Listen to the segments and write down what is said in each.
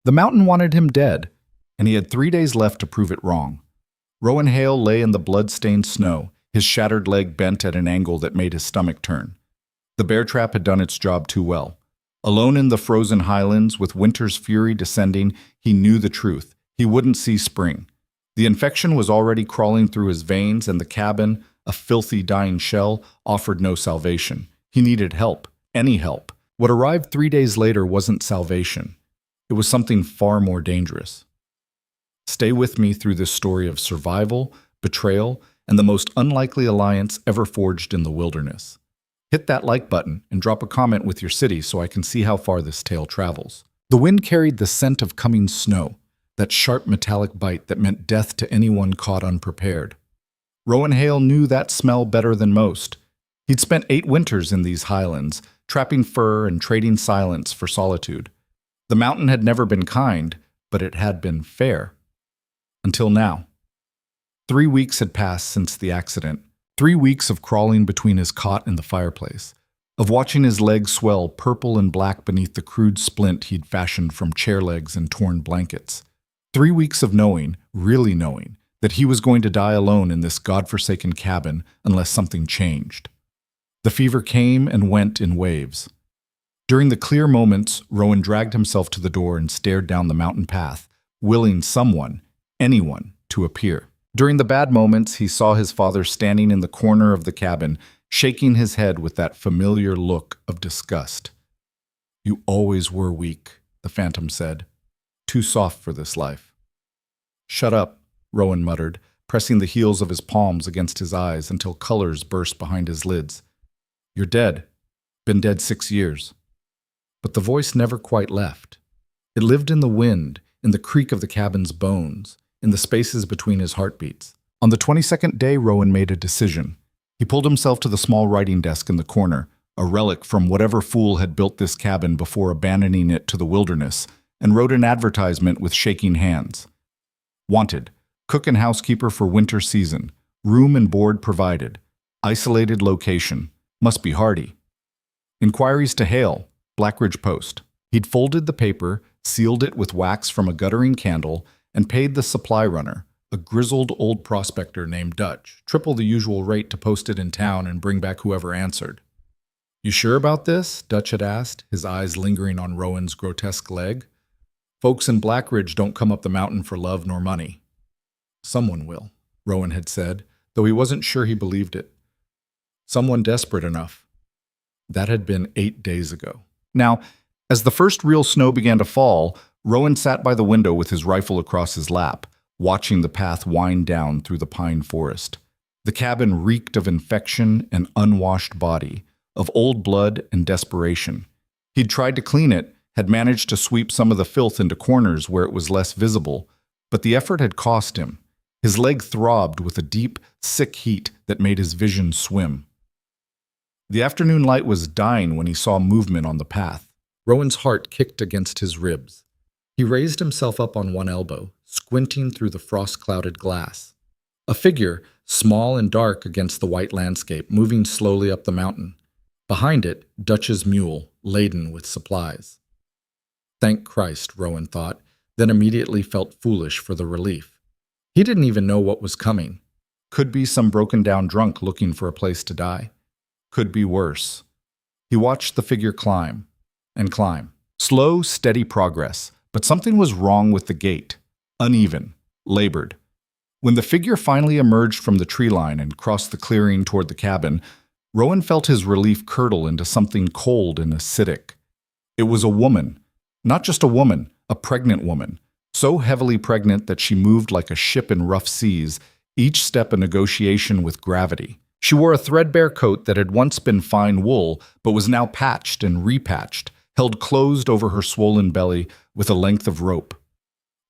The mountain wanted him dead, and he had 3 days left to prove it wrong. Rowan Hale lay in the blood-stained snow, his shattered leg bent at an angle that made his stomach turn. The bear trap had done its job too well. Alone in the frozen highlands, with winter's fury descending, he knew the truth. He wouldn't see spring. The infection was already crawling through his veins, and the cabin, a filthy, dying shell, offered no salvation. He needed help, any help. What arrived 3 days later wasn't salvation. It was something far more dangerous. Stay with me through this story of survival, betrayal, and the most unlikely alliance ever forged in the wilderness. Hit that like button and drop a comment with your city so I can see how far this tale travels. The wind carried the scent of coming snow, that sharp metallic bite that meant death to anyone caught unprepared. Rowan Hale knew that smell better than most. He'd spent 8 winters in these highlands, trapping fur and trading silence for solitude. The mountain had never been kind, but it had been fair. Until now. 3 weeks had passed since the accident. 3 weeks of crawling between his cot and the fireplace, of watching his legs swell purple and black beneath the crude splint he'd fashioned from chair legs and torn blankets. 3 weeks of knowing, really knowing, that he was going to die alone in this godforsaken cabin unless something changed. The fever came and went in waves. During the clear moments, Rowan dragged himself to the door and stared down the mountain path, willing someone, anyone, to appear. During the bad moments, he saw his father standing in the corner of the cabin, shaking his head with that familiar look of disgust. "You always were weak," the phantom said. "Too soft for this life." "Shut up," Rowan muttered, pressing the heels of his palms against his eyes until colors burst behind his lids. "You're dead. Been dead 6 years." But the voice never quite left. It lived in the wind, in the creak of the cabin's bones, in the spaces between his heartbeats. On the 22nd day, Rowan made a decision. He pulled himself to the small writing desk in the corner, a relic from whatever fool had built this cabin before abandoning it to the wilderness, and wrote an advertisement with shaking hands. Wanted, cook and housekeeper for winter season, room and board provided, isolated location, must be hardy. Inquiries to Hale, Blackridge Post. He'd folded the paper, sealed it with wax from a guttering candle, and paid the supply runner, a grizzled old prospector named Dutch, triple the usual rate to post it in town and bring back whoever answered. "You sure about this?" Dutch had asked, his eyes lingering on Rowan's grotesque leg. "Folks in Blackridge don't come up the mountain for love nor money." "Someone will," Rowan had said, though he wasn't sure he believed it. Someone desperate enough. That had been 8 days ago. Now, as the first real snow began to fall, Rowan sat by the window with his rifle across his lap, watching the path wind down through the pine forest. The cabin reeked of infection and unwashed body, of old blood and desperation. He'd tried to clean it, had managed to sweep some of the filth into corners where it was less visible, but the effort had cost him. His leg throbbed with a deep, sick heat that made his vision swim. The afternoon light was dying when he saw movement on the path. Rowan's heart kicked against his ribs. He raised himself up on one elbow, squinting through the frost-clouded glass. A figure, small and dark against the white landscape, moving slowly up the mountain. Behind it, Dutch's mule, laden with supplies. Thank Christ, Rowan thought, then immediately felt foolish for the relief. He didn't even know what was coming. Could be some broken-down drunk looking for a place to die. Could be worse. He watched the figure climb and climb. Slow, steady progress. But something was wrong with the gait. Uneven, labored. When the figure finally emerged from the tree line and crossed the clearing toward the cabin, Rowan felt his relief curdle into something cold and acidic. It was a woman. Not just a woman, a pregnant woman. So heavily pregnant that she moved like a ship in rough seas, each step a negotiation with gravity. She wore a threadbare coat that had once been fine wool, but was now patched and repatched, held closed over her swollen belly with a length of rope.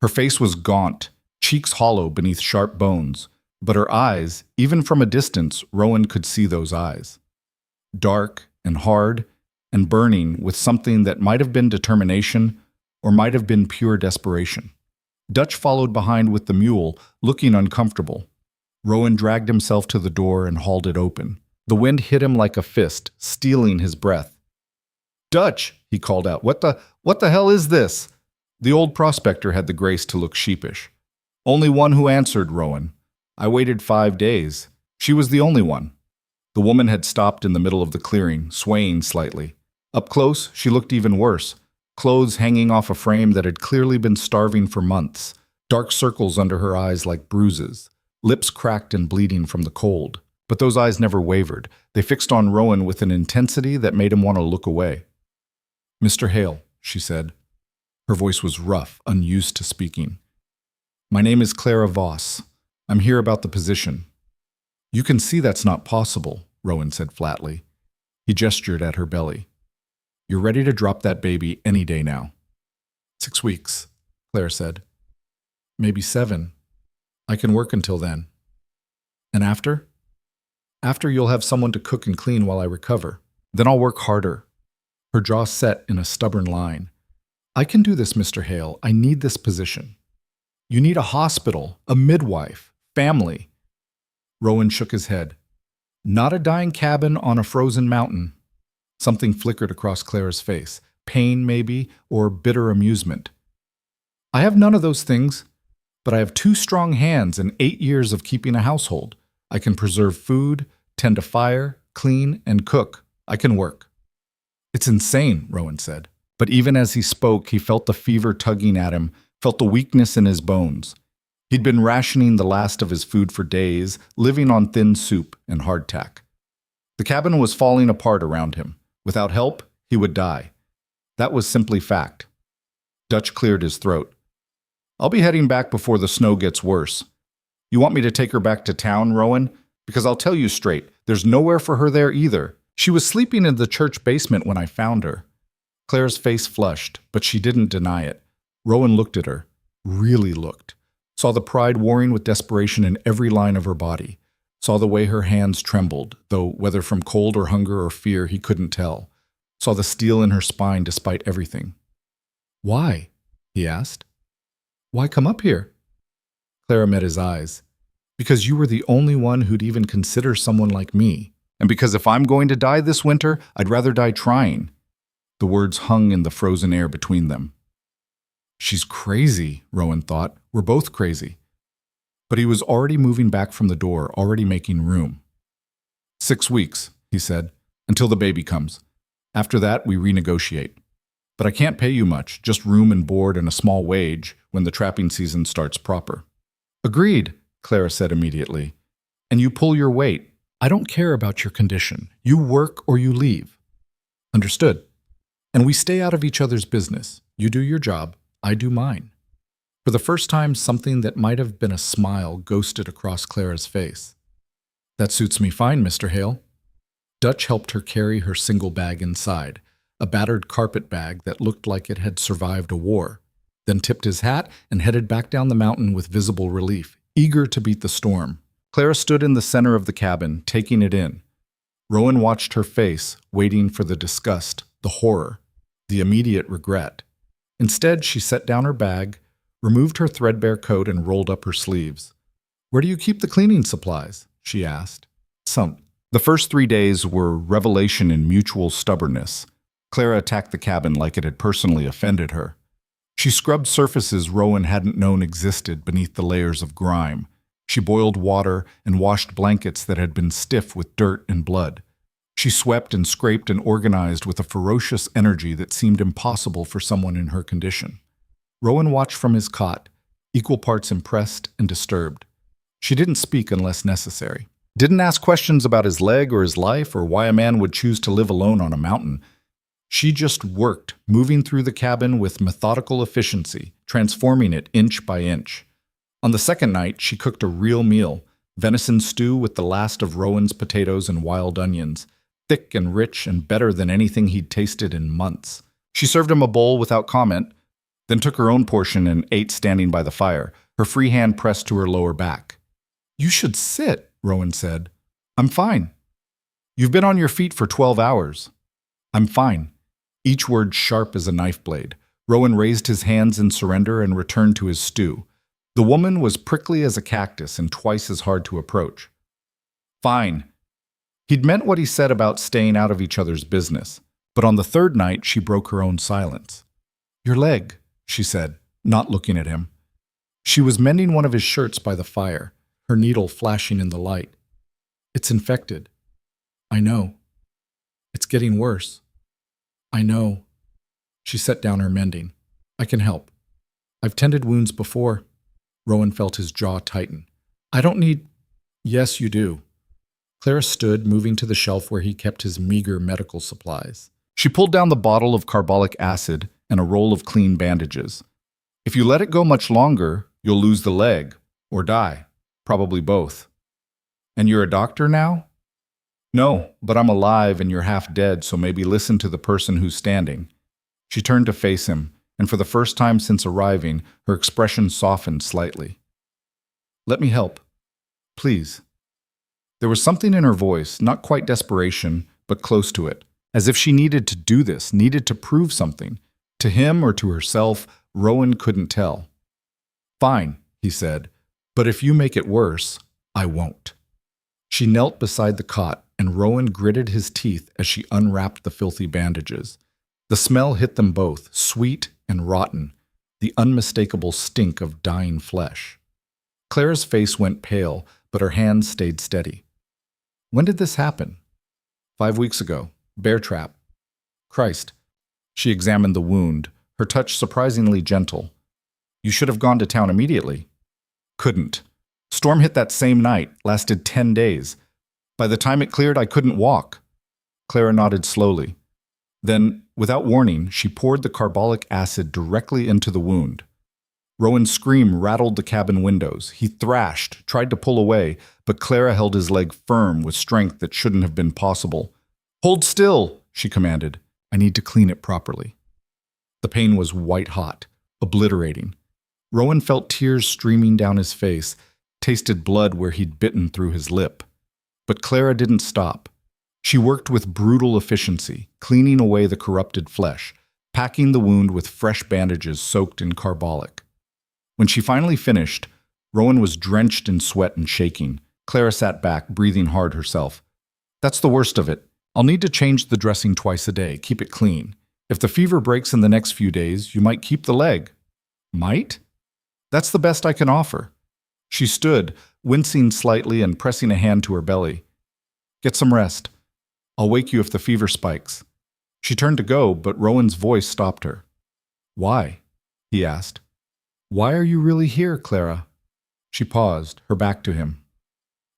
Her face was gaunt, cheeks hollow beneath sharp bones, but her eyes, even from a distance, Rowan could see those eyes. Dark and hard and burning with something that might have been determination or might have been pure desperation. Dutch followed behind with the mule, looking uncomfortable. Rowan dragged himself to the door and hauled it open. The wind hit him like a fist, stealing his breath. "Dutch," he called out, What the hell is this?" The old prospector had the grace to look sheepish. Only one who answered, Rowan. I waited 5 days. She was the only one. The woman had stopped in the middle of the clearing, swaying slightly. Up close, she looked even worse. Clothes hanging off a frame that had clearly been starving for months. Dark circles under her eyes like bruises. Lips cracked and bleeding from the cold. But those eyes never wavered. They fixed on Rowan with an intensity that made him want to look away. Mr. Hale, she said. Her voice was rough, unused to speaking. My name is Clara Voss. I'm here about the position. You can see that's not possible, Rowan said flatly. He gestured at her belly. You're ready to drop that baby any day now. 6 weeks, Claire said. Maybe 7. I can work until then. And after? After you'll have someone to cook and clean while I recover. Then I'll work harder. Her jaw set in a stubborn line. I can do this, Mr. Hale. I need this position. You need a hospital, a midwife, family. Rowan shook his head. Not a dying cabin on a frozen mountain. Something flickered across Clara's face. Pain, maybe, or bitter amusement. I have none of those things, but I have 2 strong hands and 8 years of keeping a household. I can preserve food, tend a fire, clean, and cook. I can work. It's insane, Rowan said. But even as he spoke, he felt the fever tugging at him, felt the weakness in his bones. He'd been rationing the last of his food for days, living on thin soup and hardtack. The cabin was falling apart around him. Without help, he would die. That was simply fact. Dutch cleared his throat. I'll be heading back before the snow gets worse. You want me to take her back to town, Rowan? Because I'll tell you straight, there's nowhere for her there either. She was sleeping in the church basement when I found her. Claire's face flushed, but she didn't deny it. Rowan looked at her, really looked. Saw the pride warring with desperation in every line of her body. Saw the way her hands trembled, though whether from cold or hunger or fear he couldn't tell. Saw the steel in her spine despite everything. Why? He asked. Why come up here? Clara met his eyes. Because you were the only one who'd even consider someone like me. And because if I'm going to die this winter, I'd rather die trying. The words hung in the frozen air between them. She's crazy, Rowan thought. We're both crazy. But he was already moving back from the door, already making room. 6 weeks, he said, until the baby comes. After that, we renegotiate. But I can't pay you much, just room and board and a small wage when the trapping season starts proper. Agreed, Clara said immediately. And you pull your weight. I don't care about your condition. You work or you leave. Understood. And we stay out of each other's business. You do your job, I do mine. For the first time, something that might have been a smile ghosted across Clara's face. That suits me fine, Mr. Hale. Dutch helped her carry her single bag inside, a battered carpet bag that looked like it had survived a war, then tipped his hat and headed back down the mountain with visible relief, eager to beat the storm. Clara stood in the center of the cabin, taking it in. Rowan watched her face, waiting for the disgust, the horror, the immediate regret. Instead, she set down her bag, removed her threadbare coat, and rolled up her sleeves. Where do you keep the cleaning supplies? She asked. Some. The first 3 days were revelation in mutual stubbornness. Clara attacked the cabin like it had personally offended her. She scrubbed surfaces Rowan hadn't known existed beneath the layers of grime. She boiled water and washed blankets that had been stiff with dirt and blood. She swept and scraped and organized with a ferocious energy that seemed impossible for someone in her condition. Rowan watched from his cot, equal parts impressed and disturbed. She didn't speak unless necessary. Didn't ask questions about his leg or his life or why a man would choose to live alone on a mountain. She just worked, moving through the cabin with methodical efficiency, transforming it inch by inch. On the second night, she cooked a real meal, venison stew with the last of Rowan's potatoes and wild onions, thick and rich and better than anything he'd tasted in months. She served him a bowl without comment, then took her own portion and ate standing by the fire, her free hand pressed to her lower back. You should sit, Rowan said. I'm fine. You've been on your feet for 12 hours. I'm fine. Each word sharp as a knife blade. Rowan raised his hands in surrender and returned to his stew. The woman was prickly as a cactus and twice as hard to approach. Fine. He'd meant what he said about staying out of each other's business, but on the third night she broke her own silence. Your leg, she said, not looking at him. She was mending one of his shirts by the fire, her needle flashing in the light. It's infected. I know. It's getting worse. I know. She set down her mending. I can help. I've tended wounds before. Rowan felt his jaw tighten. I don't need... Yes, you do. Clara stood, moving to the shelf where he kept his meager medical supplies. She pulled down the bottle of carbolic acid and a roll of clean bandages. If you let it go much longer, you'll lose the leg, or die. Probably both. And you're a doctor now? No, but I'm alive and you're half dead, so maybe listen to the person who's standing. She turned to face him, and for the first time since arriving, her expression softened slightly. Let me help. Please. There was something in her voice, not quite desperation, but close to it, as if she needed to do this, needed to prove something. To him or to herself, Rowan couldn't tell. Fine, he said, but if you make it worse, I won't. She knelt beside the cot, and Rowan gritted his teeth as she unwrapped the filthy bandages. The smell hit them both, sweet and rotten, the unmistakable stink of dying flesh. Clara's face went pale, but her hands stayed steady. When did this happen? 5 weeks ago. Bear trap. Christ. She examined the wound, her touch surprisingly gentle. You should have gone to town immediately. Couldn't. Storm hit that same night, lasted 10 days. By the time it cleared, I couldn't walk. Clara nodded slowly. Then, without warning, she poured the carbolic acid directly into the wound. Rowan's scream rattled the cabin windows. He thrashed, tried to pull away, but Clara held his leg firm with strength that shouldn't have been possible. Hold still, she commanded. I need to clean it properly. The pain was white-hot, obliterating. Rowan felt tears streaming down his face, tasted blood where he'd bitten through his lip. But Clara didn't stop. She worked with brutal efficiency, cleaning away the corrupted flesh, packing the wound with fresh bandages soaked in carbolic. When she finally finished, Rowan was drenched in sweat and shaking. Clara sat back, breathing hard herself. That's the worst of it. I'll need to change the dressing twice a day, keep it clean. If the fever breaks in the next few days, you might keep the leg. Might? That's the best I can offer. She stood, wincing slightly and pressing a hand to her belly. Get some rest. I'll wake you if the fever spikes. She turned to go, but Rowan's voice stopped her. Why? He asked. Why are you really here, Clara? She paused, her back to him.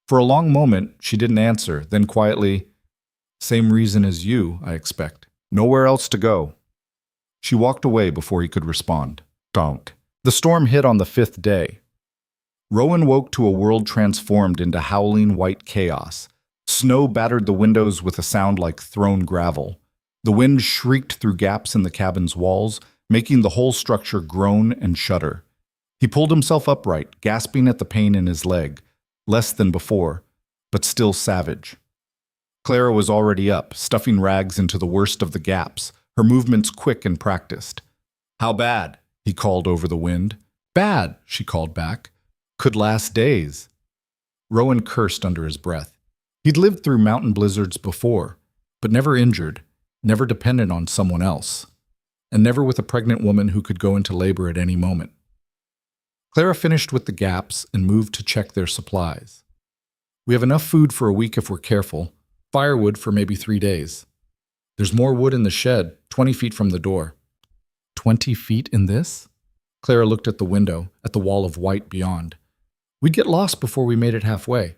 For a long moment, she didn't answer, then quietly, Same reason as you, I expect. Nowhere else to go. She walked away before he could respond. Don't. The storm hit on the 5th day. Rowan woke to a world transformed into howling white chaos. Snow battered the windows with a sound like thrown gravel. The wind shrieked through gaps in the cabin's walls, making the whole structure groan and shudder. He pulled himself upright, gasping at the pain in his leg, less than before, but still savage. Clara was already up, stuffing rags into the worst of the gaps, her movements quick and practiced. How bad? He called over the wind. Bad, she called back. Could last days. Rowan cursed under his breath. He'd lived through mountain blizzards before, but never injured, never dependent on someone else, and never with a pregnant woman who could go into labor at any moment. Clara finished with the gaps and moved to check their supplies. We have enough food for a week if we're careful, firewood for maybe 3 days. There's more wood in the shed, 20 feet from the door. 20 feet in this? Clara looked at the window, at the wall of white beyond. We'd get lost before we made it halfway.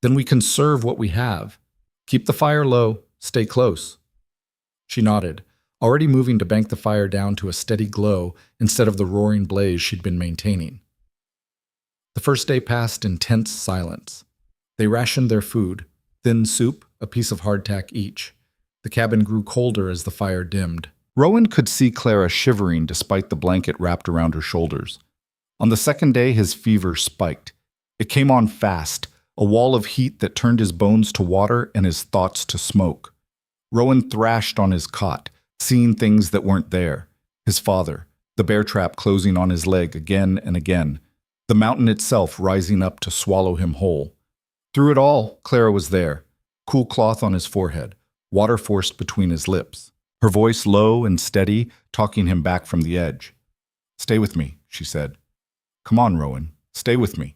Then we conserve what we have. Keep the fire low, stay close. She nodded, already moving to bank the fire down to a steady glow instead of the roaring blaze she'd been maintaining. The first day passed in tense silence. They rationed their food, thin soup, a piece of hardtack each. The cabin grew colder as the fire dimmed. Rowan could see Clara shivering despite the blanket wrapped around her shoulders. On the second day, his fever spiked. It came on fast, a wall of heat that turned his bones to water and his thoughts to smoke. Rowan thrashed on his cot, seeing things that weren't there. His father, the bear trap closing on his leg again and again, the mountain itself rising up to swallow him whole. Through it all, Clara was there, cool cloth on his forehead, water forced between his lips, her voice low and steady, talking him back from the edge. Stay with me, she said. Come on, Rowan, stay with me.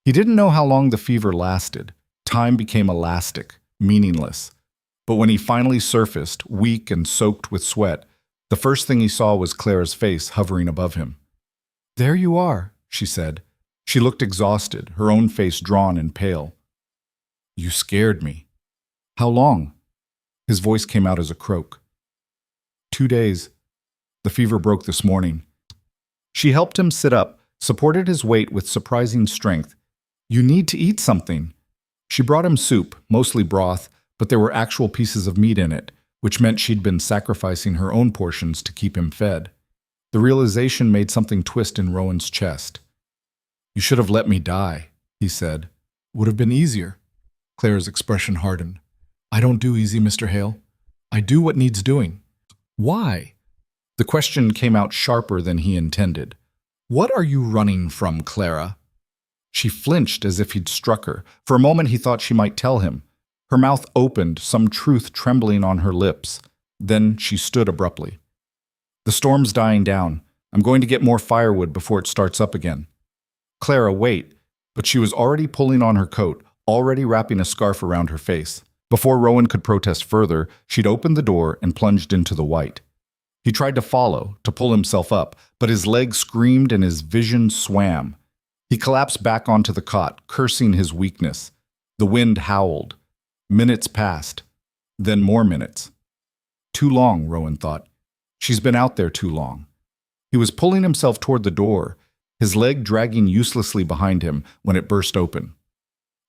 He didn't know how long the fever lasted. Time became elastic, meaningless. But when he finally surfaced, weak and soaked with sweat, the first thing he saw was Clara's face hovering above him. There you are, she said. She looked exhausted, her own face drawn and pale. You scared me. How long? His voice came out as a croak. 2 days. The fever broke this morning. She helped him sit up, supported his weight with surprising strength. You need to eat something. She brought him soup, mostly broth, but there were actual pieces of meat in it, which meant she'd been sacrificing her own portions to keep him fed. The realization made something twist in Rowan's chest. You should have let me die, he said. Would have been easier. Clara's expression hardened. I don't do easy, Mr. Hale. I do what needs doing. Why? The question came out sharper than he intended. What are you running from, Clara? She flinched as if he'd struck her. For a moment he thought she might tell him. Her mouth opened, some truth trembling on her lips. Then she stood abruptly. The storm's dying down. I'm going to get more firewood before it starts up again. Clara, wait. But she was already pulling on her coat, already wrapping a scarf around her face. Before Rowan could protest further, she'd opened the door and plunged into the white. He tried to follow, to pull himself up, but his legs screamed and his vision swam. He collapsed back onto the cot, cursing his weakness. The wind howled. Minutes passed. Then more minutes. Too long, Rowan thought. She's been out there too long. He was pulling himself toward the door, his leg dragging uselessly behind him when it burst open.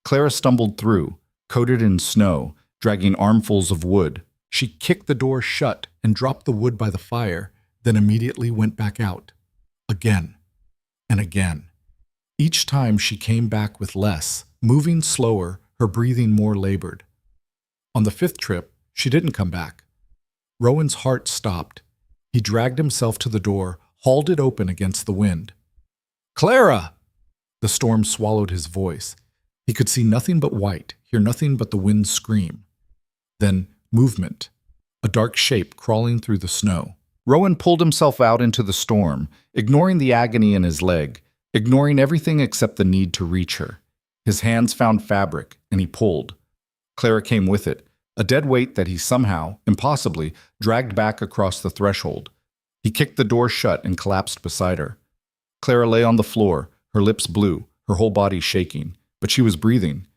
Clara stumbled through, coated in snow, dragging armfuls of wood. She kicked the door shut and dropped the wood by the fire, then immediately went back out. Again and again. Each time she came back with less, moving slower, her breathing more labored. On the 5th trip, she didn't come back. Rowan's heart stopped. He dragged himself to the door, hauled it open against the wind. Clara! The storm swallowed his voice. He could see nothing but white, hear nothing but the wind scream. Then movement, a dark shape crawling through the snow. Rowan pulled himself out into the storm, ignoring the agony in his leg, ignoring everything except the need to reach her. His hands found fabric, and he pulled. Clara came with it, a dead weight that he somehow, impossibly, dragged back across the threshold. He kicked the door shut and collapsed beside her. Clara lay on the floor, her lips blue, her whole body shaking, but she was breathing,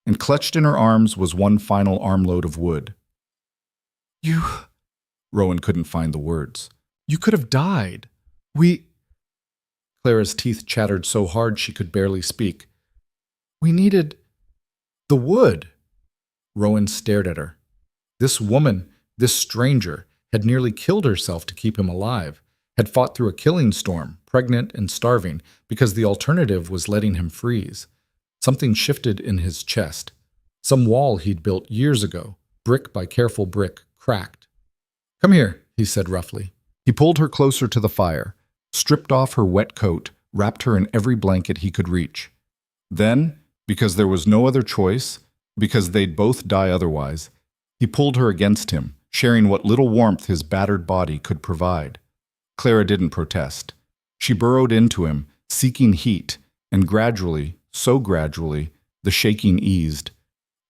and clutched in her arms was one final armload of wood. You... Rowan couldn't find the words. You could have died. Clara's teeth chattered so hard she could barely speak. We needed... the wood. Rowan stared at her. This woman, this stranger, had nearly killed herself to keep him alive, had fought through a killing storm, pregnant and starving, because the alternative was letting him freeze. Something shifted in his chest. Some wall he'd built years ago, brick by careful brick, cracked. Come here, he said roughly. He pulled her closer to the fire, stripped off her wet coat, wrapped her in every blanket he could reach. Then, because there was no other choice, because they'd both die otherwise, he pulled her against him, sharing what little warmth his battered body could provide. Clara didn't protest. She burrowed into him, seeking heat, and gradually, so gradually, the shaking eased.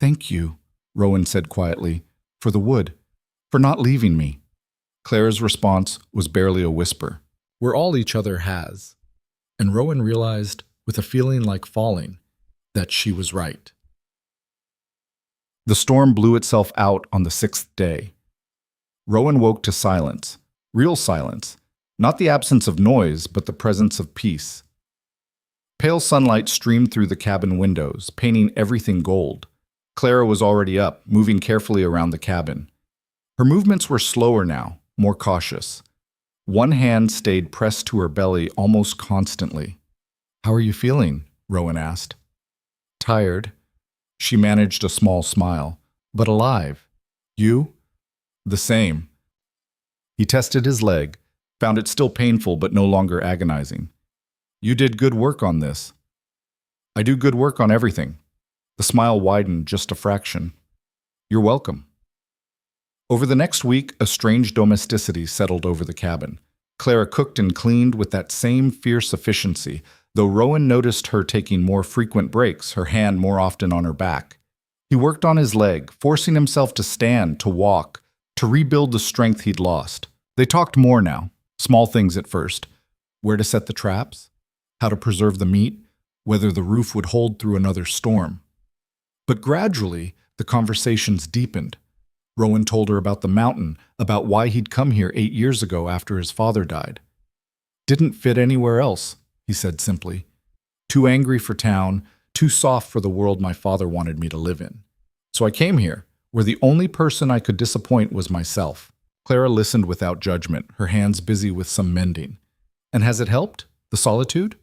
Thank you, Rowan said quietly, for the wood, for not leaving me. Clara's response was barely a whisper. We're all each other has. And Rowan realized, with a feeling like falling, that she was right. The storm blew itself out on the 6th day. Rowan woke to silence, real silence, not the absence of noise, but the presence of peace. Pale sunlight streamed through the cabin windows, painting everything gold. Clara was already up, moving carefully around the cabin. Her movements were slower now, more cautious. One hand stayed pressed to her belly almost constantly. How are you feeling? Rowan asked. Tired. She managed a small smile. But alive. You? The same. He tested his leg, found it still painful but no longer agonizing. You did good work on this. I do good work on everything. The smile widened just a fraction. You're welcome. Over the next week, a strange domesticity settled over the cabin. Clara cooked and cleaned with that same fierce efficiency, though Rowan noticed her taking more frequent breaks, her hand more often on her back. He worked on his leg, forcing himself to stand, to walk, to rebuild the strength he'd lost. They talked more now, small things at first. Where to set the traps, how to preserve the meat, whether the roof would hold through another storm. But gradually, the conversations deepened. Rowan told her about the mountain, about why he'd come here 8 years ago after his father died. Didn't fit anywhere else, he said simply. Too angry for town, too soft for the world my father wanted me to live in. So I came here, where the only person I could disappoint was myself. Clara listened without judgment, her hands busy with some mending. And has it helped? The solitude?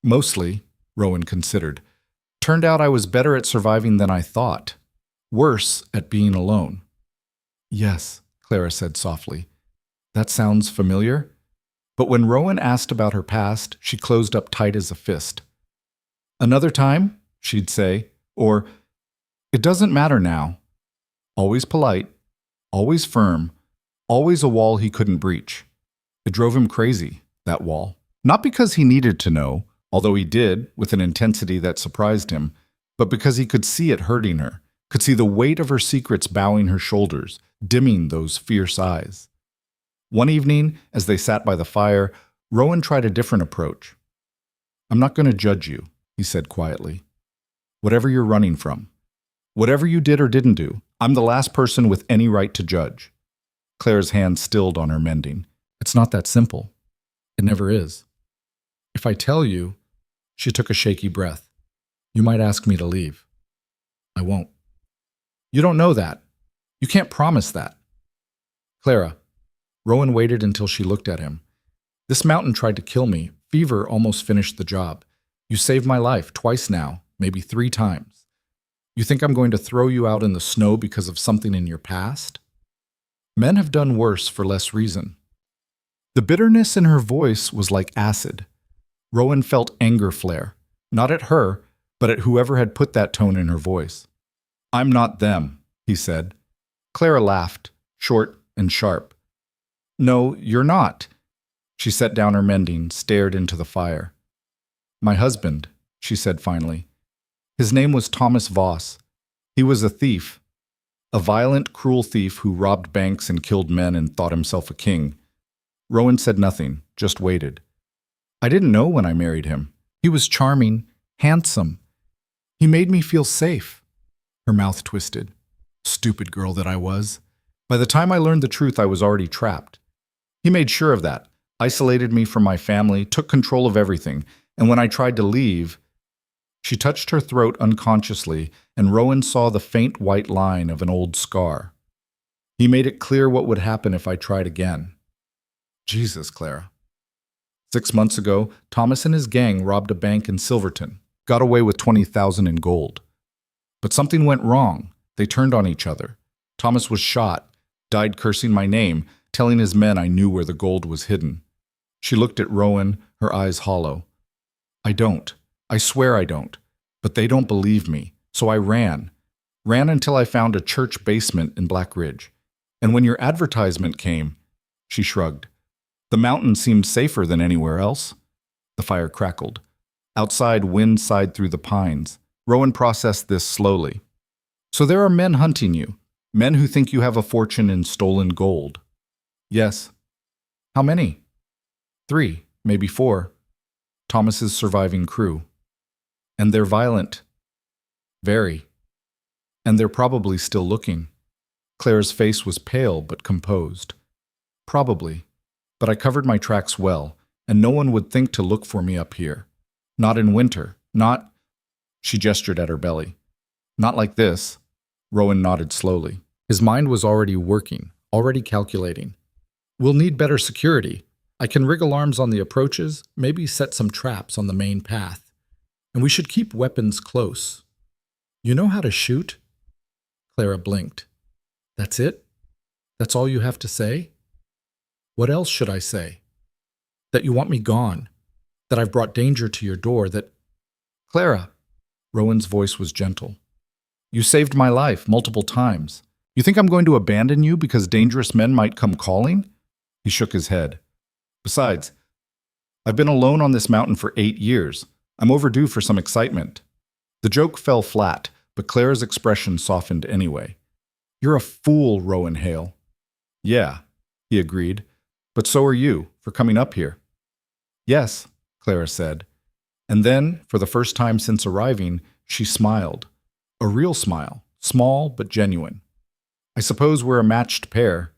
Mostly, Rowan considered. Turned out I was better at surviving than I thought. Worse at being alone. Yes, Clara said softly. That sounds familiar. But when Rowan asked about her past, she closed up tight as a fist. Another time, she'd say, or, it doesn't matter now. Always polite, always firm, always a wall he couldn't breach. It drove him crazy, that wall. Not because he needed to know, although he did, with an intensity that surprised him, but because he could see it hurting her, could see the weight of her secrets bowing her shoulders, dimming those fierce eyes. One evening, as they sat by the fire, Rowan tried a different approach. I'm not going to judge you, he said quietly. Whatever you're running from, whatever you did or didn't do, I'm the last person with any right to judge. Claire's hand stilled on her mending. It's not that simple. It never is. If I tell you, she took a shaky breath, you might ask me to leave. I won't. You don't know that. You can't promise that. Clara, Rowan waited until she looked at him. This mountain tried to kill me. Fever almost finished the job. You saved my life twice now, maybe 3 times. You think I'm going to throw you out in the snow because of something in your past? Men have done worse for less reason. The bitterness in her voice was like acid. Rowan felt anger flare, not at her, but at whoever had put that tone in her voice. I'm not them, he said. Clara laughed, short and sharp. No, you're not. She set down her mending, stared into the fire. My husband, she said finally. His name was Thomas Voss. He was a thief. A violent, cruel thief who robbed banks and killed men and thought himself a king. Rowan said nothing, just waited. I didn't know when I married him. He was charming, handsome. He made me feel safe. Her mouth twisted. Stupid girl that I was. By the time I learned the truth, I was already trapped. He made sure of that, isolated me from my family, took control of everything, and when I tried to leave, she touched her throat unconsciously, and Rowan saw the faint white line of an old scar. He made it clear what would happen if I tried again. Jesus, Clara. 6 months ago, Thomas and his gang robbed a bank in Silverton, got away with $20,000 in gold. But something went wrong. They turned on each other. Thomas was shot, died cursing my name, telling his men I knew where the gold was hidden. She looked at Rowan, her eyes hollow. I don't. I swear I don't. But they don't believe me, so I ran. Ran until I found a church basement in Black Ridge. And when your advertisement came, she shrugged. The mountain seemed safer than anywhere else. The fire crackled. Outside, wind sighed through the pines. Rowan processed this slowly. So there are men hunting you, men who think you have a fortune in stolen gold. Yes. How many? 3, maybe 4. Thomas's surviving crew. And they're violent. Very. And they're probably still looking. Claire's face was pale but composed. Probably. But I covered my tracks well, and no one would think to look for me up here. Not in winter. Not... She gestured at her belly. Not like this. Rowan nodded slowly. His mind was already working, already calculating. We'll need better security. I can rig alarms on the approaches, maybe set some traps on the main path. And we should keep weapons close. You know how to shoot? Clara blinked. That's it? That's all you have to say? What else should I say? That you want me gone. That I've brought danger to your door, that... Clara, Rowan's voice was gentle. You saved my life multiple times. You think I'm going to abandon you because dangerous men might come calling? He shook his head. Besides, I've been alone on this mountain for 8 years. I'm overdue for some excitement. The joke fell flat, but Clara's expression softened anyway. You're a fool, Rowan Hale. Yeah, he agreed. But so are you, for coming up here. Yes, Clara said. And then, for the first time since arriving, she smiled. A real smile, small but genuine. I suppose we're a matched pair.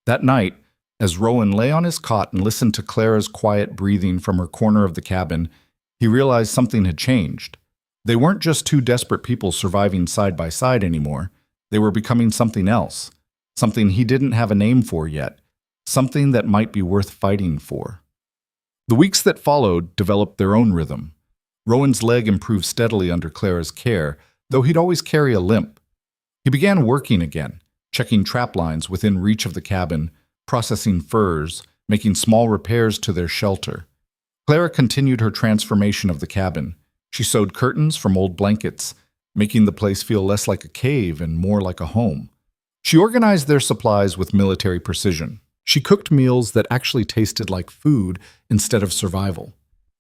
That night, as Rowan lay on his cot and listened to Clara's quiet breathing from her corner of the cabin, he realized something had changed. They weren't just two desperate people surviving side by side anymore. They were becoming something else, something he didn't have a name for yet, something that might be worth fighting for. The weeks that followed developed their own rhythm. Rowan's leg improved steadily under Clara's care, though he'd always carry a limp. He began working again, checking trap lines within reach of the cabin, processing furs, making small repairs to their shelter. Clara continued her transformation of the cabin. She sewed curtains from old blankets, making the place feel less like a cave and more like a home. She organized their supplies with military precision. She cooked meals that actually tasted like food instead of survival.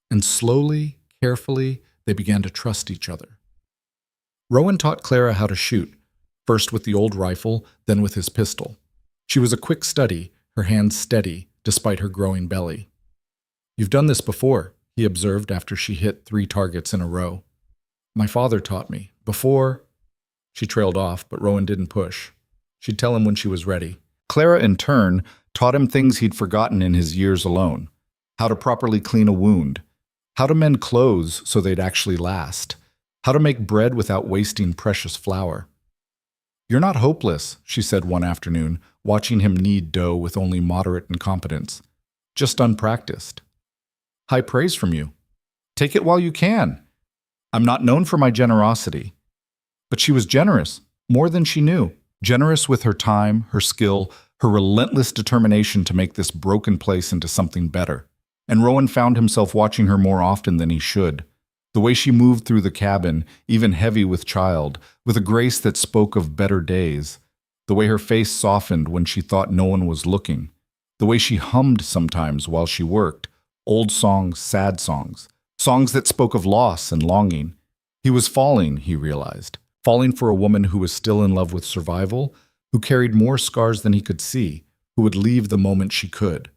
And slowly, carefully, they began to trust each other. Rowan taught Clara how to shoot, first with the old rifle, then with his pistol. She was a quick study, her hands steady, despite her growing belly. You've done this before, he observed after she hit 3 targets in a row. My father taught me. Before... She trailed off, but Rowan didn't push. She'd tell him when she was ready. Clara, in turn, taught him things he'd forgotten in his years alone. How to properly clean a wound. How to mend clothes so they'd actually last. How to make bread without wasting precious flour. You're not hopeless, she said one afternoon, watching him knead dough with only moderate incompetence. Just unpracticed. High praise from you. Take it while you can. I'm not known for my generosity. But she was generous, more than she knew. Generous with her time, her skill, her relentless determination to make this broken place into something better. And Rowan found himself watching her more often than he should. The way she moved through the cabin, even heavy with child, with a grace that spoke of better days. The way her face softened when she thought no one was looking. The way she hummed sometimes while she worked. Old songs, sad songs. Songs that spoke of loss and longing. He was falling, he realized. Falling for a woman who was still in love with survival, who carried more scars than he could see, who would leave the moment she could.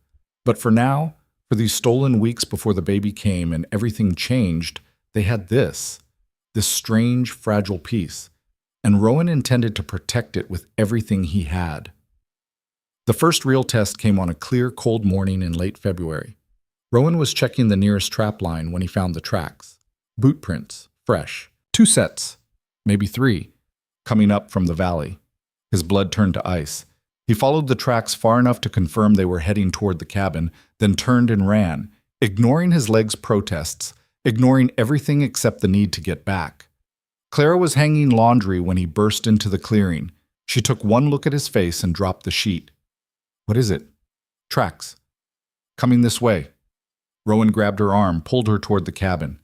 But for now, for these stolen weeks before the baby came and everything changed, they had this strange, fragile piece, and Rowan intended to protect it with everything he had. The first real test came on a clear, cold morning in late February. Rowan was checking the nearest trap line when he found the tracks. Boot prints, fresh. 2 sets, maybe 3, coming up from the valley. His blood turned to ice. He followed the tracks far enough to confirm they were heading toward the cabin, then turned and ran, ignoring his legs' protests, ignoring everything except the need to get back. Clara was hanging laundry when he burst into the clearing. She took one look at his face and dropped the sheet. What is it? Tracks. Coming this way. Rowan grabbed her arm, pulled her toward the cabin.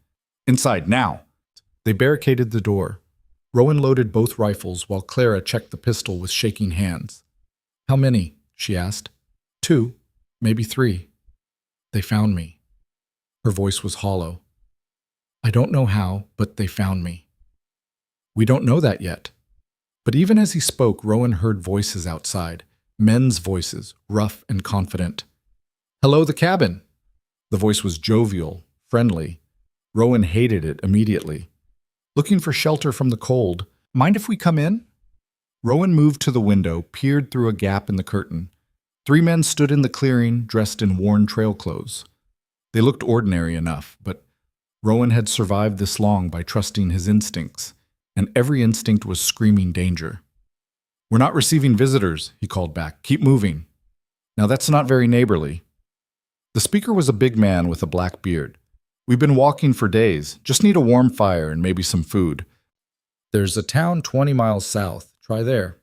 Inside, now! They barricaded the door. Rowan loaded both rifles while Clara checked the pistol with shaking hands. How many? She asked. 2, maybe 3. They found me. Her voice was hollow. I don't know how, but they found me. We don't know that yet. But even as he spoke, Rowan heard voices outside, men's voices, rough and confident. Hello, the cabin! The voice was jovial, friendly. Rowan hated it immediately. Looking for shelter from the cold. Mind if we come in? Rowan moved to the window, peered through a gap in the curtain. 3 men stood in the clearing, dressed in worn trail clothes. They looked ordinary enough, but Rowan had survived this long by trusting his instincts, and every instinct was screaming danger. We're not receiving visitors, he called back. Keep moving. Now that's not very neighborly. The speaker was a big man with a black beard. We've been walking for days. Just need a warm fire and maybe some food. There's a town 20 miles south. Try there.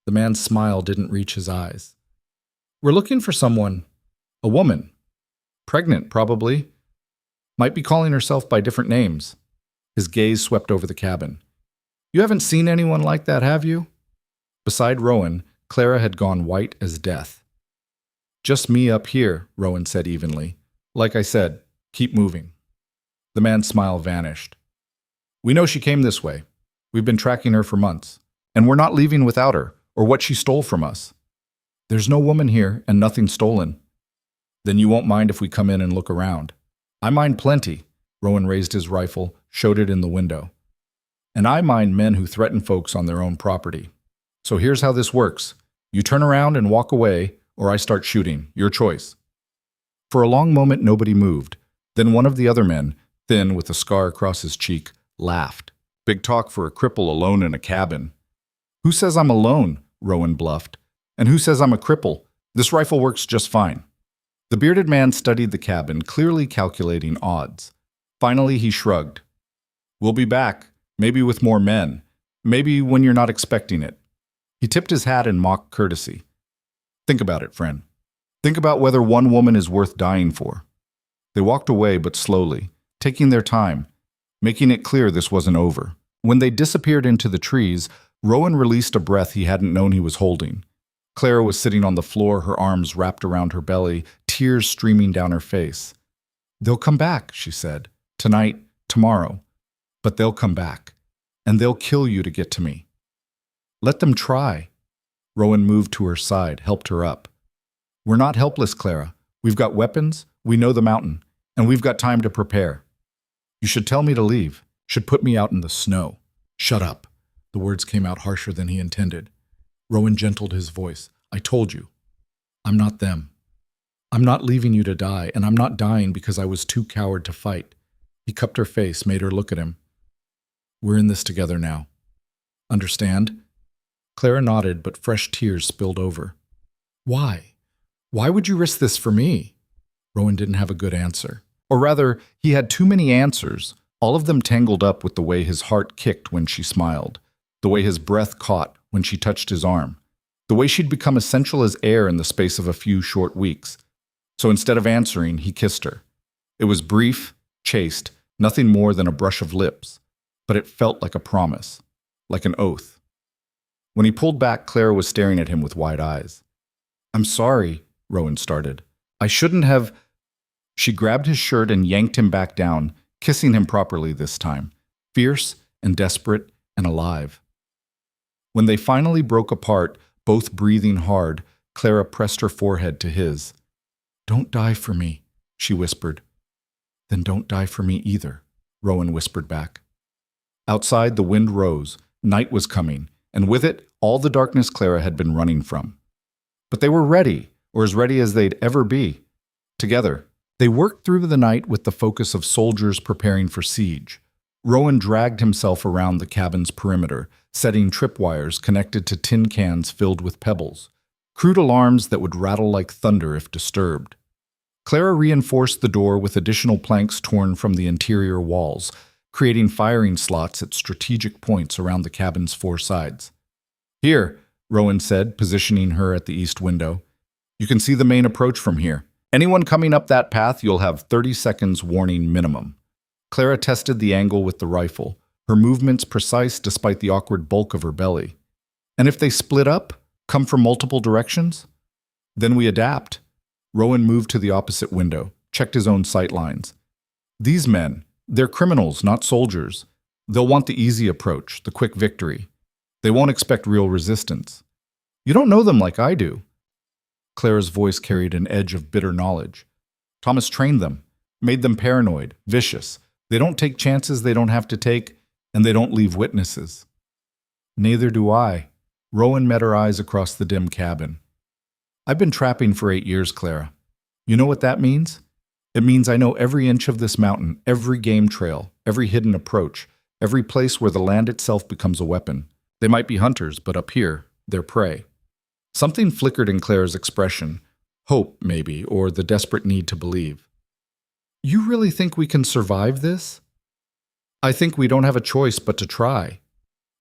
The man's smile didn't reach his eyes. We're looking for someone. A woman. Pregnant, probably. Might be calling herself by different names. His gaze swept over the cabin. You haven't seen anyone like that, have you? Beside Rowan, Clara had gone white as death. Just me up here, Rowan said evenly. Like I said, keep moving. The man's smile vanished. We know she came this way. We've been tracking her for months. And we're not leaving without her, or what she stole from us. There's no woman here, and nothing stolen. Then you won't mind if we come in and look around. I mind plenty. Rowan raised his rifle, showed it in the window. And I mind men who threaten folks on their own property. So here's how this works. You turn around and walk away, or I start shooting. Your choice. For a long moment, nobody moved. Then one of the other men, thin with a scar across his cheek, laughed. Big talk for a cripple alone in a cabin. Who says I'm alone? Rowan bluffed. And who says I'm a cripple? This rifle works just fine. The bearded man studied the cabin, clearly calculating odds. Finally, he shrugged. We'll be back, maybe with more men, maybe when you're not expecting it. He tipped his hat in mock courtesy. Think about it, friend. Think about whether one woman is worth dying for. They walked away, but slowly, taking their time, making it clear this wasn't over. When they disappeared into the trees, Rowan released a breath he hadn't known he was holding. Clara was sitting on the floor, her arms wrapped around her belly, tears streaming down her face. They'll come back, she said. Tonight, tomorrow. But they'll come back. And they'll kill you to get to me. Let them try. Rowan moved to her side, helped her up. We're not helpless, Clara. We've got weapons, we know the mountain, and we've got time to prepare. You should tell me to leave, should put me out in the snow. Shut up. The words came out harsher than he intended. Rowan gentled his voice. I told you. I'm not them. I'm not leaving you to die, and I'm not dying because I was too coward to fight. He cupped her face, made her look at him. We're in this together now. Understand? Clara nodded, but fresh tears spilled over. Why? Why would you risk this for me? Rowan didn't have a good answer. Or rather, he had too many answers, all of them tangled up with the way his heart kicked when she smiled, the way his breath caught when she touched his arm, the way she'd become essential as air in the space of a few short weeks. So instead of answering, he kissed her. It was brief, chaste, nothing more than a brush of lips, but it felt like a promise, like an oath. When he pulled back, Clara was staring at him with wide eyes. I'm sorry, Rowan started. I shouldn't have... She grabbed his shirt and yanked him back down, kissing him properly this time, fierce and desperate and alive. When they finally broke apart, both breathing hard, Clara pressed her forehead to his. Don't die for me, she whispered. Then don't die for me either, Rowan whispered back. Outside, the wind rose, night was coming, and with it, all the darkness Clara had been running from. But they were ready, or as ready as they'd ever be. Together, they worked through the night with the focus of soldiers preparing for siege. Rowan dragged himself around the cabin's perimeter, setting tripwires connected to tin cans filled with pebbles, crude alarms that would rattle like thunder if disturbed. Clara reinforced the door with additional planks torn from the interior walls, creating firing slots at strategic points around the cabin's four sides. Here, Rowan said, positioning her at the east window. You can see the main approach from here. Anyone coming up that path, you'll have 30 seconds warning minimum. Clara tested the angle with the rifle, her movements precise despite the awkward bulk of her belly. And if they split up, come from multiple directions? Then we adapt. Rowan moved to the opposite window, checked his own sight lines. These men, they're criminals, not soldiers. They'll want the easy approach, the quick victory. They won't expect real resistance. You don't know them like I do. Clara's voice carried an edge of bitter knowledge. Thomas trained them, made them paranoid, vicious. They don't take chances they don't have to take, and they don't leave witnesses. Neither do I. Rowan met her eyes across the dim cabin. I've been trapping for 8 years, Clara. You know what that means? It means I know every inch of this mountain, every game trail, every hidden approach, every place where the land itself becomes a weapon. They might be hunters, but up here, they're prey. Something flickered in Clara's expression. Hope, maybe, or the desperate need to believe. You really think we can survive this? I think we don't have a choice but to try.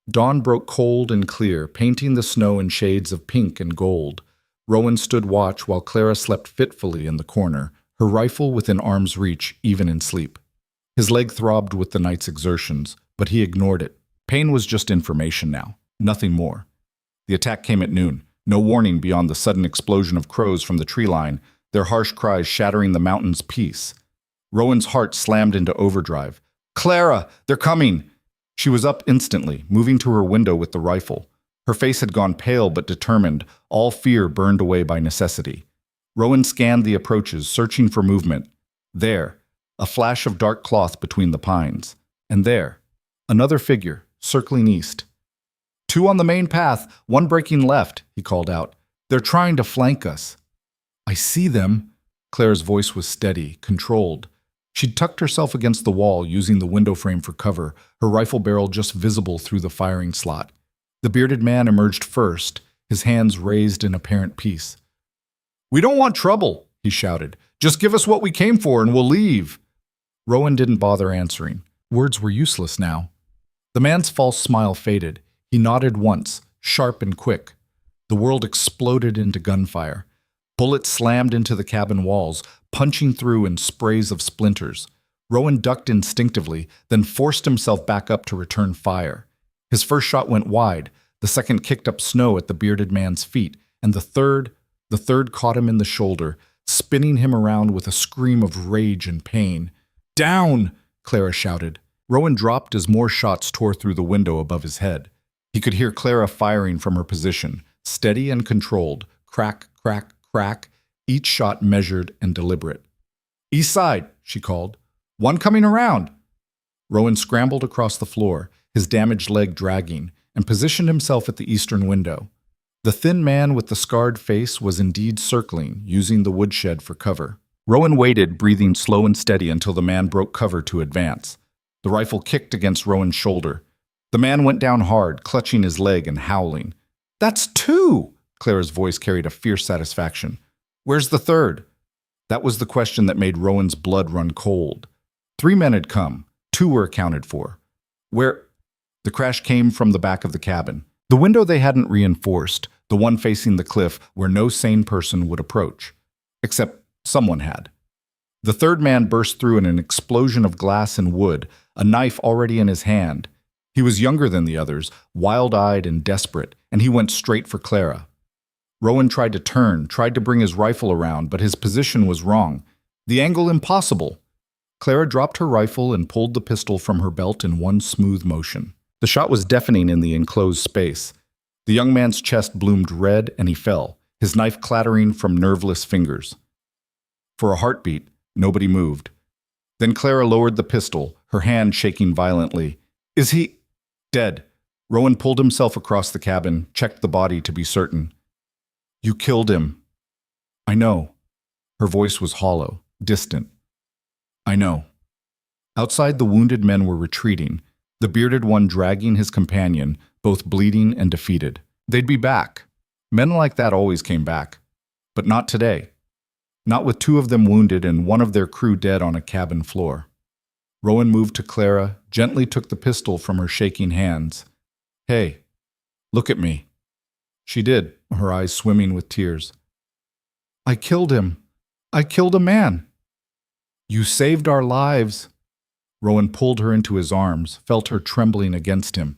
Dawn broke cold and clear, painting the snow in shades of pink and gold. Rowan stood watch while Clara slept fitfully in the corner, her rifle within arm's reach, even in sleep. His leg throbbed with the night's exertions, but he ignored it. Pain was just information now, nothing more. The attack came at noon. No warning beyond the sudden explosion of crows from the tree line, their harsh cries shattering the mountain's peace. Rowan's heart slammed into overdrive. "Clara! They're coming!" She was up instantly, moving to her window with the rifle. Her face had gone pale but determined, all fear burned away by necessity. Rowan scanned the approaches, searching for movement. There, a flash of dark cloth between the pines. And there, another figure, circling east. "Two on the main path, one breaking left," he called out. "They're trying to flank us." "I see them." Claire's voice was steady, controlled. She'd tucked herself against the wall, using the window frame for cover, her rifle barrel just visible through the firing slot. The bearded man emerged first, his hands raised in apparent peace. "We don't want trouble," he shouted. "Just give us what we came for and we'll leave." Rowan didn't bother answering. Words were useless now. The man's false smile faded. He nodded once, sharp and quick. The world exploded into gunfire. Bullets slammed into the cabin walls, punching through in sprays of splinters. Rowan ducked instinctively, then forced himself back up to return fire. His first shot went wide, the second kicked up snow at the bearded man's feet, and the third caught him in the shoulder, spinning him around with a scream of rage and pain. "Down!" Clara shouted. Rowan dropped as more shots tore through the window above his head. He could hear Clara firing from her position, steady and controlled, crack, crack, crack, each shot measured and deliberate. "East side," she called. "One coming around." Rowan scrambled across the floor, his damaged leg dragging, and positioned himself at the eastern window. The thin man with the scarred face was indeed circling, using the woodshed for cover. Rowan waited, breathing slow and steady until the man broke cover to advance. The rifle kicked against Rowan's shoulder. The man went down hard, clutching his leg and howling. "That's two!" Clara's voice carried a fierce satisfaction. "Where's the third?" That was the question that made Rowan's blood run cold. 3 men had come. 2 were accounted for. Where? The crash came from the back of the cabin. The window they hadn't reinforced, the one facing the cliff where no sane person would approach. Except someone had. The third man burst through in an explosion of glass and wood, a knife already in his hand. He was younger than the others, wild-eyed and desperate, and he went straight for Clara. Rowan tried to turn, tried to bring his rifle around, but his position was wrong. The angle impossible. Clara dropped her rifle and pulled the pistol from her belt in one smooth motion. The shot was deafening in the enclosed space. The young man's chest bloomed red and he fell, his knife clattering from nerveless fingers. For a heartbeat, nobody moved. Then Clara lowered the pistol, her hand shaking violently. "Is he dead?" Rowan pulled himself across the cabin, checked the body to be certain. "You killed him." "I know." Her voice was hollow, distant. "I know." Outside, the wounded men were retreating, the bearded one dragging his companion, both bleeding and defeated. They'd be back. Men like that always came back. But not today. Not with 2 of them wounded and 1 of their crew dead on a cabin floor. Rowan moved to Clara, gently took the pistol from her shaking hands. "Hey, look at me." She did, her eyes swimming with tears. "I killed him. I killed a man." "You saved our lives." Rowan pulled her into his arms, felt her trembling against him.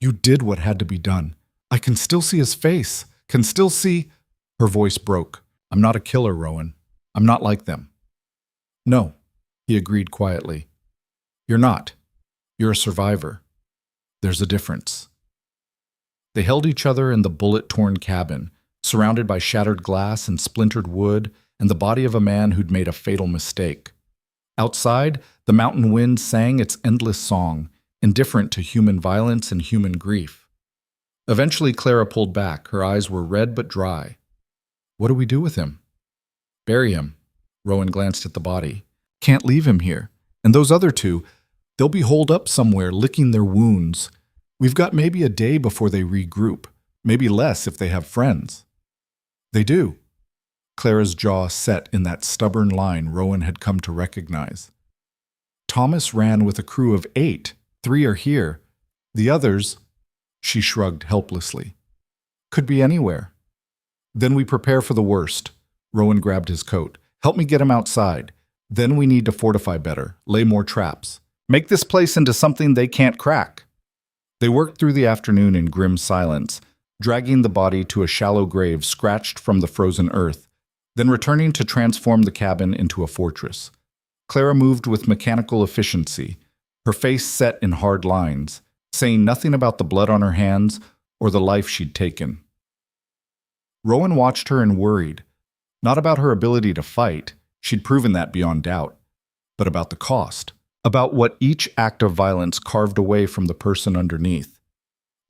"You did what had to be done. I can still see his face, can still see—" Her voice broke. "I'm not a killer, Rowan. I'm not like them." "No," he agreed quietly. "You're not. You're a survivor. There's a difference." They held each other in the bullet-torn cabin, surrounded by shattered glass and splintered wood and the body of a man who'd made a fatal mistake. Outside, the mountain wind sang its endless song, indifferent to human violence and human grief. Eventually, Clara pulled back. Her eyes were red but dry. "What do we do with him?" "Bury him." Rowan glanced at the body. "Can't leave him here. And those other 2, they'll be holed up somewhere, licking their wounds. We've got maybe a day before they regroup, maybe less if they have friends." "They do." Clara's jaw set in that stubborn line Rowan had come to recognize. "Thomas ran with a crew of 8. 3 are here. The others," she shrugged helplessly, "could be anywhere." "Then we prepare for the worst." Rowan grabbed his coat. "Help me get him outside. Then we need to fortify better, lay more traps. Make this place into something they can't crack." They worked through the afternoon in grim silence. dragging the body to a shallow grave scratched from the frozen earth, then returning to transform the cabin into a fortress. Clara moved with mechanical efficiency, her face set in hard lines, saying nothing about the blood on her hands or the life she'd taken. Rowan watched her and worried, not about her ability to fight, she'd proven that beyond doubt, but about the cost, about what each act of violence carved away from the person underneath.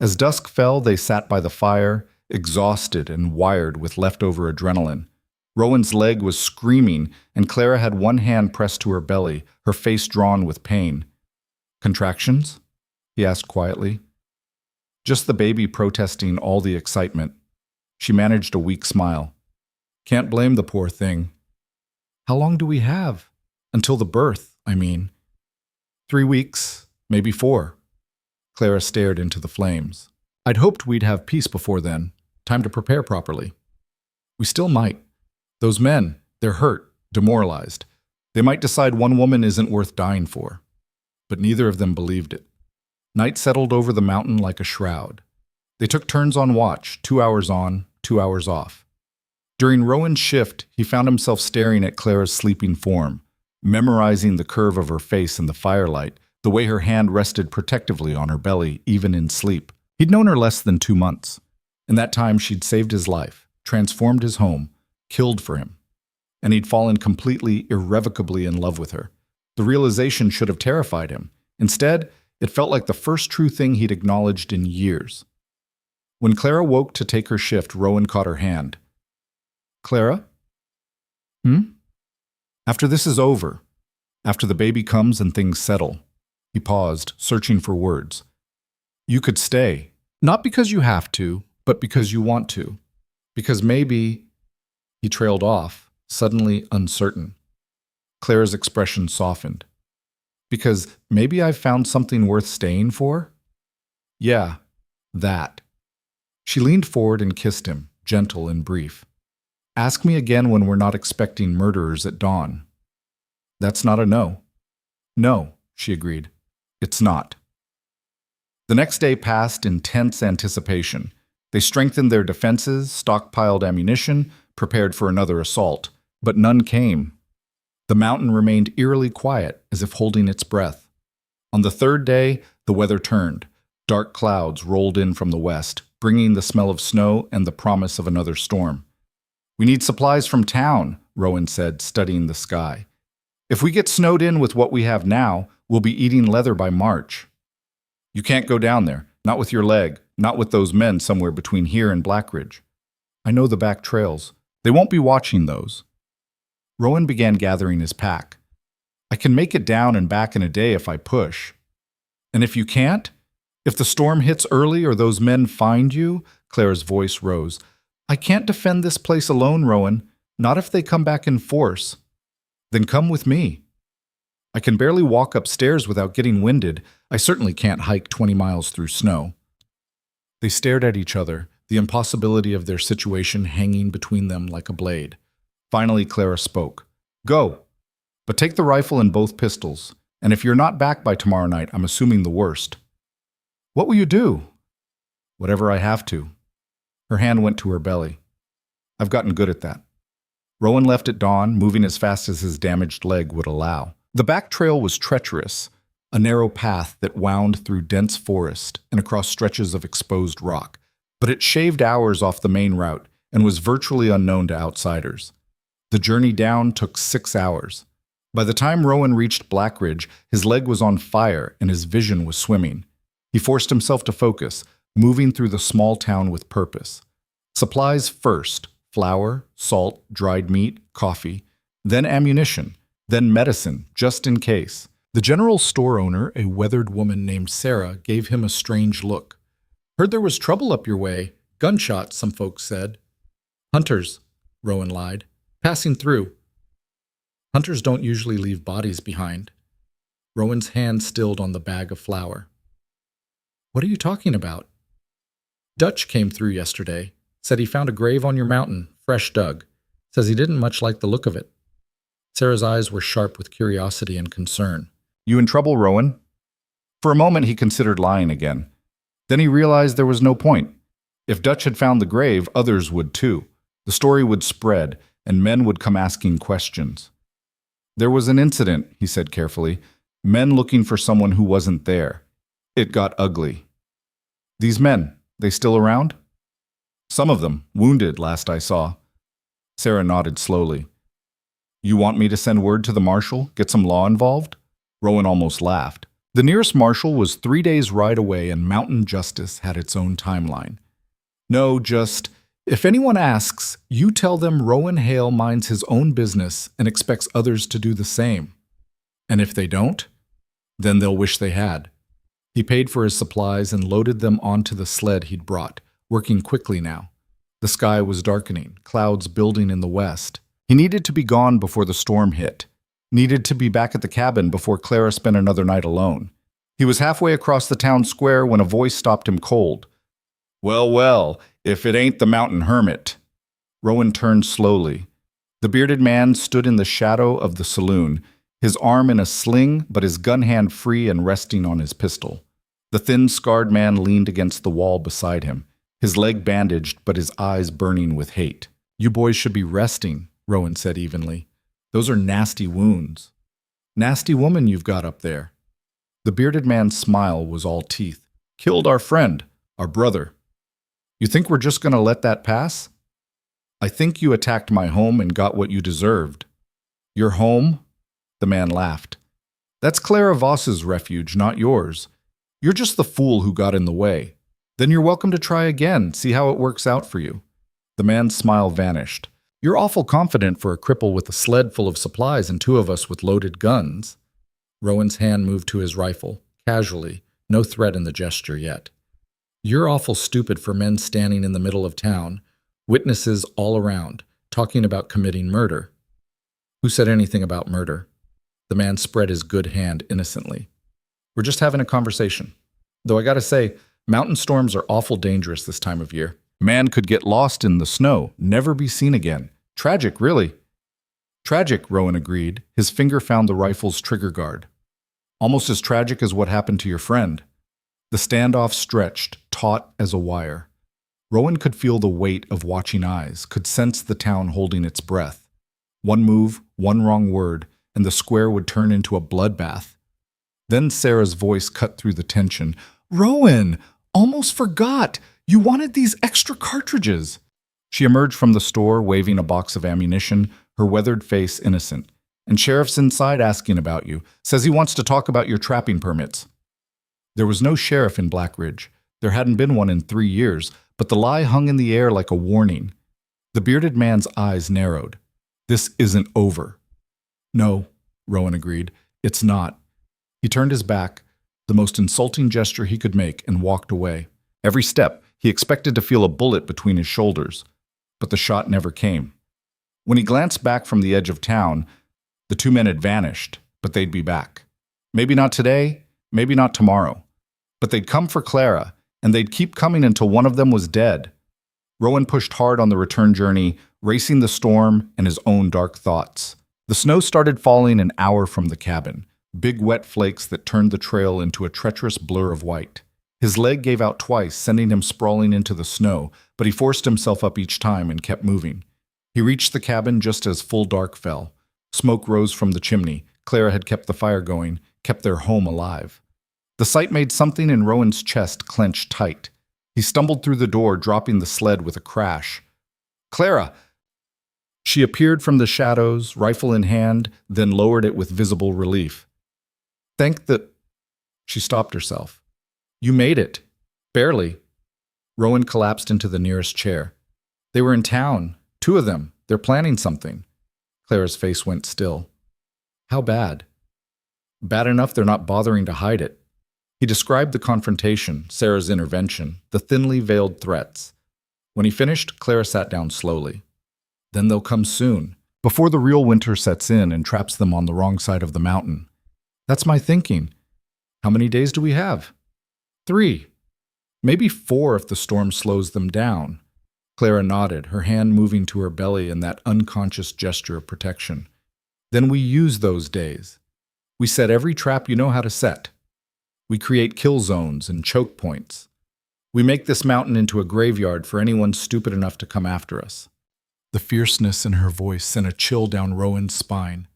As dusk fell, they sat by the fire, exhausted and wired with leftover adrenaline. Rowan's leg was screaming, and Clara had one hand pressed to her belly, her face drawn with pain. "Contractions?" he asked quietly. Just the baby protesting all the excitement. She managed a weak smile. "Can't blame the poor thing." "How long do we have?" "Until the birth, I mean." 3 weeks, maybe 4. Clara stared into the flames. "I'd hoped we'd have peace before then, time to prepare properly." "We still might. Those men, they're hurt, demoralized. They might decide one woman isn't worth dying for." But neither of them believed it. Night settled over the mountain like a shroud. They took turns on watch, 2 hours on, 2 hours off. During Rowan's shift, he found himself staring at Clara's sleeping form, memorizing the curve of her face in the firelight, the way her hand rested protectively on her belly, even in sleep. He'd known her less than 2 months. In that time, she'd saved his life, transformed his home, killed for him. And he'd fallen completely, irrevocably in love with her. The realization should have terrified him. Instead, it felt like the first true thing he'd acknowledged in years. When Clara woke to take her shift, Rowan caught her hand. "Clara?" "After this is over, after the baby comes and things settle." He paused, searching for words. "You could stay, not because you have to, but because you want to. Because maybe—" He trailed off, suddenly uncertain. Clara's expression softened. "Because maybe I've found something worth staying for?" "Yeah, that." She leaned forward and kissed him, gentle and brief. "Ask me again when we're not expecting murderers at dawn." "That's not a no." "No," she agreed. "It's not." The next day passed in tense anticipation. They strengthened their defenses, stockpiled ammunition, prepared for another assault, but none came. The mountain remained eerily quiet, as if holding its breath. On the third day, the weather turned. Dark clouds rolled in from the west, bringing the smell of snow and the promise of another storm. "We need supplies from town," Rowan said, studying the sky. "If we get snowed in with what we have now, we'll be eating leather by March." "You can't go down there, not with your leg, not with those men somewhere between here and Blackridge." "I know the back trails. They won't be watching those." Rowan began gathering his pack. "I can make it down and back in a day if I push." "And if you can't? If the storm hits early or those men find you?" Clara's voice rose. "I can't defend this place alone, Rowan, not if they come back in force." "Then come with me." "I can barely walk upstairs without getting winded. I certainly can't hike 20 miles through snow." They stared at each other, the impossibility of their situation hanging between them like a blade. Finally, Clara spoke. "Go, but take the rifle and both pistols, and if you're not back by tomorrow night, I'm assuming the worst." "What will you do?" "Whatever I have to." Her hand went to her belly. "I've gotten good at that." Rowan left at dawn, moving as fast as his damaged leg would allow. The back trail was treacherous, a narrow path that wound through dense forest and across stretches of exposed rock, but it shaved hours off the main route and was virtually unknown to outsiders. The journey down took 6 hours. By the time Rowan reached Blackridge, his leg was on fire and his vision was swimming. He forced himself to focus, moving through the small town with purpose. Supplies first: flour, salt, dried meat, coffee, then ammunition, then medicine, just in case. The general store owner, a weathered woman named Sarah, gave him a strange look. "Heard there was trouble up your way. Gunshots, some folks said." "Hunters," Rowan lied. "Passing through." "Hunters don't usually leave bodies behind." Rowan's hand stilled on the bag of flour. "What are you talking about?" "Dutch came through yesterday. Said he found a grave on your mountain, fresh dug. Says he didn't much like the look of it." Sarah's eyes were sharp with curiosity and concern. "You in trouble, Rowan?" For a moment he considered lying again. Then he realized there was no point. If Dutch had found the grave, others would too. The story would spread, and men would come asking questions. There was an incident, he said carefully. Men looking for someone who wasn't there. It got ugly. These men, they still around? Some of them, wounded, last I saw. Sarah nodded slowly. You want me to send word to the marshal, get some law involved? Rowan almost laughed. The nearest marshal was 3 days' ride away, and mountain justice had its own timeline. No, just, if anyone asks, you tell them Rowan Hale minds his own business and expects others to do the same. And if they don't, then they'll wish they had. He paid for his supplies and loaded them onto the sled he'd brought, working quickly now. The sky was darkening, clouds building in the west. He needed to be gone before the storm hit. Needed to be back at the cabin before Clara spent another night alone. He was halfway across the town square when a voice stopped him cold. Well, well, if it ain't the mountain hermit. Rowan turned slowly. The bearded man stood in the shadow of the saloon, his arm in a sling but his gun hand free and resting on his pistol. The thin, scarred man leaned against the wall beside him, his leg bandaged but his eyes burning with hate. You boys should be resting, Rowan said evenly. Those are nasty wounds. Nasty woman you've got up there. The bearded man's smile was all teeth. Killed our friend, our brother. You think we're just going to let that pass? I think you attacked my home and got what you deserved. Your home? The man laughed. That's Clara Voss's refuge, not yours. You're just the fool who got in the way. Then you're welcome to try again, see how it works out for you. The man's smile vanished. You're awful confident for a cripple with a sled full of supplies and 2 of us with loaded guns. Rowan's hand moved to his rifle, casually, no threat in the gesture yet. You're awful stupid for men standing in the middle of town, witnesses all around, talking about committing murder. Who said anything about murder? The man spread his good hand innocently. We're just having a conversation. Though I gotta say, mountain storms are awful dangerous this time of year. Man could get lost in the snow, never be seen again. Tragic, really. Tragic, Rowan agreed. His finger found the rifle's trigger guard. Almost as tragic as what happened to your friend. The standoff stretched, taut as a wire. Rowan could feel the weight of watching eyes, could sense the town holding its breath. One move, one wrong word, and the square would turn into a bloodbath. Then Sarah's voice cut through the tension. Rowan, almost forgot. You wanted these extra cartridges. She emerged from the store, waving a box of ammunition, her weathered face innocent. And Sheriff's inside asking about you. Says he wants to talk about your trapping permits. There was no sheriff in Black Ridge. There hadn't been one in 3 years, but the lie hung in the air like a warning. The bearded man's eyes narrowed. This isn't over. No, Rowan agreed. It's not. He turned his back, the most insulting gesture he could make, and walked away. Every step, he expected to feel a bullet between his shoulders, but the shot never came. When he glanced back from the edge of town, the 2 men had vanished, but they'd be back. Maybe not today, maybe not tomorrow. But they'd come for Clara, and they'd keep coming until one of them was dead. Rowan pushed hard on the return journey, racing the storm and his own dark thoughts. The snow started falling an hour from the cabin, big wet flakes that turned the trail into a treacherous blur of white. His leg gave out twice, sending him sprawling into the snow, but he forced himself up each time and kept moving. He reached the cabin just as full dark fell. Smoke rose from the chimney. Clara had kept the fire going, kept their home alive. The sight made something in Rowan's chest clench tight. He stumbled through the door, dropping the sled with a crash. Clara! She appeared from the shadows, rifle in hand, then lowered it with visible relief. Thank the... She stopped herself. You made it. Barely. Rowan collapsed into the nearest chair. They were in town. 2 of them. They're planning something. Clara's face went still. How bad? Bad enough they're not bothering to hide it. He described the confrontation, Sarah's intervention, the thinly veiled threats. When he finished, Clara sat down slowly. Then they'll come soon, before the real winter sets in and traps them on the wrong side of the mountain. That's my thinking. How many days do we have? 3. Maybe 4 if the storm slows them down. Clara nodded, her hand moving to her belly in that unconscious gesture of protection. Then we use those days. We set every trap you know how to set. We create kill zones and choke points. We make this mountain into a graveyard for anyone stupid enough to come after us." The fierceness in her voice sent a chill down Rowan's spine.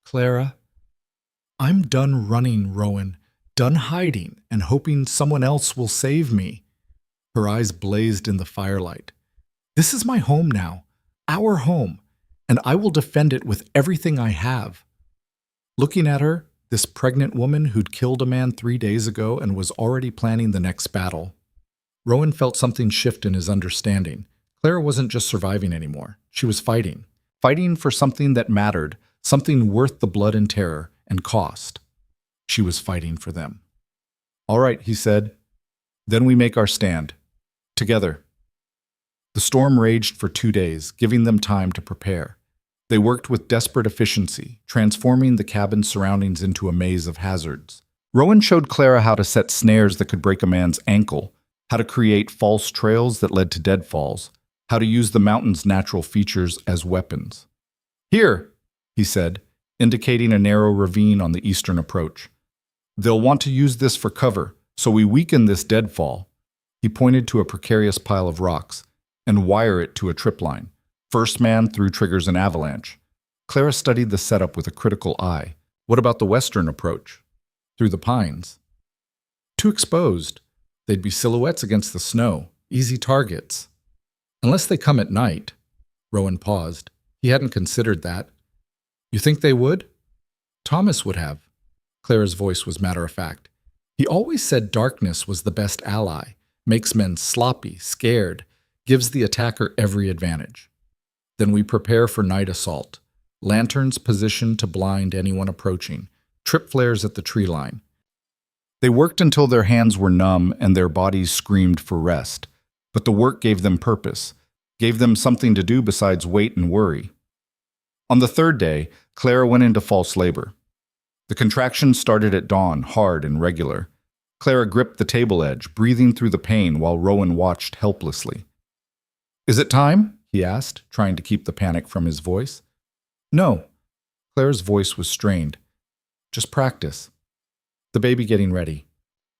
"Clara, I'm done running, Rowan, done hiding and hoping someone else will save me." Her eyes blazed in the firelight. "This is my home now, our home, and I will defend it with everything I have." Looking at her, this pregnant woman who'd killed a man 3 days ago and was already planning the next battle, Rowan felt something shift in his understanding. Clara wasn't just surviving anymore. She was fighting. Fighting for something that mattered, something worth the blood and terror and cost. She was fighting for them. "All right," he said. "Then we make our stand. Together." The storm raged for 2 days, giving them time to prepare. They worked with desperate efficiency, transforming the cabin's surroundings into a maze of hazards. Rowan showed Clara how to set snares that could break a man's ankle, how to create false trails that led to deadfalls, how to use the mountain's natural features as weapons. "Here," he said, indicating a narrow ravine on the eastern approach. "They'll want to use this for cover, so we weaken this deadfall." He pointed to a precarious pile of rocks, "and wire it to a tripline. First man through triggers an avalanche." Clara studied the setup with a critical eye. "What about the western approach? Through the pines?" "Too exposed. They'd be silhouettes against the snow, easy targets." "Unless they come at night." Rowan paused. He hadn't considered that. "You think they would?" "Thomas would have." Clara's voice was matter-of-fact. "He always said darkness was the best ally, makes men sloppy, scared, gives the attacker every advantage." "Then we prepare for night assault. Lanterns positioned to blind anyone approaching. Trip flares at the tree line." They worked until their hands were numb and their bodies screamed for rest. But the work gave them purpose, gave them something to do besides wait and worry. On the 3rd day, Clara went into false labor. The contractions started at dawn, hard and regular. Clara gripped the table edge, breathing through the pain while Rowan watched helplessly. "Is it time?" he asked, trying to keep the panic from his voice. "No." Clara's voice was strained. "Just practice. The baby getting ready."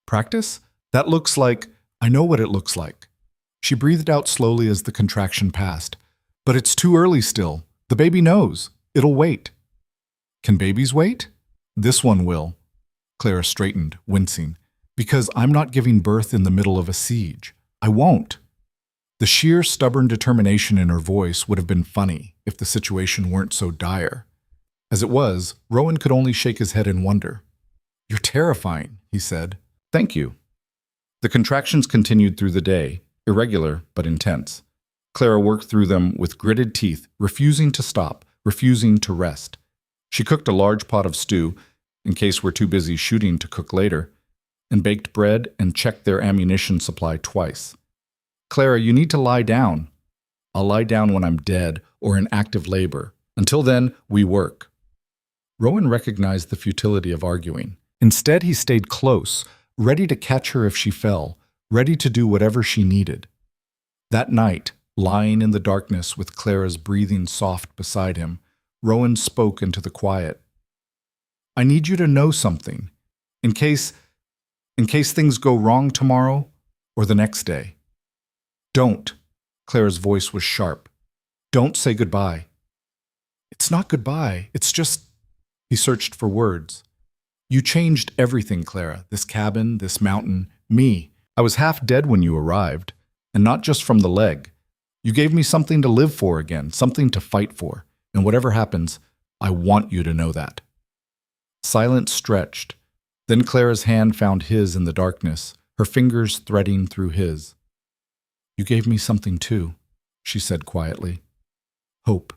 "Practice? That looks like— I know what it looks like." She breathed out slowly as the contraction passed. "But it's too early still. The baby knows. It'll wait." "Can babies wait?" "This one will." Clara straightened, wincing. "Because I'm not giving birth in the middle of a siege. I won't." The sheer, stubborn determination in her voice would have been funny if the situation weren't so dire. As it was, Rowan could only shake his head in wonder. "You're terrifying," he said. "Thank you." The contractions continued through the day, irregular but intense. Clara worked through them with gritted teeth, refusing to stop, refusing to rest. She cooked a large pot of stew, in case we're too busy shooting to cook later, and baked bread and checked their ammunition supply twice. "Clara, you need to lie down." "I'll lie down when I'm dead or in active labor. Until then, we work." Rowan recognized the futility of arguing. Instead, he stayed close, ready to catch her if she fell, ready to do whatever she needed. That night, lying in the darkness with Clara's breathing soft beside him, Rowan spoke into the quiet. "I need you to know something, in case things go wrong tomorrow or the next day. Don't." Clara's voice was sharp. "Don't say goodbye." "It's not goodbye, it's just—" He searched for words. "You changed everything, Clara. This cabin, this mountain, me. I was half dead when you arrived, and not just from the leg. You gave me something to live for again, something to fight for. And whatever happens, I want you to know that." Silence stretched. Then Clara's hand found his in the darkness, her fingers threading through his. "You gave me something too," she said quietly. "Hope.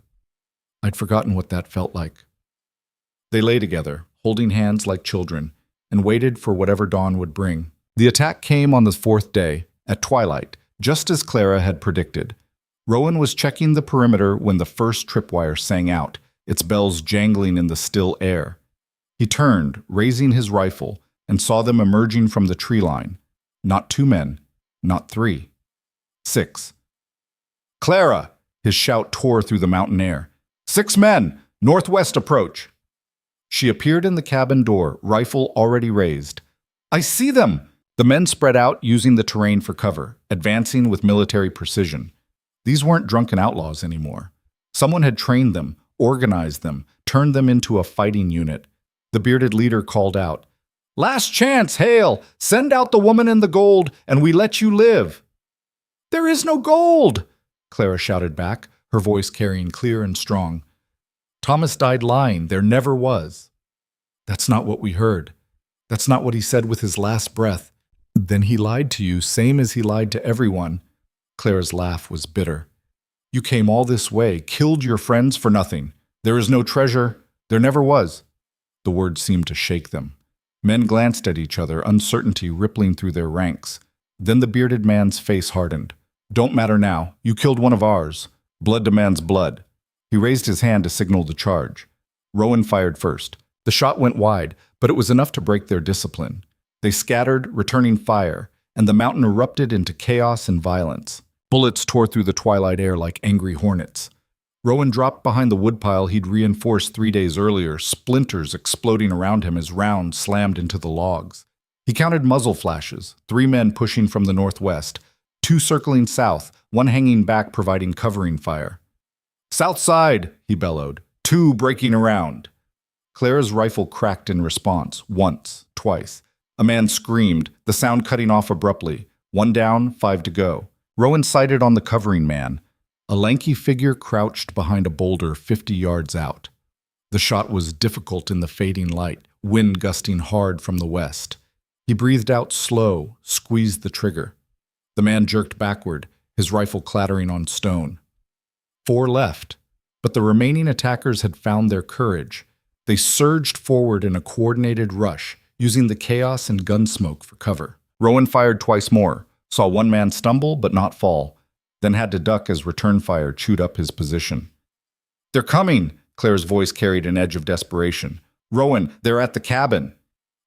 I'd forgotten what that felt like." They lay together, holding hands like children, and waited for whatever dawn would bring. The attack came on the 4th day, at twilight, just as Clara had predicted. Rowan was checking the perimeter when the first tripwire sang out, its bells jangling in the still air. He turned, raising his rifle, and saw them emerging from the tree line. Not 2 men, not 3. 6. "Clara!" His shout tore through the mountain air. "6 men! Northwest approach!" She appeared in the cabin door, rifle already raised. "I see them!" The men spread out, using the terrain for cover, advancing with military precision. These weren't drunken outlaws anymore. Someone had trained them, organized them, turned them into a fighting unit. The bearded leader called out, "Last chance, Hale! Send out the woman and the gold, and we let you live!" "There is no gold!" Clara shouted back, her voice carrying clear and strong. "Thomas died lying. There never was." "That's not what we heard. That's not what he said with his last breath." "Then he lied to you, same as he lied to everyone." Clara's laugh was bitter. "You came all this way, killed your friends for nothing. There is no treasure. There never was." The words seemed to shake them. Men glanced at each other, uncertainty rippling through their ranks. Then the bearded man's face hardened. "Don't matter now. You killed one of ours. Blood demands blood." He raised his hand to signal the charge. Rowan fired first. The shot went wide, but it was enough to break their discipline. They scattered, returning fire, and the mountain erupted into chaos and violence. Bullets tore through the twilight air like angry hornets. Rowan dropped behind the woodpile he'd reinforced 3 days earlier, splinters exploding around him as rounds slammed into the logs. He counted muzzle flashes, 3 men pushing from the northwest, 2 circling south, 1 hanging back providing covering fire. "South side!" he bellowed. 2 breaking around. Clara's rifle cracked in response, once, twice. A man screamed, the sound cutting off abruptly. 1 down, 5 to go. Rowan sighted on the covering man, a lanky figure crouched behind a boulder 50 yards out. The shot was difficult in the fading light, wind gusting hard from the west. He breathed out slow, squeezed the trigger. The man jerked backward, his rifle clattering on stone. 4 left, but the remaining attackers had found their courage. They surged forward in a coordinated rush, using the chaos and gun smoke for cover. Rowan fired twice more, saw 1 man stumble but not fall, then had to duck as return fire chewed up his position. "They're coming!" Claire's voice carried an edge of desperation. "Rowan, they're at the cabin!"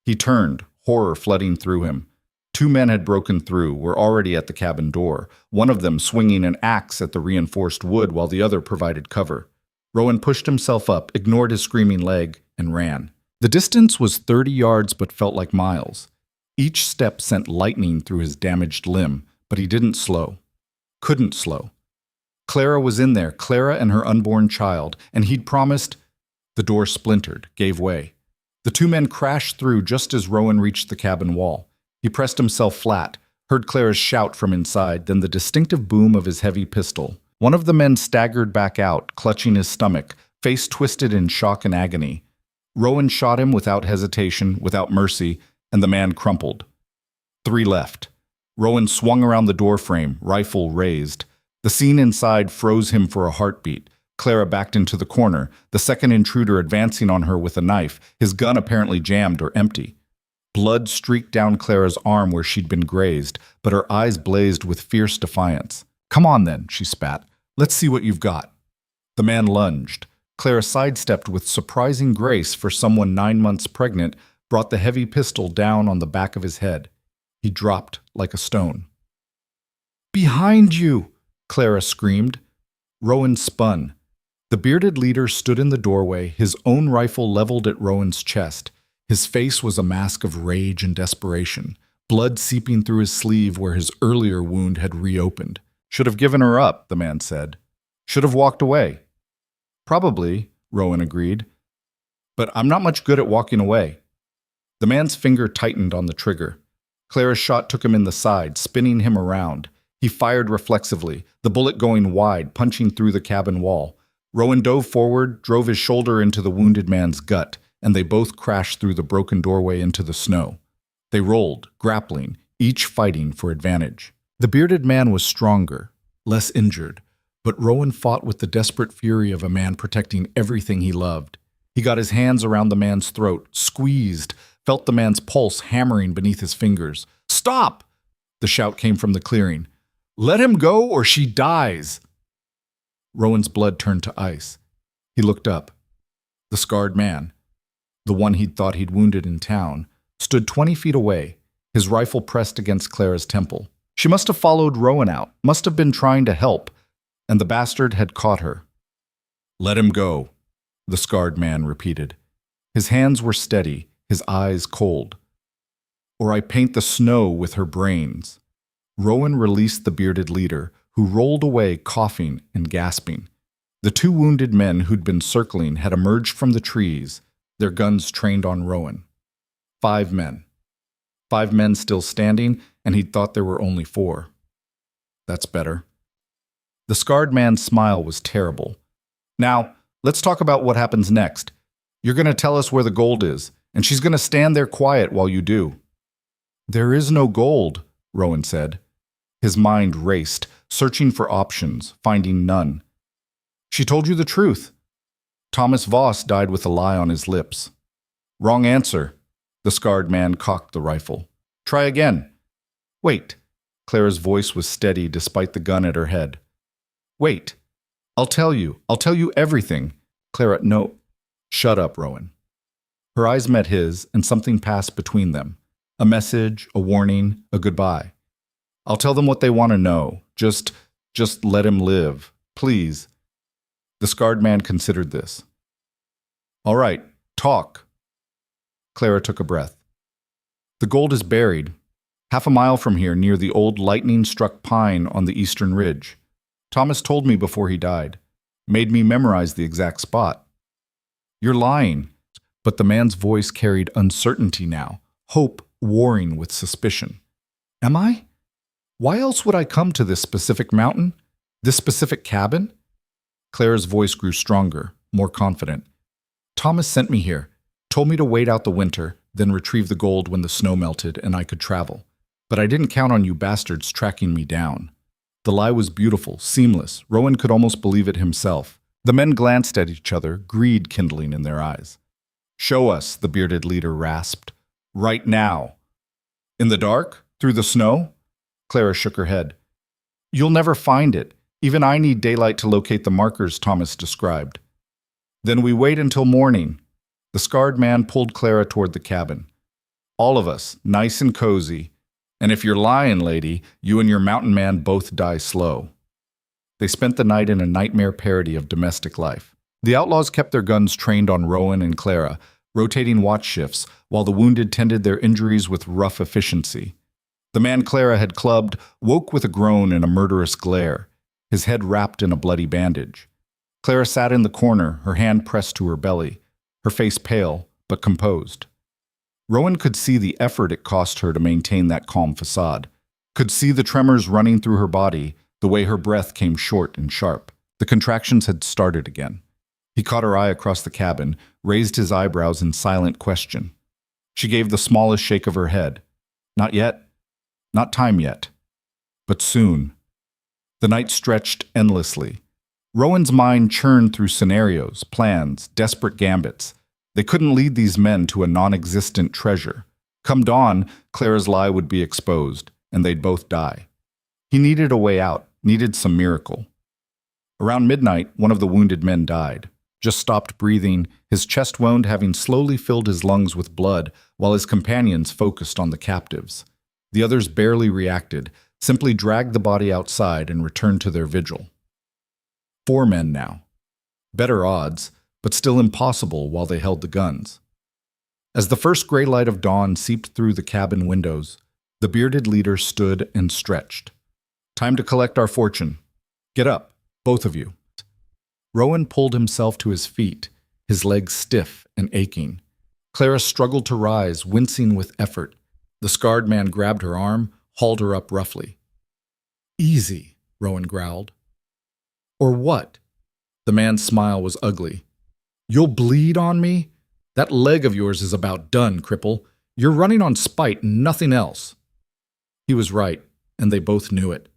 He turned, horror flooding through him. 2 men had broken through, were already at the cabin door, one of them swinging an axe at the reinforced wood while the other provided cover. Rowan pushed himself up, ignored his screaming leg, and ran. The distance was 30 yards but felt like miles. Each step sent lightning through his damaged limb, but he didn't slow. Couldn't slow. Clara was in there, Clara and her unborn child, and he'd promised. The door splintered, gave way. The 2 men crashed through just as Rowan reached the cabin wall. He pressed himself flat, heard Clara's shout from inside, then the distinctive boom of his heavy pistol. One of the men staggered back out, clutching his stomach, face twisted in shock and agony. Rowan shot him without hesitation, without mercy, and the man crumpled. 3 left. Rowan swung around the doorframe, rifle raised. The scene inside froze him for a heartbeat. Clara backed into the corner, the second intruder advancing on her with a knife, his gun apparently jammed or empty. Blood streaked down Clara's arm where she'd been grazed, but her eyes blazed with fierce defiance. "Come on then," she spat. "Let's see what you've got." The man lunged. Clara sidestepped with surprising grace for someone 9 months pregnant, brought the heavy pistol down on the back of his head. He dropped like a stone. "Behind you!" Clara screamed. Rowan spun. The bearded leader stood in the doorway, his own rifle leveled at Rowan's chest. His face was a mask of rage and desperation, blood seeping through his sleeve where his earlier wound had reopened. "Should have given her up," the man said. "Should have walked away." "Probably," Rowan agreed. "But I'm not much good at walking away." The man's finger tightened on the trigger. Clara's shot took him in the side, spinning him around. He fired reflexively, the bullet going wide, punching through the cabin wall. Rowan dove forward, drove his shoulder into the wounded man's gut, and they both crashed through the broken doorway into the snow. They rolled, grappling, each fighting for advantage. The bearded man was stronger, less injured, but Rowan fought with the desperate fury of a man protecting everything he loved. He got his hands around the man's throat, squeezed, felt the man's pulse hammering beneath his fingers. "Stop!" The shout came from the clearing. "Let him go or she dies!" Rowan's blood turned to ice. He looked up. The scarred man, the one he'd thought he'd wounded in town, stood 20 feet away, his rifle pressed against Clara's temple. She must have followed Rowan out, must have been trying to help, and the bastard had caught her. "Let him go," the scarred man repeated. His hands were steady, his eyes cold. or I paint the snow with her brains." Rowan released the bearded leader, who rolled away coughing and gasping. The two wounded men who'd been circling had emerged from the trees, their guns trained on Rowan. 5 men. 5 men still standing, and he'd thought there were only 4. That's better. The scarred man's smile was terrible. "Now, let's talk about what happens next. You're going to tell us where the gold is, and she's going to stand there quiet while you do." "There is no gold," Rowan said. His mind raced, searching for options, finding none. "She told you the truth. Thomas Voss died with a lie on his lips." "Wrong answer." The scarred man cocked the rifle. "Try again." "Wait." Clara's voice was steady despite the gun at her head. "Wait. I'll tell you everything." Clara, "No." "Shut up, Rowan." Her eyes met his, and something passed between them. A message, a warning, a goodbye. "I'll tell them what they want to know. Just let him live. Please." The scarred man considered this. "All right, talk." Clara took a breath. "The gold is buried, 1/2 mile from here near the old lightning-struck pine on the eastern ridge. Thomas told me before he died. Made me memorize the exact spot." "You're lying." But the man's voice carried uncertainty now, hope warring with suspicion. "Am I? Why else would I come to this specific mountain? This specific cabin?" Clara's voice grew stronger, more confident. "Thomas sent me here, told me to wait out the winter, then retrieve the gold when the snow melted and I could travel. But I didn't count on you bastards tracking me down." The lie was beautiful, seamless. Rowan could almost believe it himself. The men glanced at each other, greed kindling in their eyes. "Show us," the bearded leader rasped. "Right now." "In the dark? Through the snow?" Clara shook her head. "You'll never find it. Even I need daylight to locate the markers Thomas described." "Then we wait until morning." The scarred man pulled Clara toward the cabin. "All of us, nice and cozy. And if you're lying, lady, you and your mountain man both die slow." They spent the night in a nightmare parody of domestic life. The outlaws kept their guns trained on Rowan and Clara, rotating watch shifts, while the wounded tended their injuries with rough efficiency. The man Clara had clubbed woke with a groan and a murderous glare, his head wrapped in a bloody bandage. Clara sat in the corner, her hand pressed to her belly, her face pale, but composed. Rowan could see the effort it cost her to maintain that calm facade, could see the tremors running through her body, the way her breath came short and sharp. The contractions had started again. He caught her eye across the cabin, raised his eyebrows in silent question. She gave the smallest shake of her head. "Not yet. Not time yet. But soon." The night stretched endlessly. Rowan's mind churned through scenarios, plans, desperate gambits. They couldn't lead these men to a non-existent treasure. Come dawn, Clara's lie would be exposed, and they'd both die. He needed a way out, needed some miracle. Around midnight, one of the wounded men died. Just stopped breathing, his chest wound having slowly filled his lungs with blood, while his companions focused on the captives. The others barely reacted, simply dragged the body outside and returned to their vigil. 4 men now. Better odds, but still impossible while they held the guns. As the first gray light of dawn seeped through the cabin windows, the bearded leader stood and stretched. "Time to collect our fortune. Get up, both of you." Rowan pulled himself to his feet, his legs stiff and aching. Clara struggled to rise, wincing with effort. The scarred man grabbed her arm, hauled her up roughly. "Easy," Rowan growled. "Or what?" The man's smile was ugly. "You'll bleed on me? That leg of yours is about done, cripple. You're running on spite and nothing else." He was right, and they both knew it.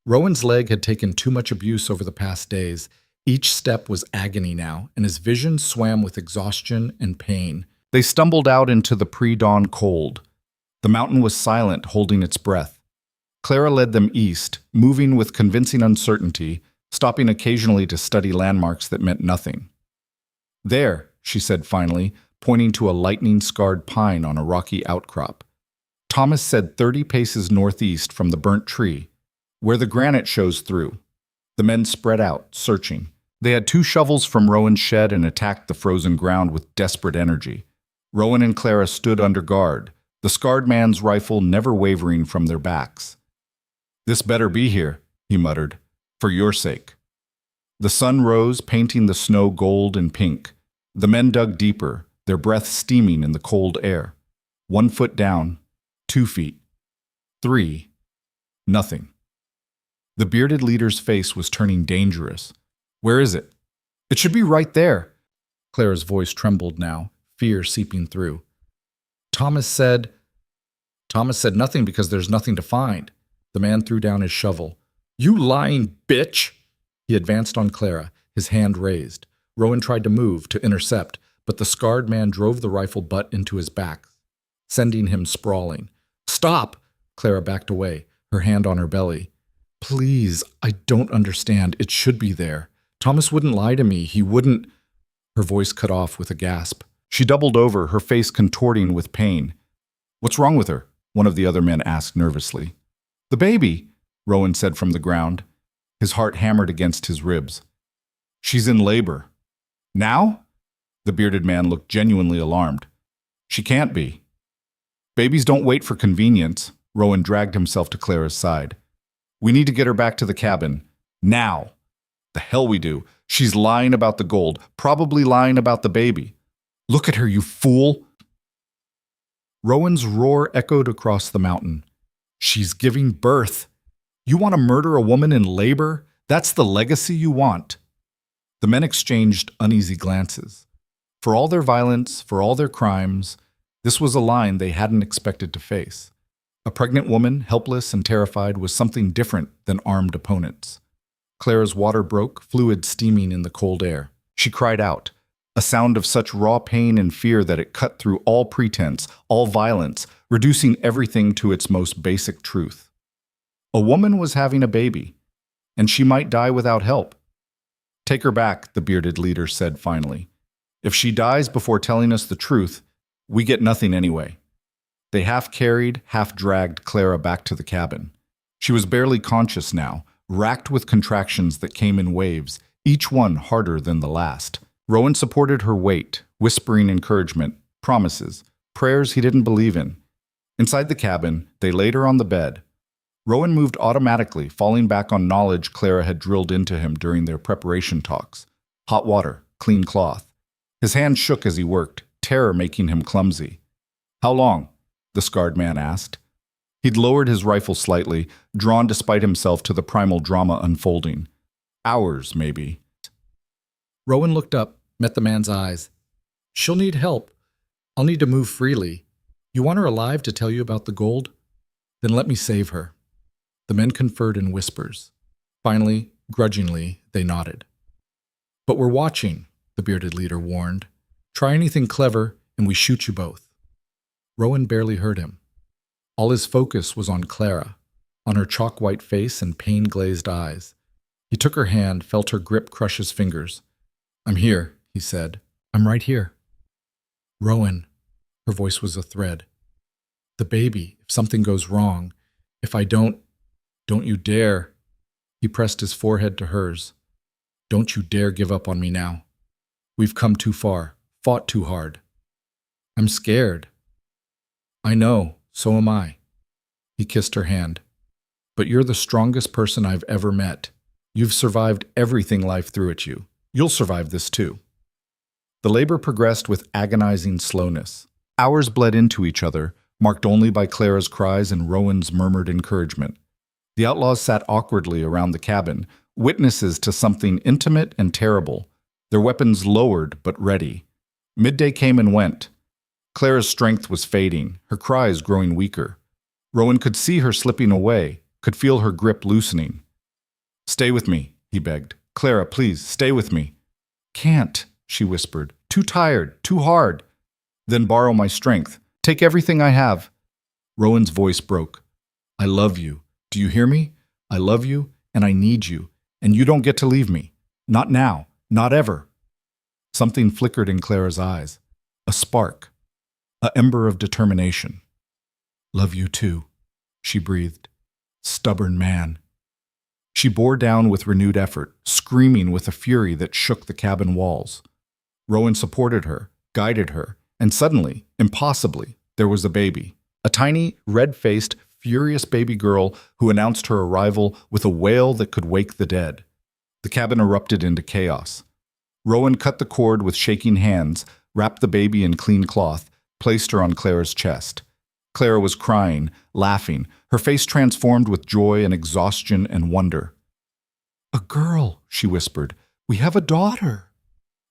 Rowan's leg had taken too much abuse over the past days. Each step was agony now, and his vision swam with exhaustion and pain. They stumbled out into the pre-dawn cold. The mountain was silent, holding its breath. Clara led them east, moving with convincing uncertainty, stopping occasionally to study landmarks that meant nothing. "There," she said finally, pointing to a lightning-scarred pine on a rocky outcrop. Thomas said 30 paces northeast from the burnt tree, where the granite shows through. The men spread out, searching. They had 2 shovels from Rowan's shed and attacked the frozen ground with desperate energy. Rowan and Clara stood under guard, the scarred man's rifle never wavering from their backs. "This better be here," he muttered, "for your sake." The sun rose, painting the snow gold and pink. The men dug deeper, their breath steaming in the cold air. 1 foot down, 2 feet, 3. Nothing. The bearded leader's face was turning dangerous. "Where is it?" "It should be right there." Clara's voice trembled now, fear seeping through. Thomas said nothing because there's nothing to find." The man threw down his shovel. "You lying bitch!" He advanced on Clara, his hand raised. Rowan tried to move, to intercept, but the scarred man drove the rifle butt into his back, sending him sprawling. "Stop!" Clara backed away, her hand on her belly. "Please, I don't understand. It should be there. Thomas wouldn't lie to me. He wouldn't—" Her voice cut off with a gasp. She doubled over, her face contorting with pain. "What's wrong with her?" one of the other men asked nervously. "The baby," Rowan said from the ground. His heart hammered against his ribs. "She's in labor." "Now?" The bearded man looked genuinely alarmed. "She can't be." "Babies don't wait for convenience." Rowan dragged himself to Clara's side. "We need to get her back to the cabin. Now." "The hell we do. She's lying about the gold, probably lying about the baby." "Look at her, you fool!" Rowan's roar echoed across the mountain. "She's giving birth. You want to murder a woman in labor? That's the legacy you want." The men exchanged uneasy glances. For all their violence, for all their crimes, this was a line they hadn't expected to face. A pregnant woman, helpless and terrified, was something different than armed opponents. Clara's water broke, fluid steaming in the cold air. She cried out, a sound of such raw pain and fear that it cut through all pretense, all violence, reducing everything to its most basic truth. A woman was having a baby, and she might die without help. "Take her back," the bearded leader said finally. "If she dies before telling us the truth, we get nothing anyway." They half-carried, half-dragged Clara back to the cabin. She was barely conscious now, racked with contractions that came in waves, each one harder than the last. Rowan supported her weight, whispering encouragement, promises, prayers he didn't believe in. Inside the cabin, they laid her on the bed. Rowan moved automatically, falling back on knowledge Clara had drilled into him during their preparation talks. Hot water, clean cloth. His hand shook as he worked, terror making him clumsy. "How long?" the scarred man asked. He'd lowered his rifle slightly, drawn despite himself to the primal drama unfolding. "Hours, maybe." Rowan looked up, met the man's eyes. "She'll need help. I'll need to move freely. You want her alive to tell you about the gold? Then let me save her." The men conferred in whispers. Finally, grudgingly, they nodded. "But we're watching," the bearded leader warned. "Try anything clever, and we shoot you both." Rowan barely heard him. All his focus was on Clara, on her chalk-white face and pain-glazed eyes. He took her hand, felt her grip crush his fingers. "I'm here," he said. "I'm right here." "Rowan," her voice was a thread. "The baby, if something goes wrong, if I don't you dare." He pressed his forehead to hers. "Don't you dare give up on me now. We've come too far, fought too hard. I'm scared." "I know, so am I." He kissed her hand. "But you're the strongest person I've ever met. You've survived everything life threw at you. You'll survive this too." The labor progressed with agonizing slowness. Hours bled into each other, marked only by Clara's cries and Rowan's murmured encouragement. The outlaws sat awkwardly around the cabin, witnesses to something intimate and terrible, their weapons lowered but ready. Midday came and went. Clara's strength was fading, her cries growing weaker. Rowan could see her slipping away, could feel her grip loosening. "Stay with me," he begged. "Clara, please, stay with me." "Can't," she whispered. "Too tired, too hard." "Then borrow my strength. Take everything I have." Rowan's voice broke. "I love you. Do you hear me? I love you, and I need you, and you don't get to leave me. Not now, not ever." Something flickered in Clara's eyes. A spark. An ember of determination. "Love you too," she breathed. "Stubborn man." She bore down with renewed effort, screaming with a fury that shook the cabin walls. Rowan supported her, guided her, and suddenly, impossibly, there was a baby. a tiny, red-faced, furious baby girl who announced her arrival with a wail that could wake the dead. The cabin erupted into chaos. Rowan cut the cord with shaking hands, wrapped the baby in clean cloth, placed her on Clara's chest. Clara was crying, laughing, her face transformed with joy and exhaustion and wonder. "A girl," she whispered. "We have a daughter."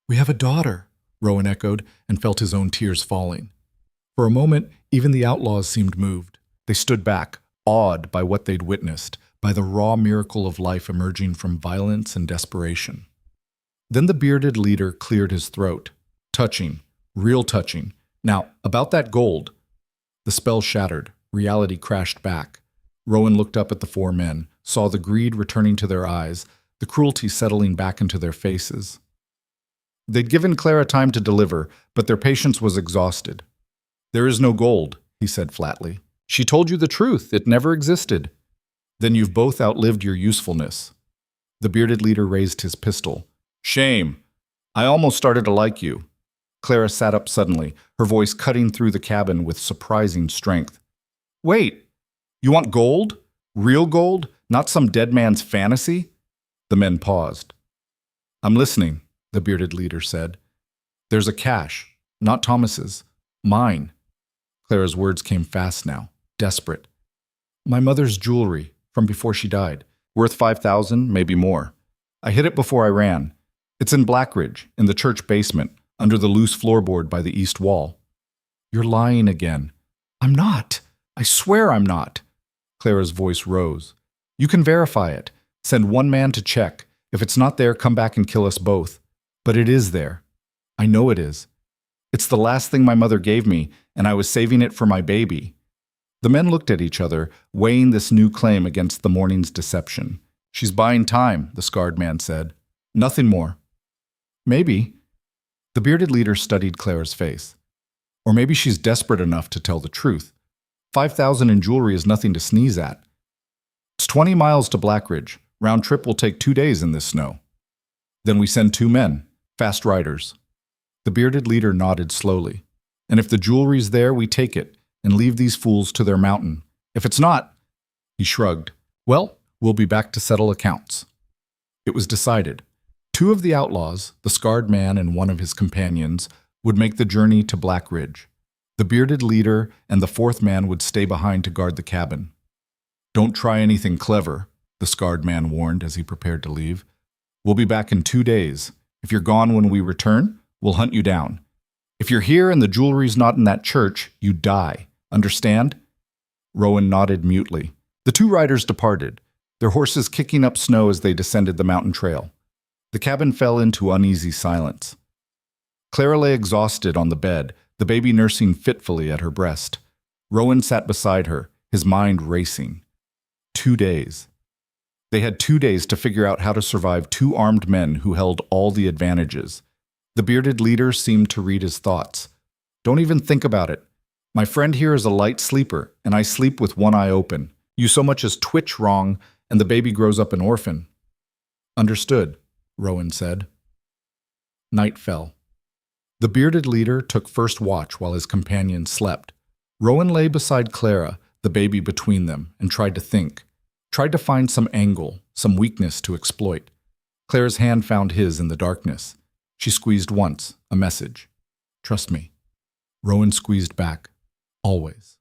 "We have a daughter," Rowan echoed and felt his own tears falling. For a moment, even the outlaws seemed moved. They stood back, awed by what they'd witnessed, by the raw miracle of life emerging from violence and desperation. Then the bearded leader cleared his throat. Touching, real touching. "Now, about that gold." The spell shattered. Reality crashed back. Rowan looked up at the four men, saw the greed returning to their eyes, the cruelty settling back into their faces. They'd given Clara time to deliver, but their patience was exhausted. "There is no gold," he said flatly. "She told you the truth. It never existed." "Then you've both outlived your usefulness." The bearded leader raised his pistol. "Shame. I almost started to like you." Clara sat up suddenly, her voice cutting through the cabin with surprising strength. "Wait, you want gold? Real gold? Not some dead man's fantasy?" The men paused. "I'm listening," the bearded leader said. "There's a cache, not Thomas's, mine." Clara's words came fast now, desperate. "My mother's jewelry, from before she died, worth 5,000, maybe more. I hid it before I ran. It's in Blackridge, in the church basement, under the loose floorboard by the east wall." "You're lying again." "I'm not. I swear I'm not." Clara's voice rose. "You can verify it. Send one man to check. If it's not there, come back and kill us both. But it is there. I know it is. It's the last thing my mother gave me, and I was saving it for my baby." The men looked at each other, weighing this new claim against the morning's deception. "She's buying time," the scarred man said. "Nothing more." "Maybe." The bearded leader studied Clara's face. "Or maybe she's desperate enough to tell the truth. 5,000 in jewelry is nothing to sneeze at. It's 20 miles to Blackridge. Round trip will take 2 days in this snow. Then we send 2 men, fast riders." The bearded leader nodded slowly. "And if the jewelry's there, we take it and leave these fools to their mountain. If it's not," he shrugged, "well, we'll be back to settle accounts." It was decided. 2 of the outlaws, the scarred man and one of his companions, would make the journey to Blackridge. The bearded leader and the 4th man would stay behind to guard the cabin. "Don't try anything clever," the scarred man warned as he prepared to leave. "We'll be back in 2 days. If you're gone when we return, we'll hunt you down. If you're here and the jewelry's not in that church, you die. Understand?" Rowan nodded mutely. The 2 riders departed, their horses kicking up snow as they descended the mountain trail. The cabin fell into uneasy silence. Clara lay exhausted on the bed, the baby nursing fitfully at her breast. Rowan sat beside her, his mind racing. 2 days. They had 2 days to figure out how to survive 2 armed men who held all the advantages. The bearded leader seemed to read his thoughts. "Don't even think about it. My friend here is a light sleeper, and I sleep with one eye open. You so much as twitch wrong, and the baby grows up an orphan." "Understood," Rowan said. Night fell. The bearded leader took first watch while his companions slept. Rowan lay beside Clara, the baby between them, and tried to think. Tried to find some angle, some weakness to exploit. Clara's hand found his in the darkness. She squeezed once, a message. "Trust me." Rowan squeezed back. "Always."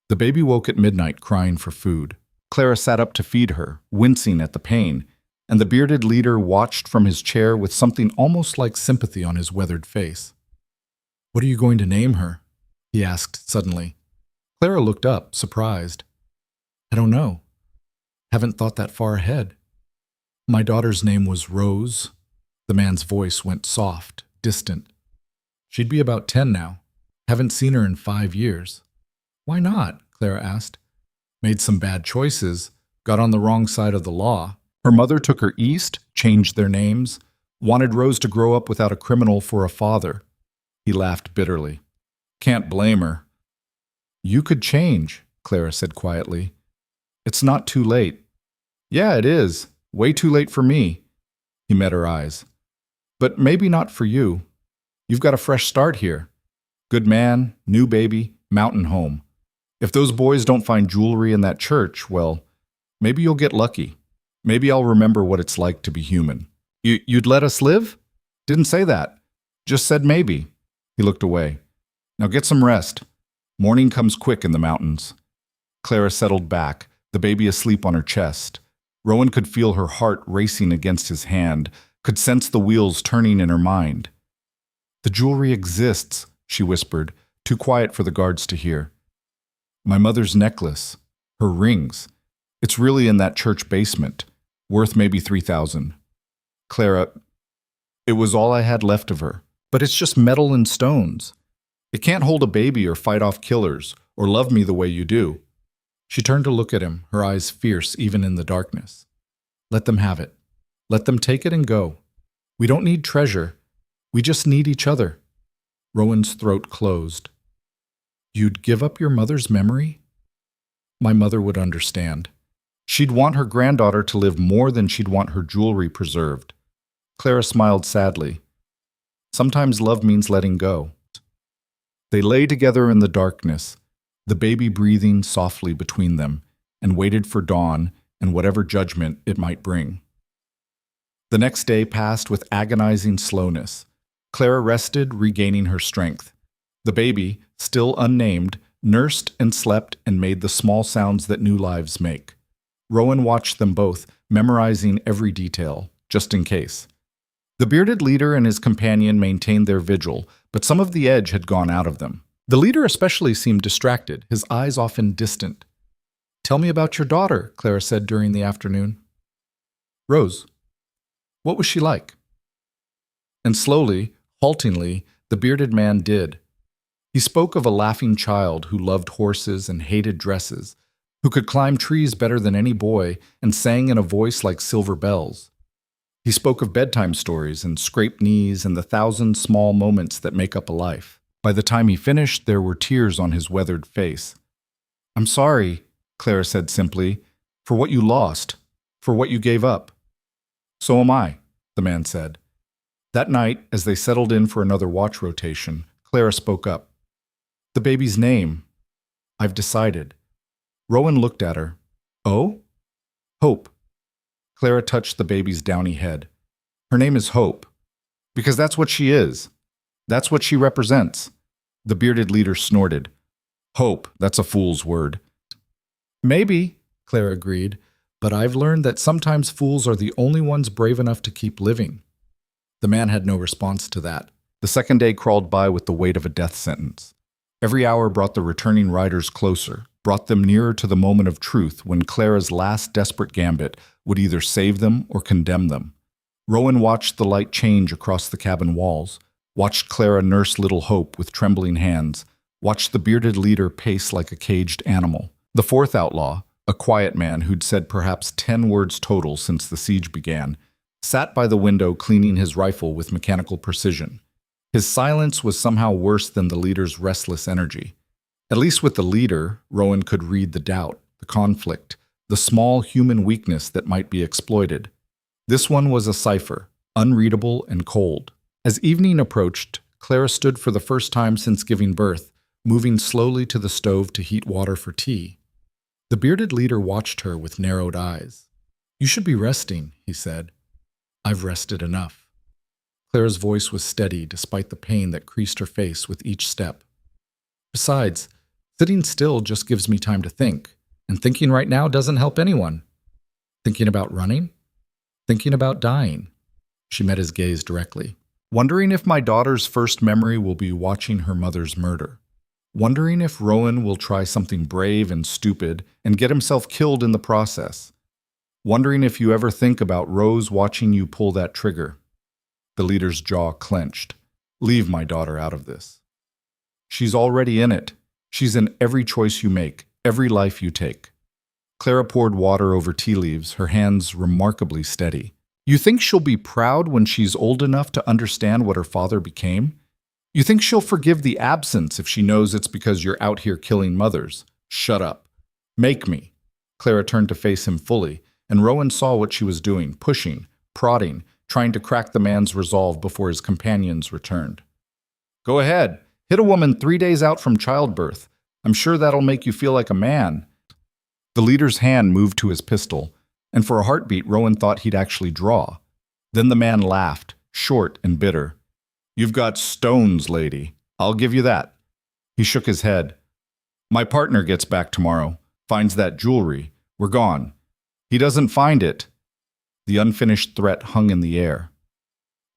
The baby woke at midnight crying for food. Clara sat up to feed her, wincing at the pain, and the bearded leader watched from his chair with something almost like sympathy on his weathered face. "What are you going to name her?" he asked suddenly. Clara looked up, surprised. "I don't know. Haven't thought that far ahead. My daughter's name was Rose." The man's voice went soft, distant. "She'd be about 10 now. Haven't seen her in 5 years." "Why not?" Clara asked. "Made some bad choices, got on the wrong side of the law. Her mother took her east, changed their names, wanted Rose to grow up without a criminal for a father." He laughed bitterly. "Can't blame her." "You could change," Clara said quietly. "It's not too late." "Yeah, it is. Way too late for me." He met her eyes. "But maybe not for you. You've got a fresh start here. Good man, new baby, mountain home. If those boys don't find jewelry in that church, well, maybe you'll get lucky. Maybe I'll remember what it's like to be human. You'd let us live? Didn't say that. Just said maybe. He looked away. Now get some rest. Morning comes quick in the mountains. Clara settled back, the baby asleep on her chest. Rowan could feel her heart racing against his hand, could sense the wheels turning in her mind. The jewelry exists, she whispered, too quiet for the guards to hear. My mother's necklace, her rings. It's really in that church basement, worth maybe 3,000. Clara, it was all I had left of her. But it's just metal and stones. It can't hold a baby or fight off killers, or love me the way you do. She turned to look at him, her eyes fierce even in the darkness. Let them have it. Let them take it and go. We don't need treasure. We just need each other. Rowan's throat closed. You'd give up your mother's memory? My mother would understand. She'd want her granddaughter to live more than she'd want her jewelry preserved. Clara smiled sadly. Sometimes love means letting go. They lay together in the darkness, the baby breathing softly between them, and waited for dawn and whatever judgment it might bring. The next day passed with agonizing slowness. Clara rested, regaining her strength. The baby, still unnamed, nursed and slept and made the small sounds that new lives make. Rowan watched them both, memorizing every detail, just in case. The bearded leader and his companion maintained their vigil, but some of the edge had gone out of them. The leader especially seemed distracted, his eyes often distant. Tell me about your daughter, Clara said during the afternoon. Rose. What was she like? And slowly, haltingly, the bearded man did. He spoke of a laughing child who loved horses and hated dresses, who could climb trees better than any boy and sang in a voice like silver bells. He spoke of bedtime stories and scraped knees and the 1,000 small moments that make up a life. By the time he finished, there were tears on his weathered face. I'm sorry, Clara said simply, for what you lost, for what you gave up. So am I, the man said. That night, as they settled in for another watch rotation, Clara spoke up. The baby's name. I've decided. Rowan looked at her. Oh? Hope. Clara touched the baby's downy head. Her name is Hope. Because that's what she is. That's what she represents. The bearded leader snorted. Hope, that's a fool's word. Maybe, Clara agreed, but I've learned that sometimes fools are the only ones brave enough to keep living. The man had no response to that. The second day crawled by with the weight of a death sentence. Every hour brought the returning riders closer, brought them nearer to the moment of truth when Clara's last desperate gambit would either save them or condemn them. Rowan watched the light change across the cabin walls, watched Clara nurse little Hope with trembling hands, watched the bearded leader pace like a caged animal. The fourth outlaw, a quiet man who'd said perhaps 10 words total since the siege began, sat by the window cleaning his rifle with mechanical precision. His silence was somehow worse than the leader's restless energy. At least with the leader, Rowan could read the doubt, the conflict, the small human weakness that might be exploited. This one was a cipher, unreadable and cold. As evening approached, Clara stood for the first time since giving birth, moving slowly to the stove to heat water for tea. The bearded leader watched her with narrowed eyes. You should be resting, he said. I've rested enough. Clara's voice was steady despite the pain that creased her face with each step. Besides, sitting still just gives me time to think, and thinking right now doesn't help anyone. Thinking about running? Thinking about dying. She met his gaze directly. Wondering if my daughter's first memory will be watching her mother's murder. Wondering if Rowan will try something brave and stupid and get himself killed in the process. Wondering if you ever think about Rose watching you pull that trigger. The leader's jaw clenched. Leave my daughter out of this. She's already in it. She's in every choice you make, every life you take. Clara poured water over tea leaves, her hands remarkably steady. You think she'll be proud when she's old enough to understand what her father became? You think she'll forgive the absence if she knows it's because you're out here killing mothers? Shut up. Make me. Clara turned to face him fully, and Rowan saw what she was doing, pushing, prodding, trying to crack the man's resolve before his companions returned. Go ahead. Hit a woman 3 days out from childbirth. I'm sure that'll make you feel like a man." The leader's hand moved to his pistol, and for a heartbeat, Rowan thought he'd actually draw. Then the man laughed, short and bitter. "You've got stones, lady. I'll give you that." He shook his head. "My partner gets back tomorrow, finds that jewelry. We're gone. He doesn't find it." The unfinished threat hung in the air.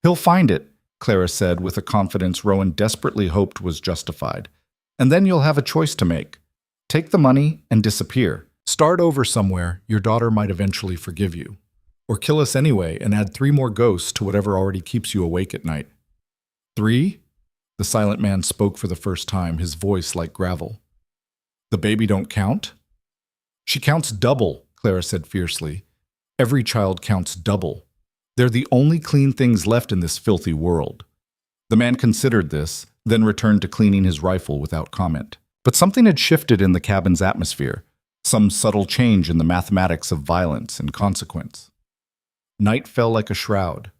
"He'll find it," Clara said with a confidence Rowan desperately hoped was justified. "And then you'll have a choice to make. Take the money and disappear. Start over somewhere your daughter might eventually forgive you. Or kill us anyway and add 3 more ghosts to whatever already keeps you awake at night." 3? The silent man spoke for the first time, his voice like gravel. "The baby don't count?" "She counts double," Clara said fiercely. "Every child counts double. They're the only clean things left in this filthy world." The man considered this, then returned to cleaning his rifle without comment. But something had shifted in the cabin's atmosphere, some subtle change in the mathematics of violence and consequence. Night fell like a shroud.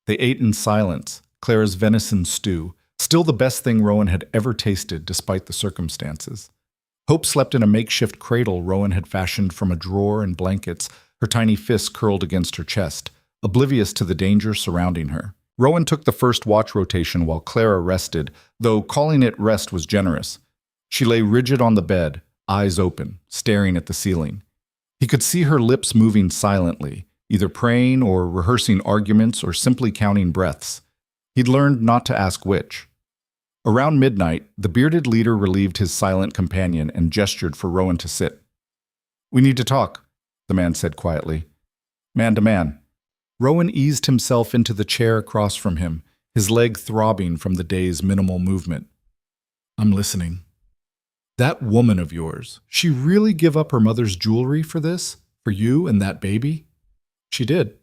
They ate in silence, Clara's venison stew, still the best thing Rowan had ever tasted despite the circumstances. Hope slept in a makeshift cradle Rowan had fashioned from a drawer and blankets, her tiny fists curled against her chest, oblivious to the danger surrounding her. Rowan took the first watch rotation while Clara rested, though calling it rest was generous. She lay rigid on the bed, eyes open, staring at the ceiling. He could see her lips moving silently, either praying or rehearsing arguments or simply counting breaths. He'd learned not to ask which. Around midnight, the bearded leader relieved his silent companion and gestured for Rowan to sit. "We need to talk," the man said quietly. "Man to man." Rowan eased himself into the chair across from him, his leg throbbing from the day's minimal movement. "I'm listening." "That woman of yours, she really give up her mother's jewelry for this? For you and that baby?" "She did."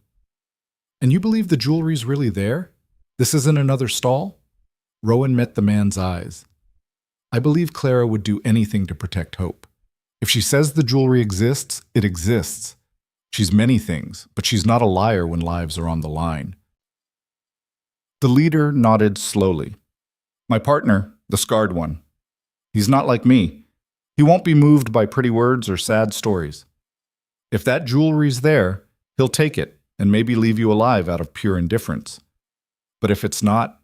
"And you believe the jewelry's really there? This isn't another stall?" Rowan met the man's eyes. "I believe Clara would do anything to protect Hope. If she says the jewelry exists, it exists. She's many things, but she's not a liar when lives are on the line." The leader nodded slowly. "My partner, the scarred one. He's not like me. He won't be moved by pretty words or sad stories. If that jewelry's there, he'll take it and maybe leave you alive out of pure indifference. But if it's not,"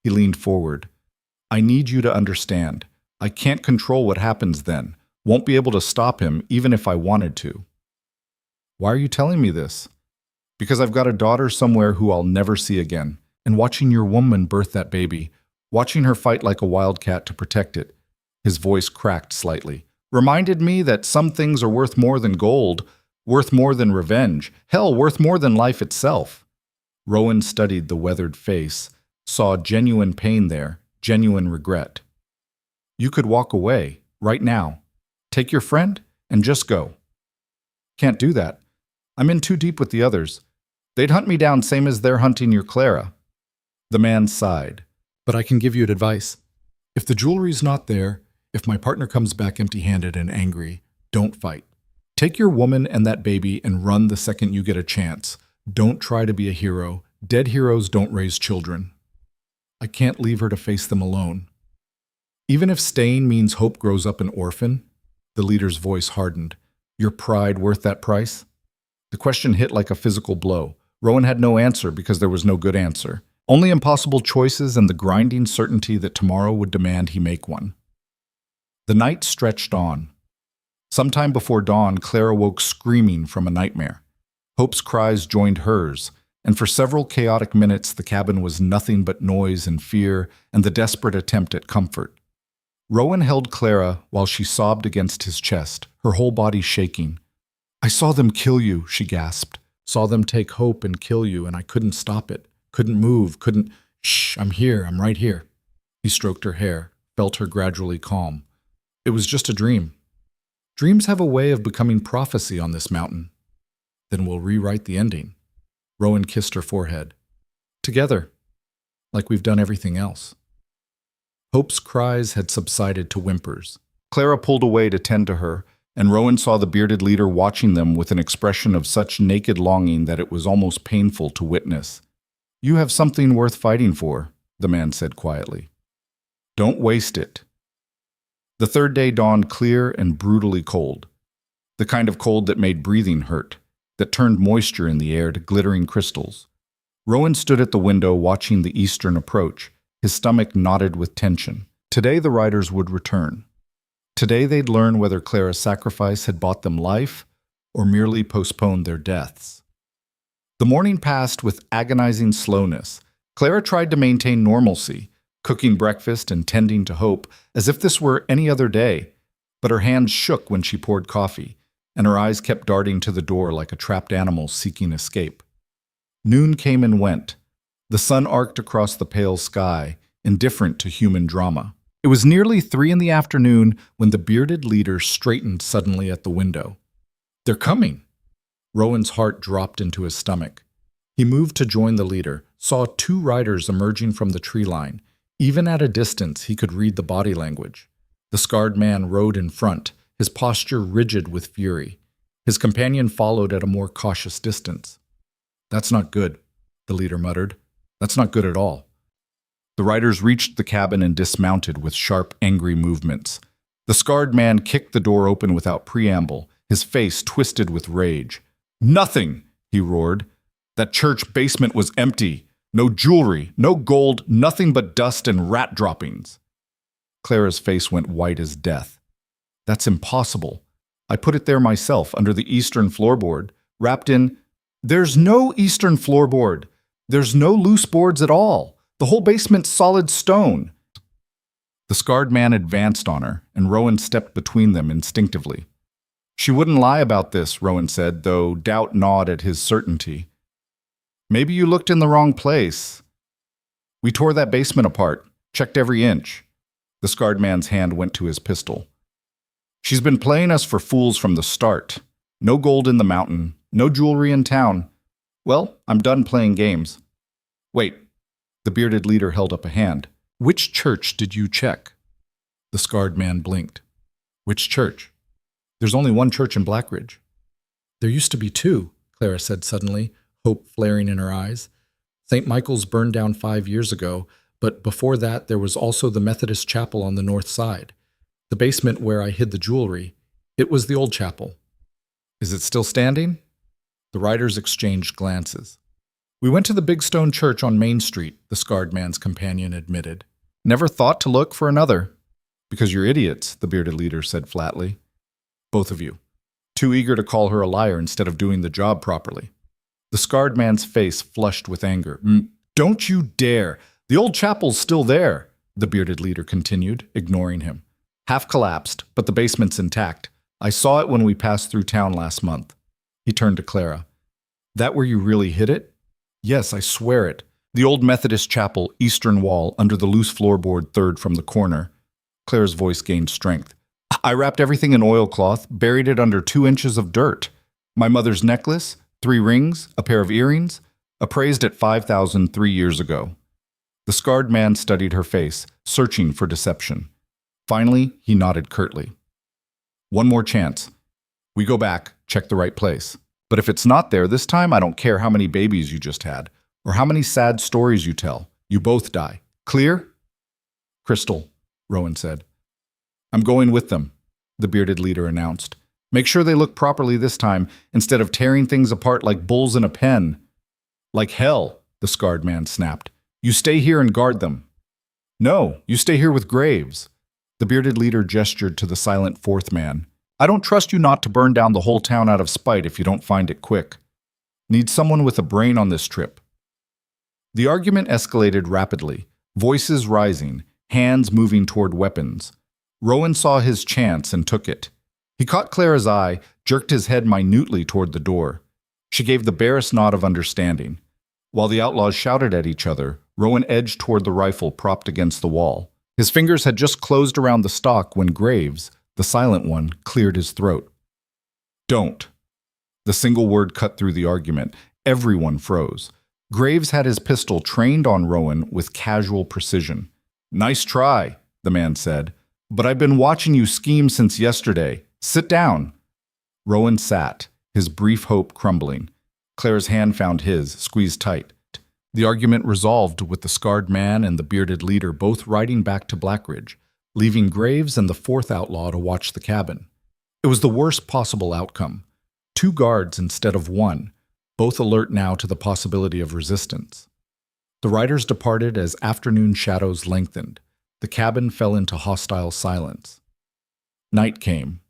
he leaned forward, "I need you to understand. I can't control what happens then. Won't be able to stop him even if I wanted to." "Why are you telling me this?" "Because I've got a daughter somewhere who I'll never see again. And watching your woman birth that baby, watching her fight like a wildcat to protect it," his voice cracked slightly, "reminded me that some things are worth more than gold, worth more than revenge, hell, worth more than life itself." Rowan studied the weathered face, saw genuine pain there, genuine regret. "You could walk away, right now. Take your friend, and just go." "Can't do that. I'm in too deep with the others. They'd hunt me down same as they're hunting your Clara." The man sighed. "But I can give you advice. If the jewelry's not there, if my partner comes back empty-handed and angry, don't fight. Take your woman and that baby and run the second you get a chance. Don't try to be a hero. Dead heroes don't raise children. I can't leave her to face them alone." "Even if staying means Hope grows up an orphan?" The leader's voice hardened. "Your pride worth that price?" The question hit like a physical blow. Rowan had no answer because there was no good answer. Only impossible choices and the grinding certainty that tomorrow would demand he make one. The night stretched on. Sometime before dawn, Clara woke screaming from a nightmare. Hope's cries joined hers, and for several chaotic minutes the cabin was nothing but noise and fear and the desperate attempt at comfort. Rowan held Clara while she sobbed against his chest, her whole body shaking. "I saw them kill you," she gasped. "Saw them take Hope and kill you, and I couldn't stop it. Couldn't move, couldn't— Shh, I'm here, I'm right here." He stroked her hair, felt her gradually calm. "It was just a dream. Dreams have a way of becoming prophecy on this mountain. Then we'll rewrite the ending." Rowan kissed her forehead. "Together, like we've done everything else." Hope's cries had subsided to whimpers. Clara pulled away to tend to her, and Rowan saw the bearded leader watching them with an expression of such naked longing that it was almost painful to witness. "You have something worth fighting for," the man said quietly. "Don't waste it." The third day dawned clear and brutally cold. The kind of cold that made breathing hurt, that turned moisture in the air to glittering crystals. Rowan stood at the window watching the eastern approach, his stomach knotted with tension. Today the riders would return. Today they'd learn whether Clara's sacrifice had bought them life or merely postponed their deaths. The morning passed with agonizing slowness. Clara tried to maintain normalcy, cooking breakfast and tending to Hope as if this were any other day, but her hands shook when she poured coffee, and her eyes kept darting to the door like a trapped animal seeking escape. Noon came and went. The sun arced across the pale sky, indifferent to human drama. It was nearly 3 in the afternoon when the bearded leader straightened suddenly at the window. "They're coming!" Rowan's heart dropped into his stomach. He moved to join the leader, saw 2 riders emerging from the tree line. Even at a distance, he could read the body language. The scarred man rode in front, his posture rigid with fury. His companion followed at a more cautious distance. "That's not good," the leader muttered. "That's not good at all." The riders reached the cabin and dismounted with sharp, angry movements. The scarred man kicked the door open without preamble, his face twisted with rage. "Nothing!" he roared. "That church basement was empty. No jewelry, no gold, nothing but dust and rat droppings." Clara's face went white as death. "That's impossible. I put it there myself, under the eastern floorboard, wrapped in—" "There's no eastern floorboard. There's no loose boards at all. The whole basement's solid stone." The scarred man advanced on her, and Rowan stepped between them instinctively. "She wouldn't lie about this," Rowan said, though doubt gnawed at his certainty. "Maybe you looked in the wrong place. We tore that basement apart, checked every inch." The scarred man's hand went to his pistol. "She's been playing us for fools from the start. No gold in the mountain, no jewelry in town. Well, I'm done playing games." "Wait." The bearded leader held up a hand. "Which church did you check?" The scarred man blinked. "Which church? There's only one church in Blackridge." "There used to be 2, Clara said suddenly, hope flaring in her eyes. "St. Michael's burned down 5 years ago, but before that there was also the Methodist chapel on the north side. The basement where I hid the jewelry, it was the old chapel." "Is it still standing?" The riders exchanged glances. "We went to the big stone church on Main Street," the scarred man's companion admitted. "Never thought to look for another." "Because you're idiots," the bearded leader said flatly. "Both of you. Too eager to call her a liar instead of doing the job properly." The scarred man's face flushed with anger. "Don't you dare! The old chapel's still there," the bearded leader continued, ignoring him. "Half collapsed, but the basement's intact. I saw it when we passed through town last month." He turned to Clara. "That where you really hid it?" "Yes, I swear it. The old Methodist chapel, eastern wall, under the loose floorboard third from the corner." Clara's voice gained strength. "I wrapped everything in oilcloth, buried it under 2 inches of dirt. My mother's necklace, 3 rings, a pair of earrings, appraised at $5,000 3 years ago." The scarred man studied her face, searching for deception. Finally, he nodded curtly. "One more chance. We go back, check the right place. But if it's not there this time, I don't care how many babies you just had, or how many sad stories you tell. You both die. Clear?" "Crystal," Rowan said. "I'm going with them," the bearded leader announced. "Make sure they look properly this time, instead of tearing things apart like bulls in a pen." "Like hell," the scarred man snapped. "You stay here and guard them." "No, you stay here with Graves." The bearded leader gestured to the silent fourth man. "I don't trust you not to burn down the whole town out of spite if you don't find it quick. Need someone with a brain on this trip." The argument escalated rapidly, voices rising, hands moving toward weapons. Rowan saw his chance and took it. He caught Clara's eye, jerked his head minutely toward the door. She gave the barest nod of understanding. While the outlaws shouted at each other, Rowan edged toward the rifle propped against the wall. His fingers had just closed around the stock when Graves, the silent one, cleared his throat. "Don't." The single word cut through the argument. Everyone froze. Graves had his pistol trained on Rowan with casual precision. "Nice try," the man said. "But I've been watching you scheme since yesterday. Sit down." Rowan sat, his brief hope crumbling. Clara's hand found his, squeezed tight. The argument resolved with the scarred man and the bearded leader both riding back to Blackridge, leaving Graves and the fourth outlaw to watch the cabin. It was the worst possible outcome. 2 guards instead of 1, both alert now to the possibility of resistance. The riders departed as afternoon shadows lengthened. The cabin fell into hostile silence. Night came.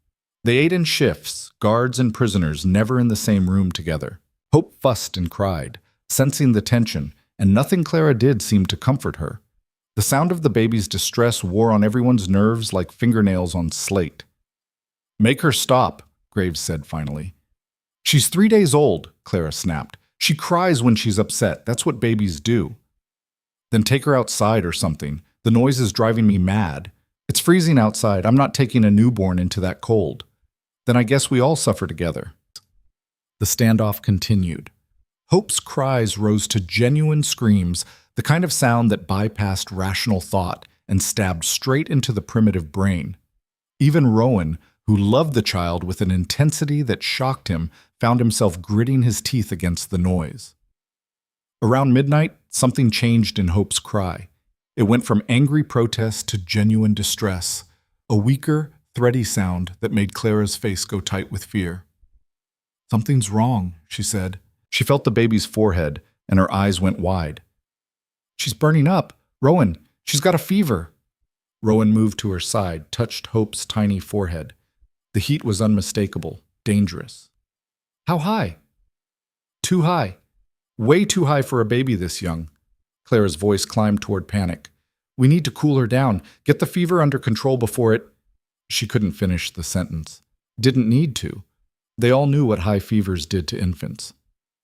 They ate in shifts, guards and prisoners never in the same room together. Hope fussed and cried, sensing the tension, and nothing Clara did seemed to comfort her. The sound of the baby's distress wore on everyone's nerves like fingernails on slate. "Make her stop," Graves said finally. "She's 3 days old," Clara snapped. "She cries when she's upset. That's what babies do." "Then take her outside or something. The noise is driving me mad. It's freezing outside. I'm not taking a newborn into that cold." "Then I guess we all suffer together." The standoff continued. Hope's cries rose to genuine screams, the kind of sound that bypassed rational thought and stabbed straight into the primitive brain. Even Rowan, who loved the child with an intensity that shocked him, found himself gritting his teeth against the noise. Around midnight, something changed in Hope's cry. It went from angry protest to genuine distress, a weaker, thready sound that made Clara's face go tight with fear. "Something's wrong," she said. She felt the baby's forehead, and her eyes went wide. "She's burning up. Rowan, she's got a fever." Rowan moved to her side, touched Hope's tiny forehead. The heat was unmistakable, dangerous. "How high?" "Too high. Way too high for a baby this young." Clara's voice climbed toward panic. "We need to cool her down, get the fever under control before it—" She couldn't finish the sentence. Didn't need to. They all knew what high fevers did to infants.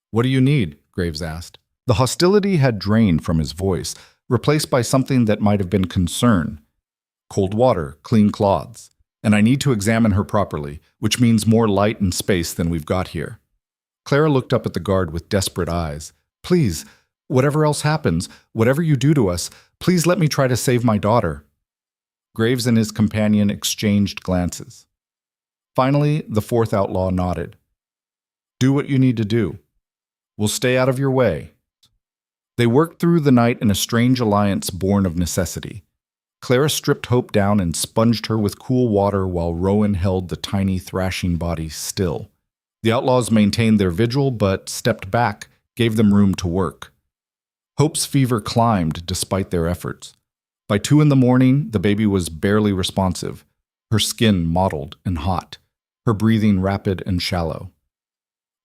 "What do you need?" Graves asked. The hostility had drained from his voice, replaced by something that might have been concern. "Cold water, clean cloths. And I need to examine her properly, which means more light and space than we've got here." Clara looked up at the guard with desperate eyes. "Please, whatever else happens, whatever you do to us, please let me try to save my daughter." Graves and his companion exchanged glances. Finally, the fourth outlaw nodded. "Do what you need to do. We'll stay out of your way." They worked through the night in a strange alliance born of necessity. Clara stripped Hope down and sponged her with cool water while Rowan held the tiny thrashing body still. The outlaws maintained their vigil but stepped back, gave them room to work. Hope's fever climbed despite their efforts. By 2 a.m, the baby was barely responsive, her skin mottled and hot, her breathing rapid and shallow.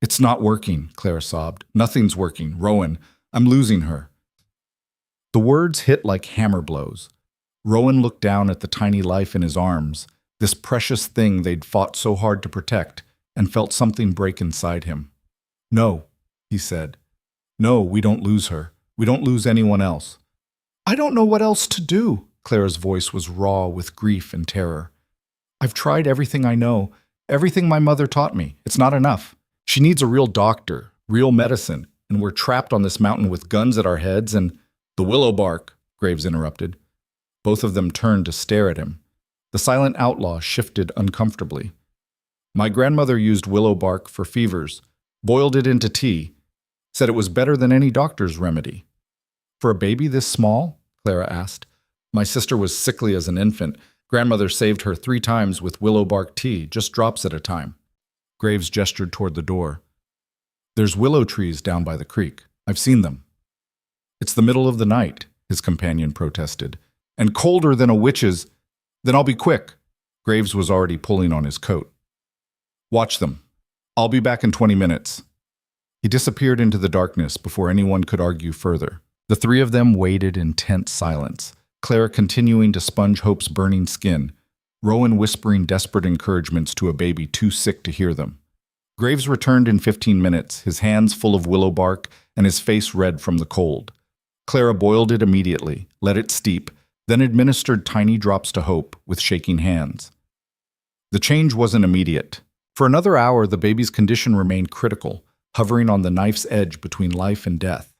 "It's not working," Clara sobbed. "Nothing's working. Rowan, I'm losing her." The words hit like hammer blows. Rowan looked down at the tiny life in his arms, this precious thing they'd fought so hard to protect, and felt something break inside him. "No," he said. "No, we don't lose her. We don't lose anyone else." "I don't know what else to do." Clara's voice was raw with grief and terror. "I've tried everything I know, everything my mother taught me. It's not enough. She needs a real doctor, real medicine, and we're trapped on this mountain with guns at our heads and—" "The willow bark," Graves interrupted. Both of them turned to stare at him. The silent outlaw shifted uncomfortably. "My grandmother used willow bark for fevers, boiled it into tea, said it was better than any doctor's remedy." "For a baby this small?" Clara asked. "My sister was sickly as an infant. Grandmother saved her 3 times with willow bark tea, just drops at a time." Graves gestured toward the door. "There's willow trees down by the creek. I've seen them." "It's the middle of the night," his companion protested. "And colder than a witch's—" "Then I'll be quick." Graves was already pulling on his coat. "Watch them. I'll be back in 20 minutes. He disappeared into the darkness before anyone could argue further. The 3 of them waited in tense silence, Clara continuing to sponge Hope's burning skin, Rowan whispering desperate encouragements to a baby too sick to hear them. Graves returned in 15 minutes, his hands full of willow bark and his face red from the cold. Clara boiled it immediately, let it steep, then administered tiny drops to Hope with shaking hands. The change wasn't immediate. For another hour, the baby's condition remained critical, hovering on the knife's edge between life and death.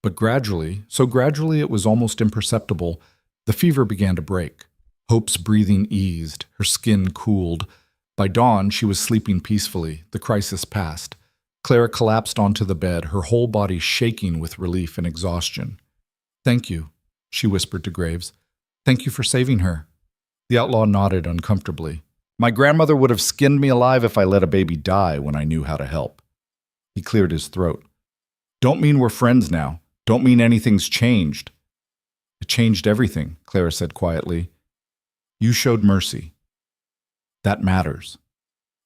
But gradually, so gradually it was almost imperceptible, the fever began to break. Hope's breathing eased, her skin cooled. By dawn, she was sleeping peacefully, the crisis passed. Clara collapsed onto the bed, her whole body shaking with relief and exhaustion. "Thank you," she whispered to Graves. "Thank you for saving her." The outlaw nodded uncomfortably. My grandmother would have skinned me alive if I let a baby die when I knew how to help. He cleared his throat. Don't mean we're friends now. Don't mean anything's changed. It changed everything, Clara said quietly. You showed mercy. That matters.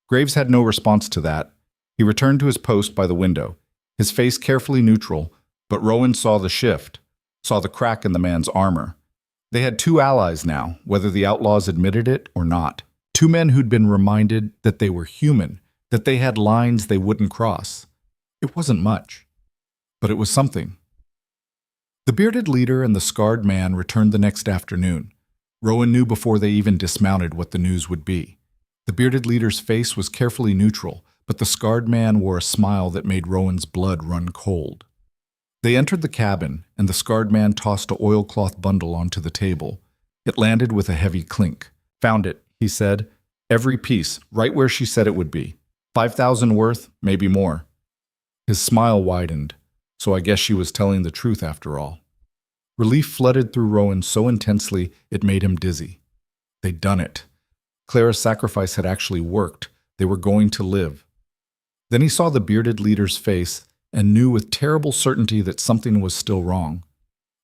Graves had no response to that. He returned to his post by the window, his face carefully neutral, but Rowan saw the shift, saw the crack in the man's armor. They had two allies now, whether the outlaws admitted it or not. Two men who'd been reminded that they were human, that they had lines they wouldn't cross. It wasn't much, but it was something. The bearded leader and the scarred man returned the next afternoon. Rowan knew before they even dismounted what the news would be. The bearded leader's face was carefully neutral, but the scarred man wore a smile that made Rowan's blood run cold. They entered the cabin, and the scarred man tossed an oilcloth bundle onto the table. It landed with a heavy clink. Found it, he said. Every piece, right where she said it would be. 5,000 worth, maybe more. His smile widened, so I guess she was telling the truth after all. Relief flooded through Rowan so intensely it made him dizzy. They'd done it. Clara's sacrifice had actually worked. They were going to live. Then he saw the bearded leader's face and knew with terrible certainty that something was still wrong.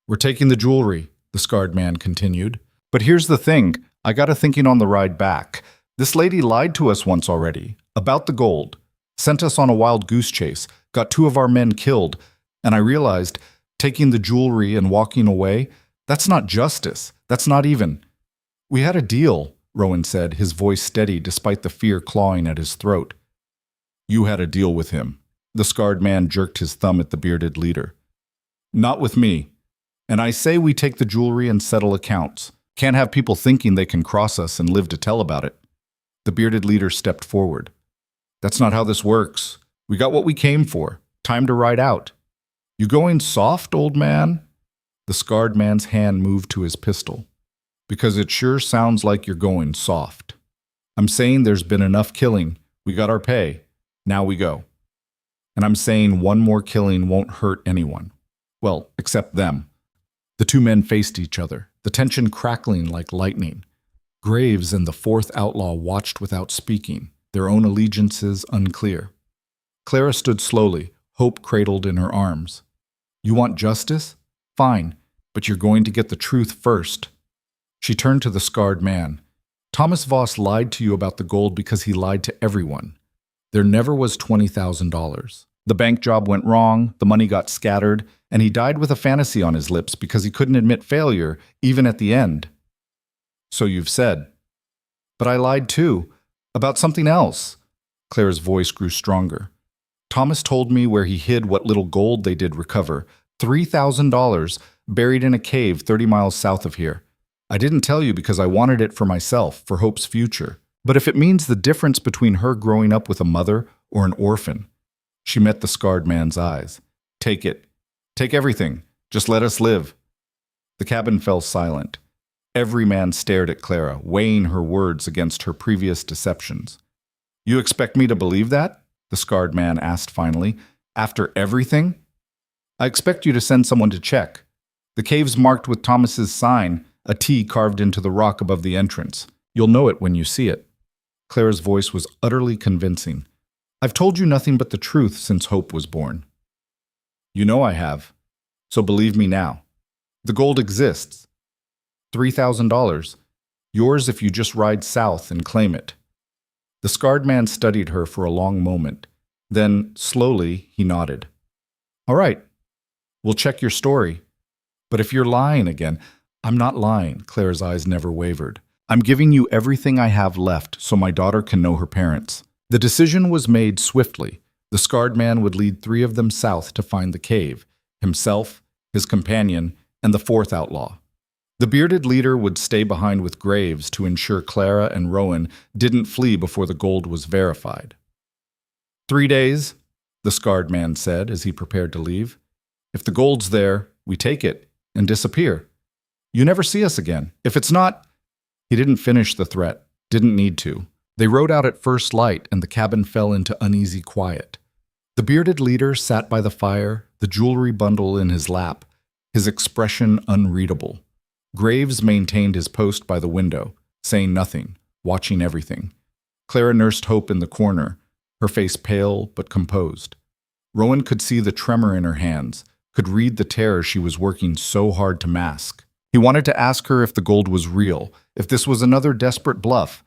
We're taking the jewelry, the scarred man continued. But here's the thing, I got to thinking on the ride back. This lady lied to us once already, about the gold, sent us on a wild goose chase, got 2 of our men killed, and I realized, taking the jewelry and walking away, that's not justice, that's not even. We had a deal, Rowan said, his voice steady despite the fear clawing at his throat. You had a deal with him. The scarred man jerked his thumb at the bearded leader. Not with me. And I say we take the jewelry and settle accounts. Can't have people thinking they can cross us and live to tell about it. The bearded leader stepped forward. That's not how this works. We got what we came for. Time to ride out. You going soft, old man? The scarred man's hand moved to his pistol. Because it sure sounds like you're going soft. I'm saying there's been enough killing. We got our pay. Now we go. And I'm saying one more killing won't hurt anyone. Well, except them. The 2 men faced each other, the tension crackling like lightning. Graves and the 4th outlaw watched without speaking, their own allegiances unclear. Clara stood slowly, hope cradled in her arms. You want justice? Fine, but you're going to get the truth first. She turned to the scarred man. Thomas Voss lied to you about the gold because he lied to everyone. There never was $20,000. The bank job went wrong, the money got scattered, and he died with a fantasy on his lips because he couldn't admit failure, even at the end. So you've said. But I lied too, about something else. Clara's voice grew stronger. Thomas told me where he hid what little gold they did recover, $3,000, buried in a cave 30 miles south of here. I didn't tell you because I wanted it for myself, for Hope's future. But if it means the difference between her growing up with a mother or an orphan. She met the scarred man's eyes. Take it. Take everything. Just let us live. The cabin fell silent. Every man stared at Clara, weighing her words against her previous deceptions. You expect me to believe that? The scarred man asked finally. After everything? I expect you to send someone to check. The cave's marked with Thomas's sign, a T carved into the rock above the entrance. You'll know it when you see it. Clara's voice was utterly convincing. I've told you nothing but the truth since Hope was born. You know I have. So believe me now. The gold exists. $3,000. Yours if you just ride south and claim it. The scarred man studied her for a long moment. Then, slowly, he nodded. All right. We'll check your story. But if you're lying again, I'm not lying. Clara's eyes never wavered. I'm giving you everything I have left so my daughter can know her parents. The decision was made swiftly. The scarred man would lead 3 of them south to find the cave, himself, his companion, and the 4th outlaw. The bearded leader would stay behind with Graves to ensure Clara and Rowan didn't flee before the gold was verified. 3 days, the scarred man said as he prepared to leave. If the gold's there, we take it and disappear. You never see us again. If it's not... He didn't finish the threat, didn't need to. They rode out at first light and the cabin fell into uneasy quiet. The bearded leader sat by the fire, the jewelry bundle in his lap, his expression unreadable. Graves maintained his post by the window, saying nothing, watching everything. Clara nursed Hope in the corner, her face pale but composed. Rowan could see the tremor in her hands, could read the terror she was working so hard to mask. He wanted to ask her if the gold was real, if this was another desperate bluff,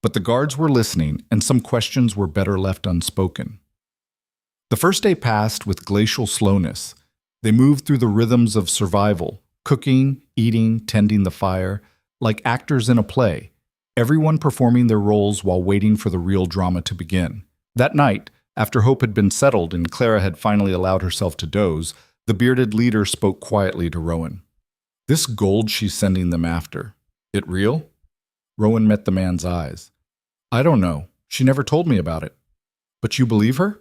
but the guards were listening, and some questions were better left unspoken. The first day passed with glacial slowness. They moved through the rhythms of survival, cooking, eating, tending the fire, like actors in a play, everyone performing their roles while waiting for the real drama to begin. That night, after Hope had been settled and Clara had finally allowed herself to doze, the bearded leader spoke quietly to Rowan. "This gold she's sending them after, it real?" Rowan met the man's eyes. "I don't know. She never told me about it." "But you believe her?"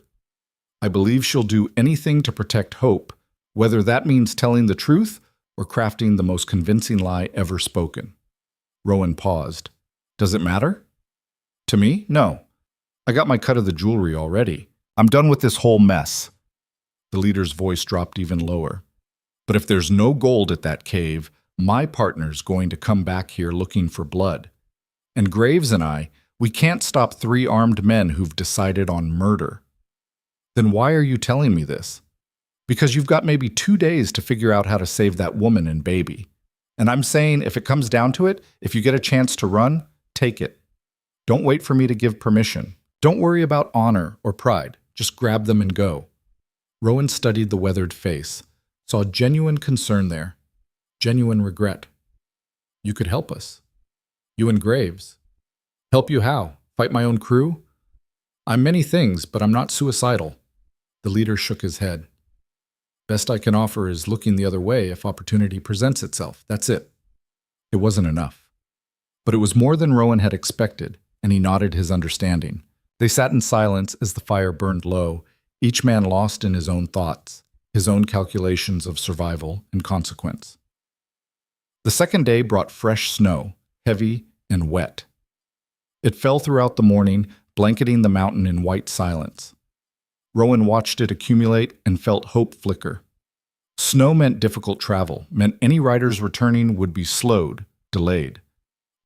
"I believe she'll do anything to protect Hope, whether that means telling the truth or crafting the most convincing lie ever spoken." Rowan paused. "Does it matter?" "To me? No. I got my cut of the jewelry already. I'm done with this whole mess." The leader's voice dropped even lower. "But if there's no gold at that cave, my partner's going to come back here looking for blood. And Graves and I, we can't stop 3 armed men who've decided on murder." "Then why are you telling me this?" "Because you've got maybe 2 days to figure out how to save that woman and baby. And I'm saying, if it comes down to it, if you get a chance to run, take it. Don't wait for me to give permission. Don't worry about honor or pride. Just grab them and go." Rowan studied the weathered face, saw genuine concern there, genuine regret. "You could help us. You and Graves." "Help you how? Fight my own crew?" "I'm many things, but I'm not suicidal." The leader shook his head. "Best I can offer is looking the other way if opportunity presents itself. That's it." It wasn't enough. But it was more than Rowan had expected, and he nodded his understanding. They sat in silence as the fire burned low, each man lost in his own thoughts, his own calculations of survival and consequence. The second day brought fresh snow, heavy and wet. It fell throughout the morning, blanketing the mountain in white silence. Rowan watched it accumulate and felt hope flicker. Snow meant difficult travel, meant any riders returning would be slowed, delayed.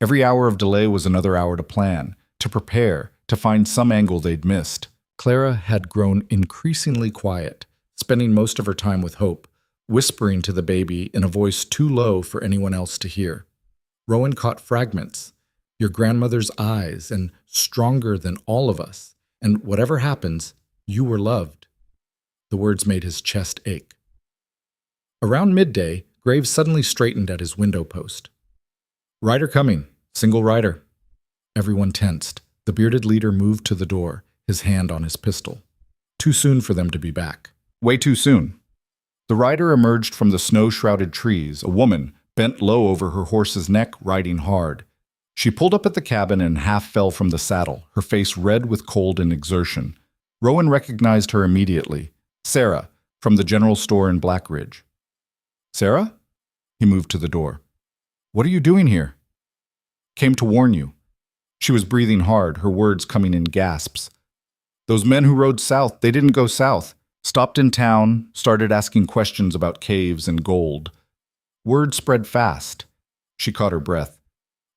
Every hour of delay was another hour to plan, to prepare, to find some angle they'd missed. Clara had grown increasingly quiet, spending most of her time with Hope, whispering to the baby in a voice too low for anyone else to hear. Rowan caught fragments. "Your grandmother's eyes, and stronger than all of us, and whatever happens, you were loved." The words made his chest ache. Around midday, Graves suddenly straightened at his window post. "Rider coming. Single rider." Everyone tensed. The bearded leader moved to the door, his hand on his pistol. Too soon for them to be back. Way too soon. The rider emerged from the snow-shrouded trees, a woman, bent low over her horse's neck, riding hard. She pulled up at the cabin and half fell from the saddle, her face red with cold and exertion. Rowan recognized her immediately. Sarah, from the general store in Black Ridge. "Sarah?" He moved to the door. "What are you doing here?" "Came to warn you." She was breathing hard, her words coming in gasps. "Those men who rode south, they didn't go south. Stopped in town, started asking questions about caves and gold. Word spread fast." She caught her breath.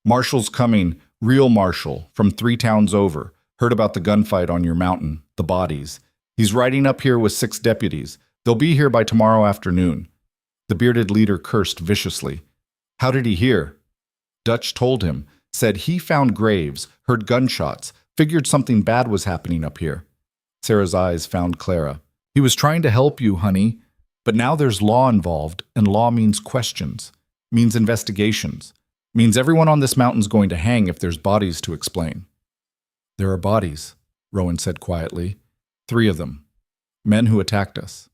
"Marshal's coming, real marshal, from 3 towns over. Heard about the gunfight on your mountain, the bodies. He's riding up here with 6 deputies. They'll be here by tomorrow afternoon." The bearded leader cursed viciously. "How did he hear?" "Dutch told him. Said he found Graves, heard gunshots, figured something bad was happening up here." Sarah's eyes found Clara. "He was trying to help you, honey. But now there's law involved, and law means questions, means investigations, means everyone on this mountain's going to hang if there's bodies to explain." "There are bodies," Rowan said quietly. 3 of them. Men who attacked us."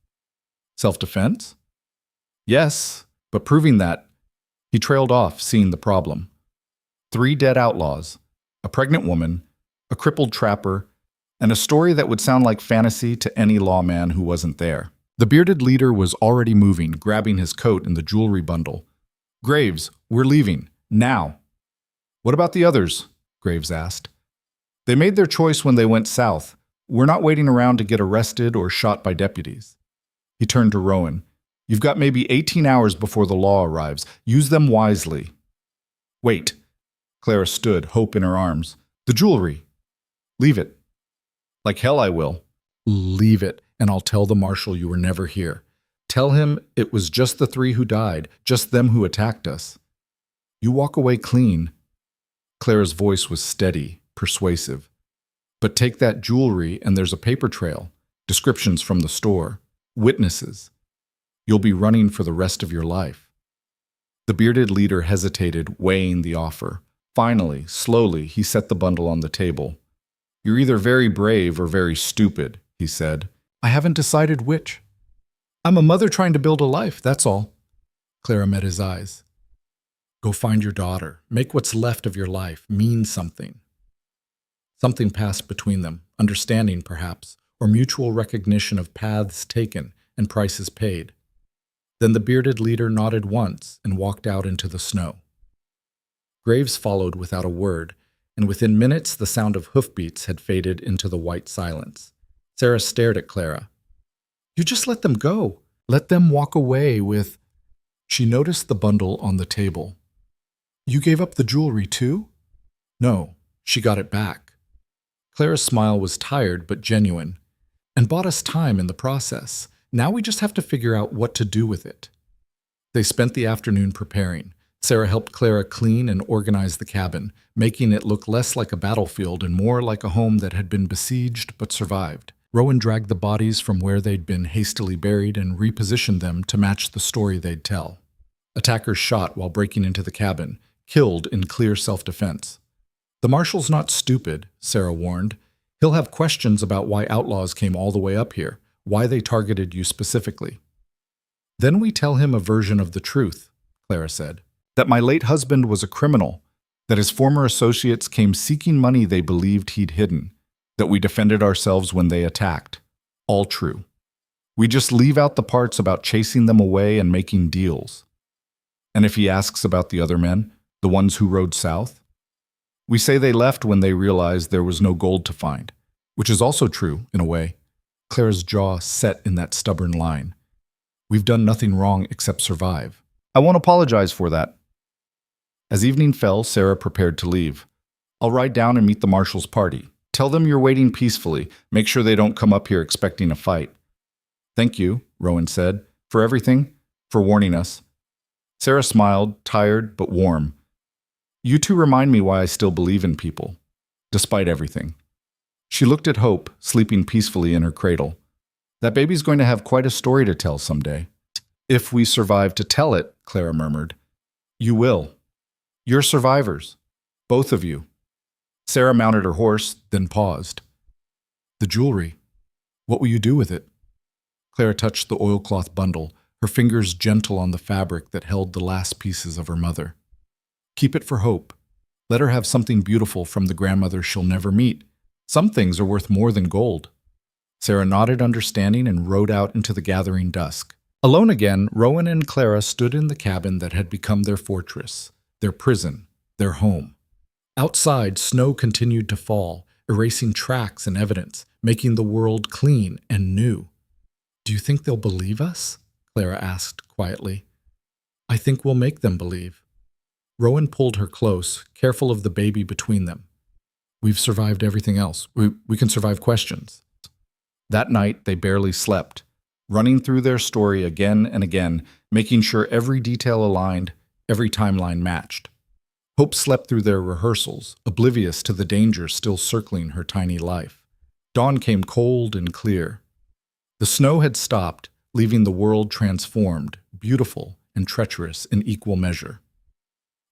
"Self-defense?" "Yes, but proving that..." He trailed off, seeing the problem. 3 dead outlaws, a pregnant woman, a crippled trapper, and a story that would sound like fantasy to any lawman who wasn't there. The bearded leader was already moving, grabbing his coat and the jewelry bundle. "Graves, we're leaving. Now." "What about the others?" Graves asked. "They made their choice when they went south. We're not waiting around to get arrested or shot by deputies." He turned to Rowan. "You've got maybe 18 hours before the law arrives. Use them wisely." "Wait." Clara stood, hope in her arms. The jewelry. Leave it. Like hell I will. Leave it, and I'll tell the marshal you were never here. Tell him it was just the three who died, just them who attacked us. You walk away clean. Clara's voice was steady, persuasive. But take that jewelry and there's a paper trail, descriptions from the store, witnesses. You'll be running for the rest of your life. The bearded leader hesitated, weighing the offer. Finally, slowly, he set the bundle on the table. You're either very brave or very stupid, he said. I haven't decided which. I'm a mother trying to build a life, that's all. Clara met his eyes. Go find your daughter. Make what's left of your life mean something. Something passed between them, understanding perhaps, or mutual recognition of paths taken and prices paid. Then the bearded leader nodded once and walked out into the snow. Graves followed without a word, and within minutes the sound of hoofbeats had faded into the white silence. Sarah stared at Clara. You just let them go. Let them walk away with... She noticed the bundle on the table. You gave up the jewelry too? No, she got it back. Clara's smile was tired but genuine, and bought us time in the process. Now we just have to figure out what to do with it. They spent the afternoon preparing. Sarah helped Clara clean and organize the cabin, making it look less like a battlefield and more like a home that had been besieged but survived. Rowan dragged the bodies from where they'd been hastily buried and repositioned them to match the story they'd tell. Attackers shot while breaking into the cabin, killed in clear self-defense. The marshal's not stupid, Sarah warned. He'll have questions about why outlaws came all the way up here, why they targeted you specifically. Then we tell him a version of the truth, Clara said. That my late husband was a criminal, that his former associates came seeking money they believed he'd hidden, that we defended ourselves when they attacked. All true. We just leave out the parts about chasing them away and making deals. And if he asks about the other men, the ones who rode south, we say they left when they realized there was no gold to find, which is also true, in a way. Clara's jaw set in that stubborn line. We've done nothing wrong except survive. I won't apologize for that. As evening fell, Sarah prepared to leave. I'll ride down and meet the marshal's party. Tell them you're waiting peacefully. Make sure they don't come up here expecting a fight. Thank you, Rowan said, for everything, for warning us. Sarah smiled, tired but warm. You two remind me why I still believe in people, despite everything. She looked at Hope, sleeping peacefully in her cradle. That baby's going to have quite a story to tell someday. If we survive to tell it, Clara murmured. You will. You're survivors. Both of you. Sarah mounted her horse, then paused. The jewelry. What will you do with it? Clara touched the oilcloth bundle, her fingers gentle on the fabric that held the last pieces of her mother. Keep it for Hope. Let her have something beautiful from the grandmother she'll never meet. Some things are worth more than gold. Sarah nodded understanding and rode out into the gathering dusk. Alone again, Rowan and Clara stood in the cabin that had become their fortress, their prison, their home. Outside, snow continued to fall, erasing tracks and evidence, making the world clean and new. Do you think they'll believe us? Clara asked quietly. I think we'll make them believe. Rowan pulled her close, careful of the baby between them. We've survived everything else. We can survive questions. That night, they barely slept, running through their story again and again, making sure every detail aligned, every timeline matched. Hope slept through their rehearsals, oblivious to the danger still circling her tiny life. Dawn came cold and clear. The snow had stopped, leaving the world transformed, beautiful and treacherous in equal measure.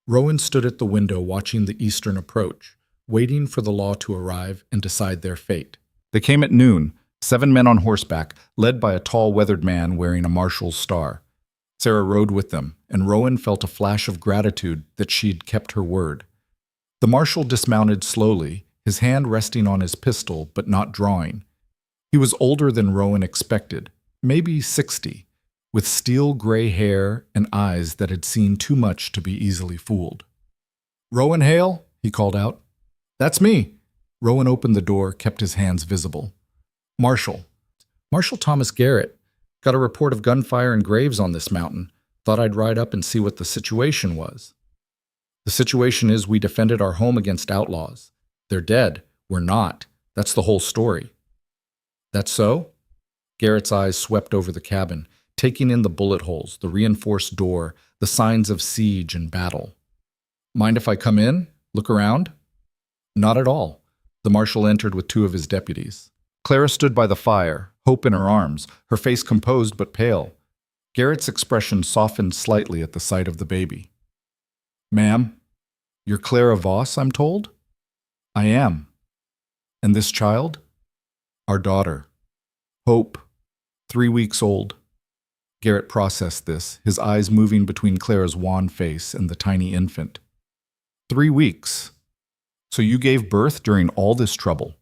Rowan stood at the window watching the eastern approach, waiting for the law to arrive and decide their fate. They came at noon, 7 men on horseback, led by a tall, weathered man wearing a marshal's star. Sarah rode with them, and Rowan felt a flash of gratitude that she'd kept her word. The marshal dismounted slowly, his hand resting on his pistol but not drawing. He was older than Rowan expected, maybe 60, with steel-gray hair and eyes that had seen too much to be easily fooled. "Rowan Hale?" he called out. "That's me." Rowan opened the door, kept his hands visible. "Marshal. Marshal Thomas Garrett. Got a report of gunfire and graves on this mountain. Thought I'd ride up and see what the situation was." The situation is we defended our home against outlaws. They're dead. We're not. That's the whole story. That's so? Garrett's eyes swept over the cabin, taking in the bullet holes, the reinforced door, the signs of siege and battle. Mind if I come in? Look around? Not at all. The marshal entered with two of his deputies. Clara stood by the fire, hope in her arms, her face composed but pale. Garrett's expression softened slightly at the sight of the baby. Ma'am, you're Clara Voss, I'm told? I am. And this child? Our daughter. Hope, 3 weeks old. Garrett processed this, his eyes moving between Clara's wan face and the tiny infant. 3 weeks. So you gave birth during all this trouble?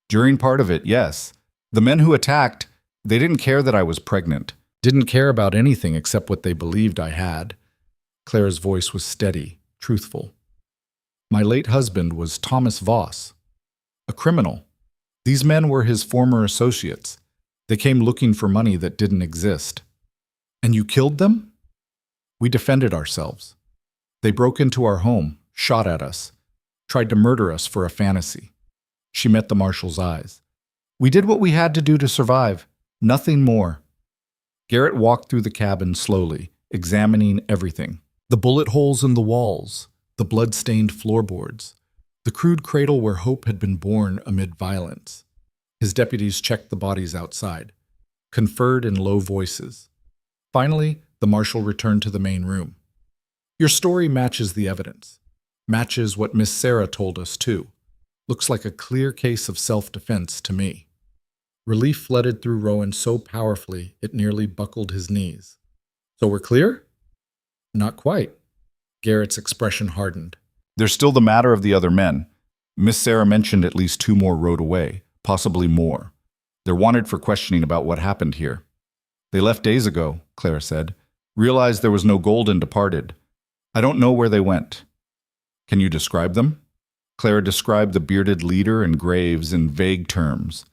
During part of it, yes. The men who attacked, they didn't care that I was pregnant. Didn't care about anything except what they believed I had. Clara's voice was steady, truthful. My late husband was Thomas Voss, a criminal. These men were his former associates. They came looking for money that didn't exist. And you killed them? We defended ourselves. They broke into our home, shot at us, tried to murder us for a fantasy. She met the marshal's eyes. We did what we had to do to survive, nothing more. Garrett walked through the cabin slowly, examining everything. The bullet holes in the walls, the blood-stained floorboards, the crude cradle where hope had been born amid violence. His deputies checked the bodies outside, conferred in low voices. Finally, the marshal returned to the main room. Your story matches the evidence. Matches what Miss Sarah told us, too. Looks like a clear case of self-defense to me. Relief flooded through Rowan so powerfully it nearly buckled his knees. So we're clear? Not quite. Garrett's expression hardened. There's still the matter of the other men. Miss Sarah mentioned at least 2 more rode away, possibly more. They're wanted for questioning about what happened here. They left days ago, Clara said. Realized there was no gold and departed. I don't know where they went. Can you describe them? Clara described the bearded leader and Graves in vague terms.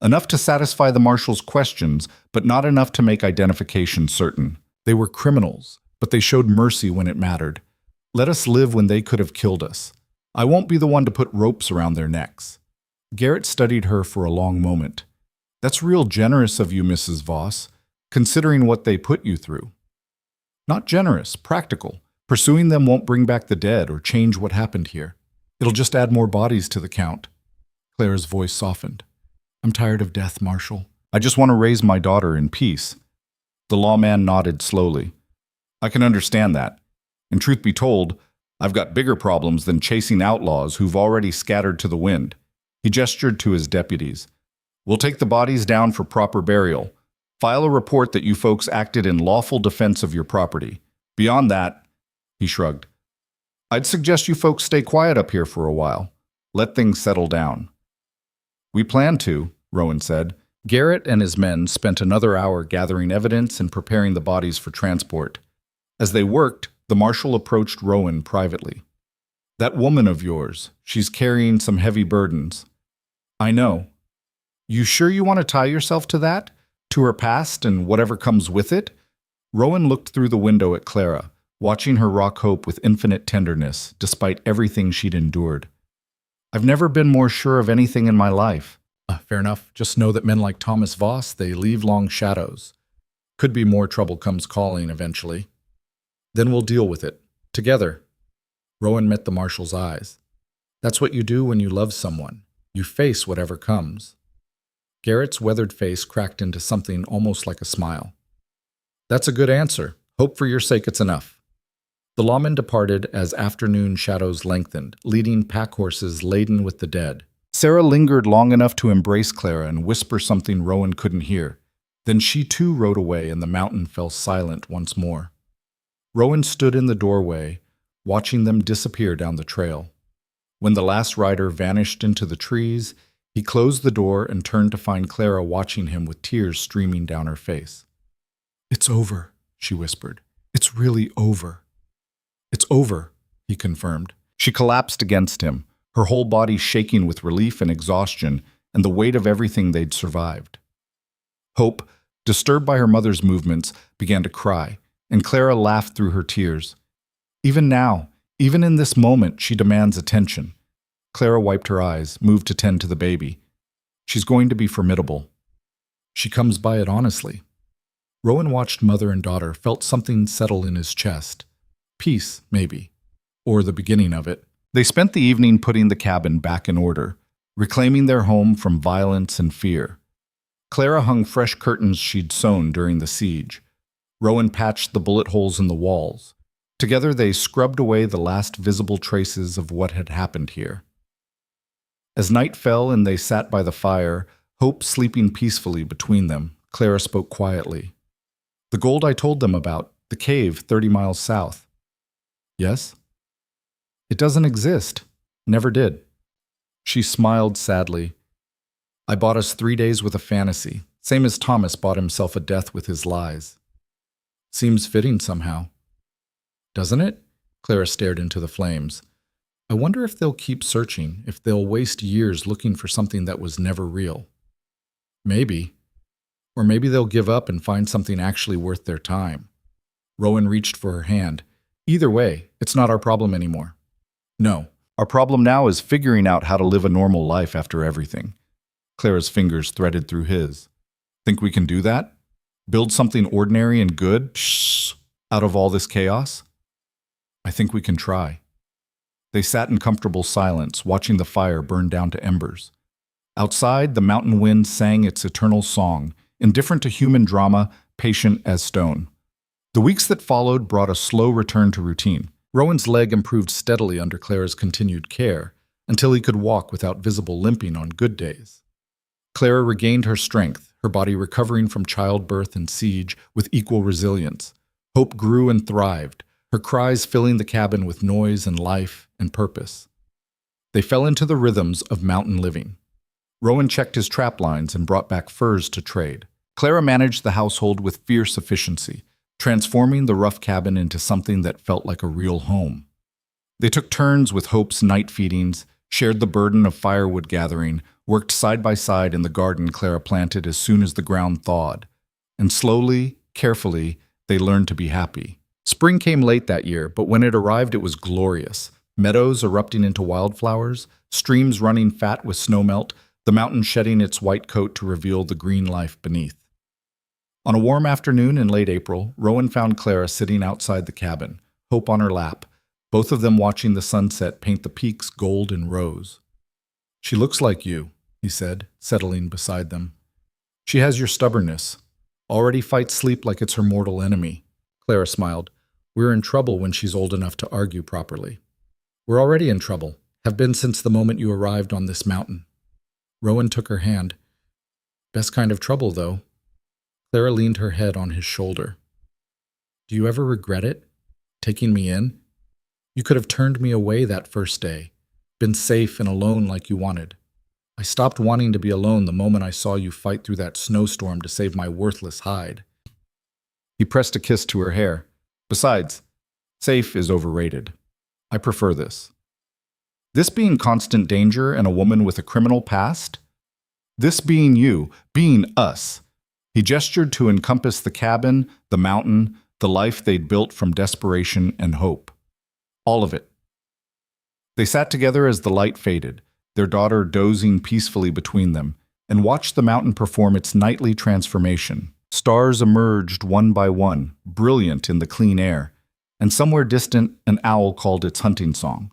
Enough to satisfy the marshal's questions, but not enough to make identification certain. They were criminals, but they showed mercy when it mattered. Let us live when they could have killed us. I won't be the one to put ropes around their necks. Garrett studied her for a long moment. That's real generous of you, Mrs. Voss, considering what they put you through. Not generous, practical. Pursuing them won't bring back the dead or change what happened here. It'll just add more bodies to the count. Clara's voice softened. I'm tired of death, Marshal. I just want to raise my daughter in peace. The lawman nodded slowly. I can understand that. And truth be told, I've got bigger problems than chasing outlaws who've already scattered to the wind. He gestured to his deputies. We'll take the bodies down for proper burial. File a report that you folks acted in lawful defense of your property. Beyond that, he shrugged. I'd suggest you folks stay quiet up here for a while. Let things settle down. We plan to, Rowan said. Garrett and his men spent another hour gathering evidence and preparing the bodies for transport. As they worked, the marshal approached Rowan privately. That woman of yours, she's carrying some heavy burdens. I know. You sure you want to tie yourself to that? To her past and whatever comes with it? Rowan looked through the window at Clara, watching her rock hope with infinite tenderness, despite everything she'd endured. I've never been more sure of anything in my life. Fair enough. Just know that men like Thomas Voss, they leave long shadows. Could be more trouble comes calling eventually. Then we'll deal with it. Together. Rowan met the marshal's eyes. That's what you do when you love someone. You face whatever comes. Garrett's weathered face cracked into something almost like a smile. That's a good answer. Hope for your sake it's enough. The lawman departed as afternoon shadows lengthened, leading pack horses laden with the dead. Sarah lingered long enough to embrace Clara and whisper something Rowan couldn't hear. Then she too rode away and the mountain fell silent once more. Rowan stood in the doorway, watching them disappear down the trail. When the last rider vanished into the trees, he closed the door and turned to find Clara watching him with tears streaming down her face. It's over, she whispered. It's really over. It's over, he confirmed. She collapsed against him, her whole body shaking with relief and exhaustion and the weight of everything they'd survived. Hope, disturbed by her mother's movements, began to cry, and Clara laughed through her tears. Even now, Even in this moment, she demands attention. Clara wiped her eyes, moved to tend to the baby. She's going to be formidable. She comes by it honestly. Rowan watched mother and daughter, felt something settle in his chest. Peace, maybe. Or the beginning of it. They spent the evening putting the cabin back in order, reclaiming their home from violence and fear. Clara hung fresh curtains she'd sewn during the siege. Rowan patched the bullet holes in the walls. Together they scrubbed away the last visible traces of what had happened here. As night fell and they sat by the fire, Hope sleeping peacefully between them, Clara spoke quietly. "The gold I told them about, the cave 30 miles south." "Yes?" "It doesn't exist. Never did." She smiled sadly. "I bought us 3 days with a fantasy, same as Thomas bought himself a death with his lies." "Seems fitting somehow." "Doesn't it?" Clara stared into the flames. "I wonder if they'll keep searching, if they'll waste years looking for something that was never real." "Maybe. Or maybe they'll give up and find something actually worth their time." Rowan reached for her hand. "Either way, it's not our problem anymore." "No. Our problem now is figuring out how to live a normal life after everything." Clara's fingers threaded through his. "Think we can do that? Build something ordinary and good, out of all this chaos?" "I think we can try." They sat in comfortable silence, watching the fire burn down to embers. Outside, the mountain wind sang its eternal song, indifferent to human drama, patient as stone. The weeks that followed brought a slow return to routine. Rowan's leg improved steadily under Clara's continued care, until he could walk without visible limping on good days. Clara regained her strength, her body recovering from childbirth and siege with equal resilience. Hope grew and thrived, her cries filling the cabin with noise and life and purpose. They fell into the rhythms of mountain living. Rowan checked his trap lines and brought back furs to trade. Clara managed the household with fierce efficiency, transforming the rough cabin into something that felt like a real home. They took turns with Hope's night feedings, shared the burden of firewood gathering, worked side by side in the garden Clara planted as soon as the ground thawed. And slowly, carefully, they learned to be happy. Spring came late that year, but when it arrived it was glorious. Meadows erupting into wildflowers, streams running fat with snowmelt, the mountain shedding its white coat to reveal the green life beneath. On a warm afternoon in late April, Rowan found Clara sitting outside the cabin, Hope on her lap, both of them watching the sunset paint the peaks gold and rose. "She looks like you," he said, settling beside them. "She has your stubbornness. Already fights sleep like it's her mortal enemy." Clara smiled. "We're in trouble when she's old enough to argue properly." "We're already in trouble, have been since the moment you arrived on this mountain." Rowan took her hand. "Best kind of trouble, though." Clara leaned her head on his shoulder. "Do you ever regret it? Taking me in? You could have turned me away that first day, been safe and alone like you wanted. I stopped wanting to be alone the moment I saw you fight through that snowstorm to save my worthless hide." He pressed a kiss to her hair. "Besides, safe is overrated. I prefer this." "This being constant danger and a woman with a criminal past? This being you, being us." He gestured to encompass the cabin, the mountain, the life they'd built from desperation and hope. All of it. They sat together as the light faded, their daughter dozing peacefully between them, and watched the mountain perform its nightly transformation. Stars emerged one by one, brilliant in the clean air, and somewhere distant an owl called its hunting song.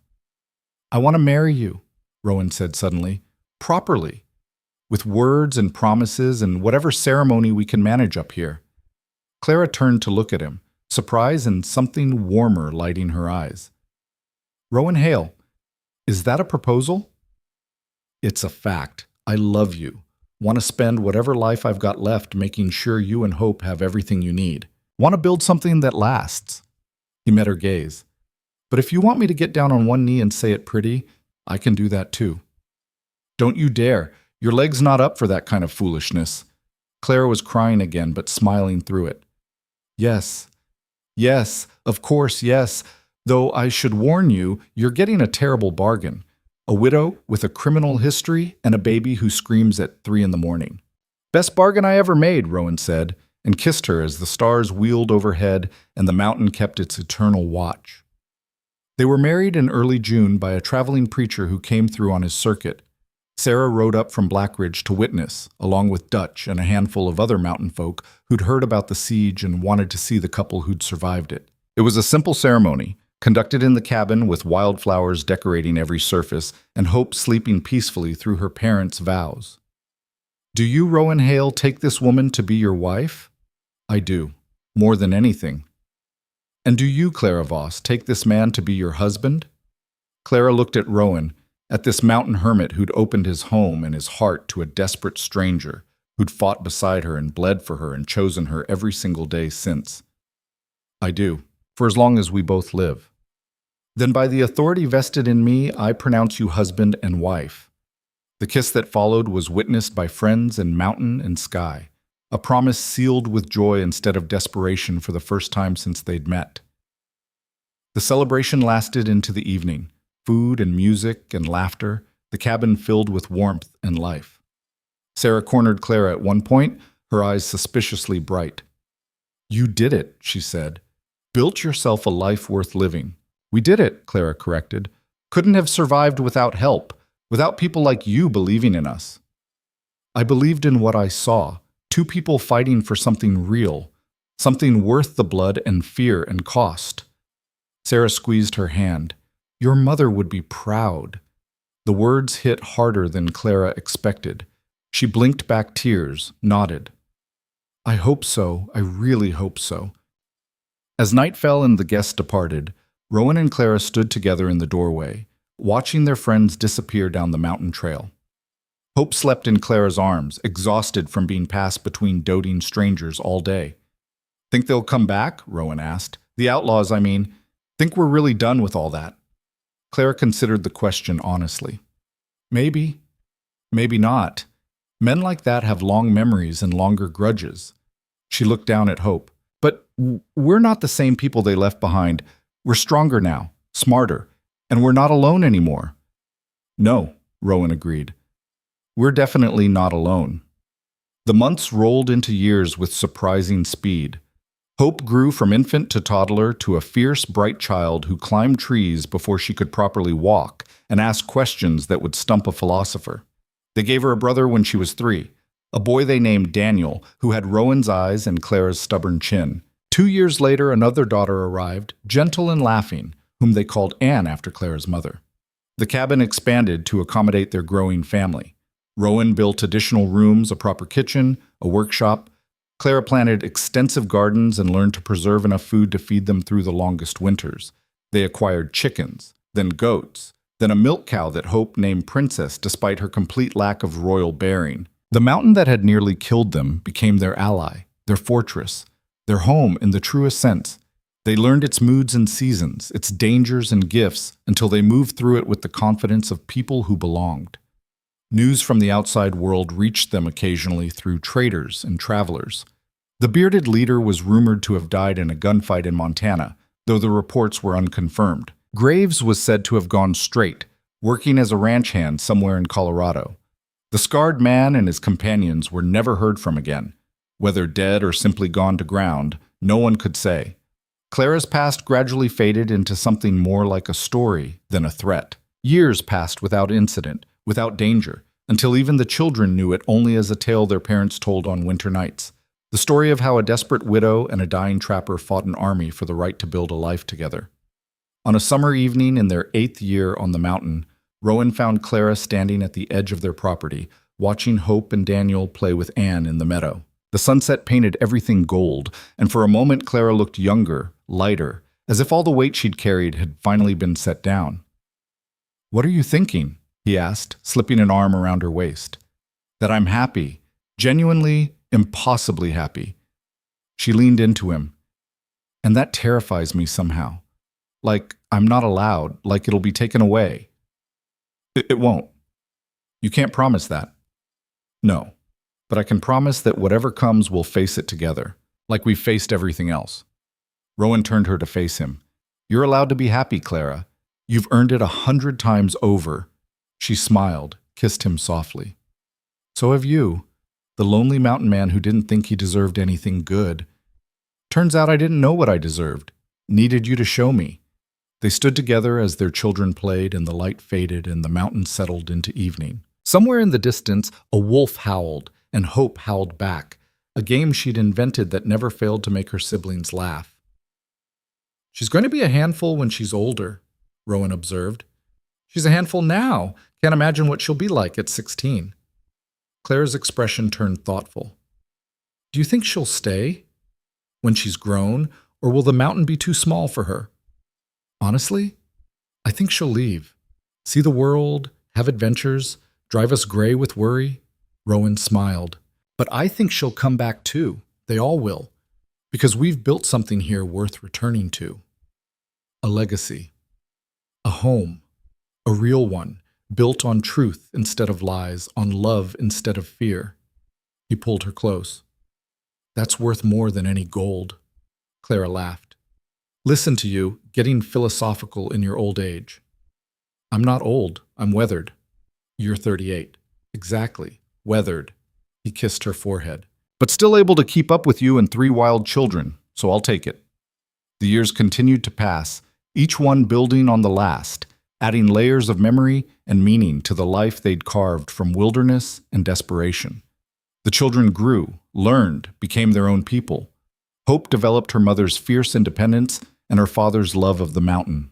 "I want to marry you," Rowan said suddenly, "properly, with words and promises and whatever ceremony we can manage up here." Clara turned to look at him, surprise and something warmer lighting her eyes. "Rowan Hale, is that a proposal?" "It's a fact. I love you. Want to spend whatever life I've got left making sure you and Hope have everything you need. Want to build something that lasts." He met her gaze. "But if you want me to get down on one knee and say it pretty, I can do that too." "Don't you dare. Your leg's not up for that kind of foolishness." Clara was crying again, but smiling through it. "Yes. Yes, of course, yes. Though I should warn you, you're getting a terrible bargain. A widow with a criminal history and a baby who screams at 3 a.m. "Best bargain I ever made," Rowan said, and kissed her as the stars wheeled overhead and the mountain kept its eternal watch. They were married in early June by a traveling preacher who came through on his circuit. Sarah rode up from Blackridge to witness, along with Dutch and a handful of other mountain folk who'd heard about the siege and wanted to see the couple who'd survived it. It was a simple ceremony, conducted in the cabin with wildflowers decorating every surface and Hope sleeping peacefully through her parents' vows. "Do you, Rowan Hale, take this woman to be your wife?" "I do, more than anything." "And do you, Clara Voss, take this man to be your husband?" Clara looked at Rowan, at this mountain hermit who'd opened his home and his heart to a desperate stranger who'd fought beside her and bled for her and chosen her every single day since. "I do, for as long as we both live." "Then by the authority vested in me, I pronounce you husband and wife." The kiss that followed was witnessed by friends in mountain and sky, a promise sealed with joy instead of desperation for the first time since they'd met. The celebration lasted into the evening, food and music and laughter, the cabin filled with warmth and life. Sarah cornered Clara at one point, her eyes suspiciously bright. "You did it," she said. "Built yourself a life worth living." "We did it," Clara corrected. "Couldn't have survived without help, without people like you believing in us." "I believed in what I saw, two people fighting for something real, something worth the blood and fear and cost." Sarah squeezed her hand. "Your mother would be proud." The words hit harder than Clara expected. She blinked back tears, nodded. "I hope so, I really hope so." As night fell and the guests departed, Rowan and Clara stood together in the doorway, watching their friends disappear down the mountain trail. Hope slept in Clara's arms, exhausted from being passed between doting strangers all day. "Think they'll come back?" Rowan asked. "The outlaws, I mean. Think we're really done with all that?" Clara considered the question honestly. "Maybe. Maybe not. Men like that have long memories and longer grudges." She looked down at Hope. "But we're not the same people they left behind. We're stronger now, smarter, and we're not alone anymore." "No," Rowan agreed. "We're definitely not alone." The months rolled into years with surprising speed. Hope grew from infant to toddler to a fierce, bright child who climbed trees before she could properly walk and asked questions that would stump a philosopher. They gave her a brother when she was 3, a boy they named Daniel, who had Rowan's eyes and Clara's stubborn chin. 2 years later, another daughter arrived, gentle and laughing, whom they called Anne after Clara's mother. The cabin expanded to accommodate their growing family. Rowan built additional rooms, a proper kitchen, a workshop. Clara planted extensive gardens and learned to preserve enough food to feed them through the longest winters. They acquired chickens, then goats, then a milk cow that Hope named Princess despite her complete lack of royal bearing. The mountain that had nearly killed them became their ally, their fortress, their home in the truest sense. They learned its moods and seasons, its dangers and gifts, until they moved through it with the confidence of people who belonged. News from the outside world reached them occasionally through traders and travelers. The bearded leader was rumored to have died in a gunfight in Montana, though the reports were unconfirmed. Graves was said to have gone straight, working as a ranch hand somewhere in Colorado. The scarred man and his companions were never heard from again. Whether dead or simply gone to ground, no one could say. Clara's past gradually faded into something more like a story than a threat. Years passed without incident, without danger, until even the children knew it only as a tale their parents told on winter nights. The story of how a desperate widow and a dying trapper fought an army for the right to build a life together. On a summer evening in their 8th year on the mountain, Rowan found Clara standing at the edge of their property, watching Hope and Daniel play with Anne in the meadow. The sunset painted everything gold, and for a moment Clara looked younger, lighter, as if all the weight she'd carried had finally been set down. "What are you thinking?" he asked, slipping an arm around her waist. "That I'm happy, genuinely, impossibly happy." She leaned into him. "And that terrifies me somehow. Like I'm not allowed, like it'll be taken away." It won't. You can't promise that." "No, but I can promise that whatever comes, we'll face it together, like we've faced everything else." Rowan turned her to face him. "You're allowed to be happy, Clara. You've earned it 100 times over." She smiled, kissed him softly. "So have you, the lonely mountain man who didn't think he deserved anything good. Turns out I didn't know what I deserved. Needed you to show me. They stood together as their children played and the light faded and the mountain settled into evening. Somewhere in the distance, a wolf howled and Hope howled back, a game she'd invented that never failed to make her siblings laugh. "She's going to be a handful when she's older," Rowan observed. "She's a handful now. Can't imagine what she'll be like at 16. Claire's expression turned thoughtful. "Do you think she'll stay when she's grown, or will the mountain be too small for her?" "Honestly, I think she'll leave. See the world, have adventures, drive us gray with worry." Rowan smiled. "But I think she'll come back too. They all will. Because we've built something here worth returning to. A legacy. A home. A real one, built on truth instead of lies, on love instead of fear." He pulled her close. "That's worth more than any gold." Clara laughed. "Listen to you, getting philosophical in your old age." "I'm not old. I'm weathered." "You're 38. Exactly. Weathered." He kissed her forehead. "But still able to keep up with you and 3 wild children, so I'll take it." The years continued to pass, each one building on the last, adding layers of memory and meaning to the life they'd carved from wilderness and desperation. The children grew, learned, became their own people. Hope developed her mother's fierce independence and her father's love of the mountain.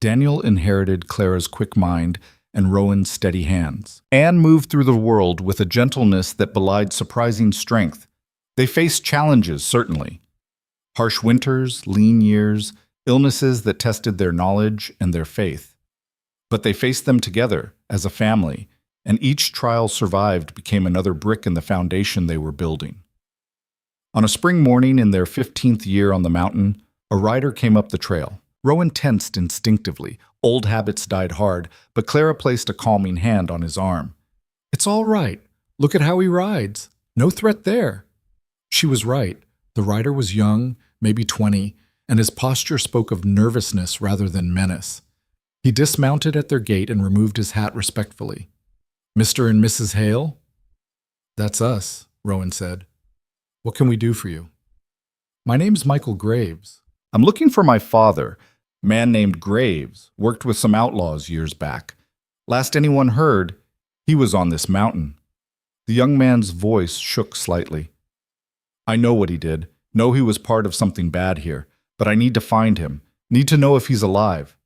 Daniel inherited Clara's quick mind and Rowan's steady hands. Anne moved through the world with a gentleness that belied surprising strength. They faced challenges, certainly. Harsh winters, lean years, illnesses that tested their knowledge and their faith. But they faced them together, as a family, and each trial survived became another brick in the foundation they were building. On a spring morning in their 15th year on the mountain, a rider came up the trail. Rowan tensed instinctively. Old habits died hard, but Clara placed a calming hand on his arm. "It's all right. Look at how he rides. No threat there." She was right. The rider was young, maybe 20, and his posture spoke of nervousness rather than menace. He dismounted at their gate and removed his hat respectfully. "Mr. and Mrs. Hale?" "That's us," Rowan said. "What can we do for you?" "My name's Michael Graves. I'm looking for my father. A man named Graves, worked with some outlaws years back. Last anyone heard, he was on this mountain." The young man's voice shook slightly. "I know what he did. Know he was part of something bad here. But I need to find him. Need to know if he's alive."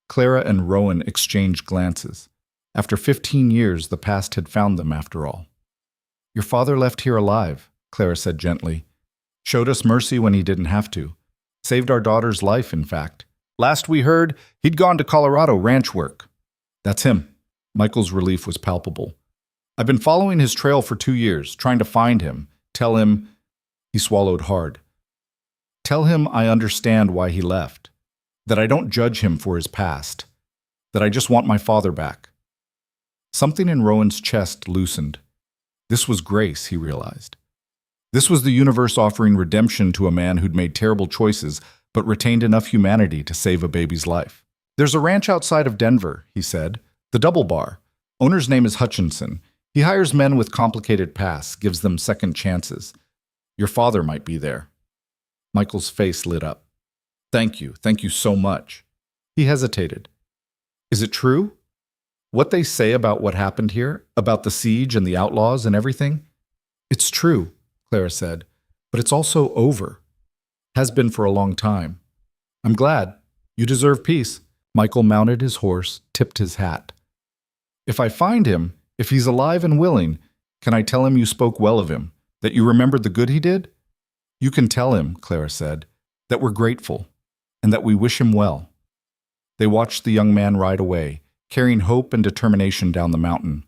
Clara and Rowan exchanged glances. After 15 years, the past had found them after all. "Your father left here alive," Clara said gently. "Showed us mercy when he didn't have to. Saved our daughter's life, in fact. Last we heard, he'd gone to Colorado ranch work." "That's him." Michael's relief was palpable. "I've been following his trail for 2 years, trying to find him. Tell him—" He swallowed hard. "Tell him I understand why he left. That I don't judge him for his past. That I just want my father back." Something in Rowan's chest loosened. This was grace, he realized. This was the universe offering redemption to a man who'd made terrible choices but retained enough humanity to save a baby's life. "There's a ranch outside of Denver," he said. "The Double Bar. Owner's name is Hutchinson. He hires men with complicated pasts, gives them second chances. Your father might be there." Michael's face lit up. Thank you so much." He hesitated. "Is it true? What they say about what happened here? About the siege and the outlaws and everything?" "It's true," Clara said, "but it's also over. Has been for a long time. I'm glad. You deserve peace." Michael mounted his horse, tipped his hat. "If I find him, if he's alive and willing, can I tell him you spoke well of him, that you remembered the good he did?" "You can tell him," Clara said, "that we're grateful, and that we wish him well." They watched the young man ride away, carrying hope and determination down the mountain.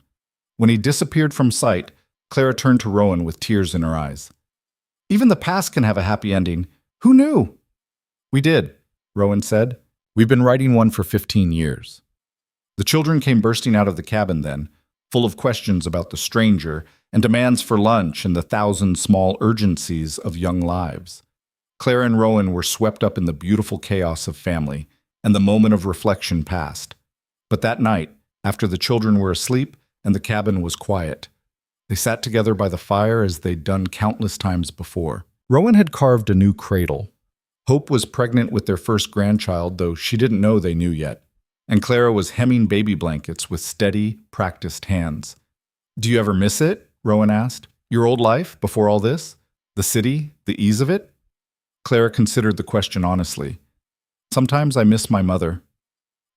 When he disappeared from sight, Clara turned to Rowan with tears in her eyes. "Even the past can have a happy ending. Who knew?" "We did," Rowan said. "We've been writing one for 15 years. The children came bursting out of the cabin then, full of questions about the stranger and demands for lunch and the 1,000 small urgencies of young lives. Clara and Rowan were swept up in the beautiful chaos of family, and the moment of reflection passed. But that night, after the children were asleep and the cabin was quiet, they sat together by the fire as they'd done countless times before. Rowan had carved a new cradle. Hope was pregnant with their first grandchild, though she didn't know they knew yet. And Clara was hemming baby blankets with steady, practiced hands. "Do you ever miss it?" Rowan asked. "Your old life, before all this? The city, the ease of it?" Clara considered the question honestly. "Sometimes I miss my mother.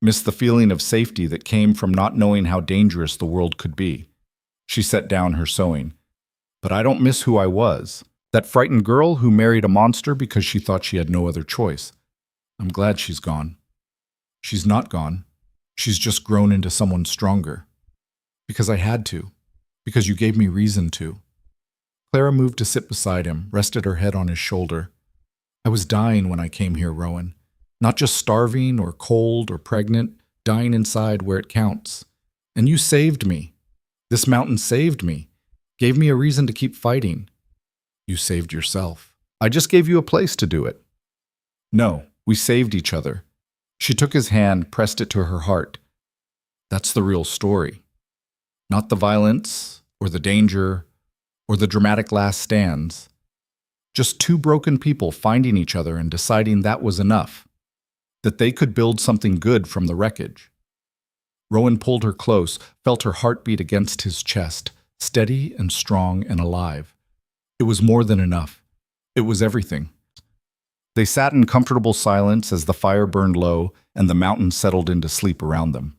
Miss the feeling of safety that came from not knowing how dangerous the world could be." She set down her sewing. "But I don't miss who I was. That frightened girl who married a monster because she thought she had no other choice. I'm glad she's gone." "She's not gone. She's just grown into someone stronger. Because I had to. Because you gave me reason to." Clara moved to sit beside him, rested her head on his shoulder. "I was dying when I came here, Rowan. Not just starving or cold or pregnant, dying inside where it counts. And you saved me. This mountain saved me. Gave me a reason to keep fighting. You saved yourself. I just gave you a place to do it." "No, we saved each other." She took his hand, pressed it to her heart. "That's the real story. Not the violence, or the danger, or the dramatic last stands. Just two broken people finding each other and deciding that was enough. That they could build something good from the wreckage." Rowan pulled her close, felt her heartbeat against his chest, steady and strong and alive. It was more than enough. It was everything. They sat in comfortable silence as the fire burned low and the mountain settled into sleep around them.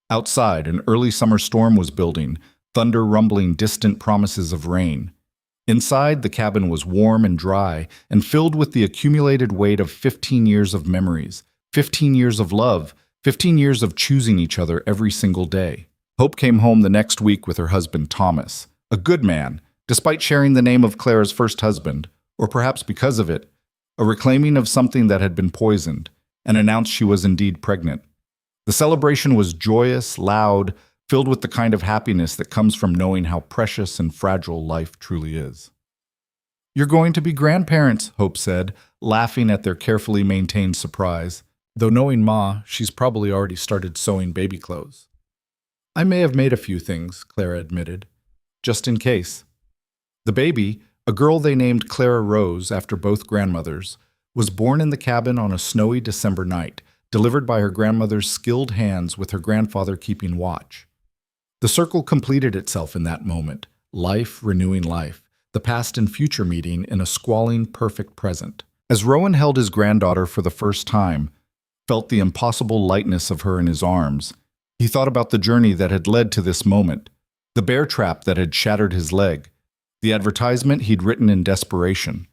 Outside, an early summer storm was building, thunder rumbling distant promises of rain. Inside, the cabin was warm and dry and filled with the accumulated weight of 15 years of memories, 15 years of love, 15 years of choosing each other every single day. Hope came home the next week with her husband Thomas, a good man, despite sharing the name of Clara's first husband, or perhaps because of it, a reclaiming of something that had been poisoned, and announced she was indeed pregnant. The celebration was joyous, loud, filled with the kind of happiness that comes from knowing how precious and fragile life truly is. "You're going to be grandparents," Hope said, laughing at their carefully maintained surprise, though knowing Ma, she's probably already started sewing baby clothes. "I may have made a few things," Clara admitted, "just in case." The baby, a girl they named Clara Rose after both grandmothers, was born in the cabin on a snowy December night, delivered by her grandmother's skilled hands with her grandfather keeping watch. The circle completed itself in that moment, life renewing life, the past and future meeting in a squalling, perfect present. As Rowan held his granddaughter for the first time, felt the impossible lightness of her in his arms, he thought about the journey that had led to this moment, the bear trap that had shattered his leg, the advertisement he'd written in desperation,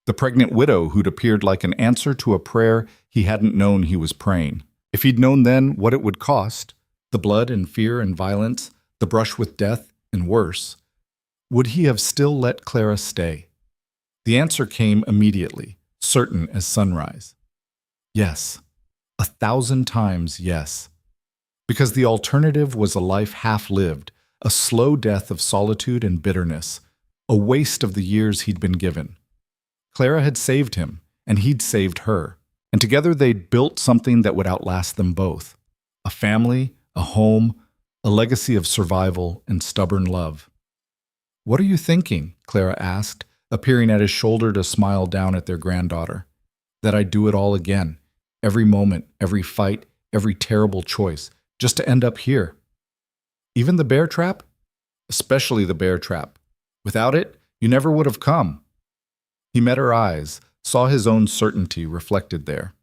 the pregnant widow who'd appeared like an answer to a prayer he hadn't known he was praying. If he'd known then what it would cost, the blood and fear and violence, the brush with death, and worse, would he have still let Clara stay? The answer came immediately, certain as sunrise. Yes. 1,000 times yes. Because the alternative was a life half-lived, a slow death of solitude and bitterness, a waste of the years he'd been given. Clara had saved him, and he'd saved her, and together they'd built something that would outlast them both. A family, a home, a legacy of survival and stubborn love. "What are you thinking?" Clara asked, appearing at his shoulder to smile down at their granddaughter. "That I'd do it all again, every moment, every fight, every terrible choice, just to end up here. Even the bear trap? Especially the bear trap. Without it, you never would have come." He met her eyes, saw his own certainty reflected there.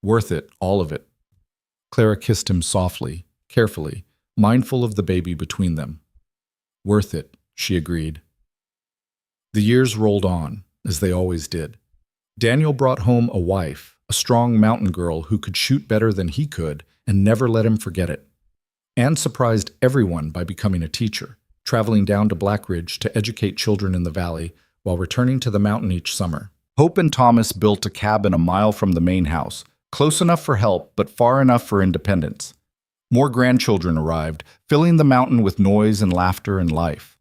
Worth it, all of it. Clara kissed him softly, carefully, mindful of the baby between them. "Worth it," she agreed. The years rolled on, as they always did. Daniel brought home a wife, a strong mountain girl who could shoot better than he could and never let him forget it. Anne surprised everyone by becoming a teacher, traveling down to Blackridge to educate children in the valley while returning to the mountain each summer. Hope and Thomas built a cabin a mile from the main house, close enough for help but far enough for independence. More grandchildren arrived, filling the mountain with noise and laughter and life.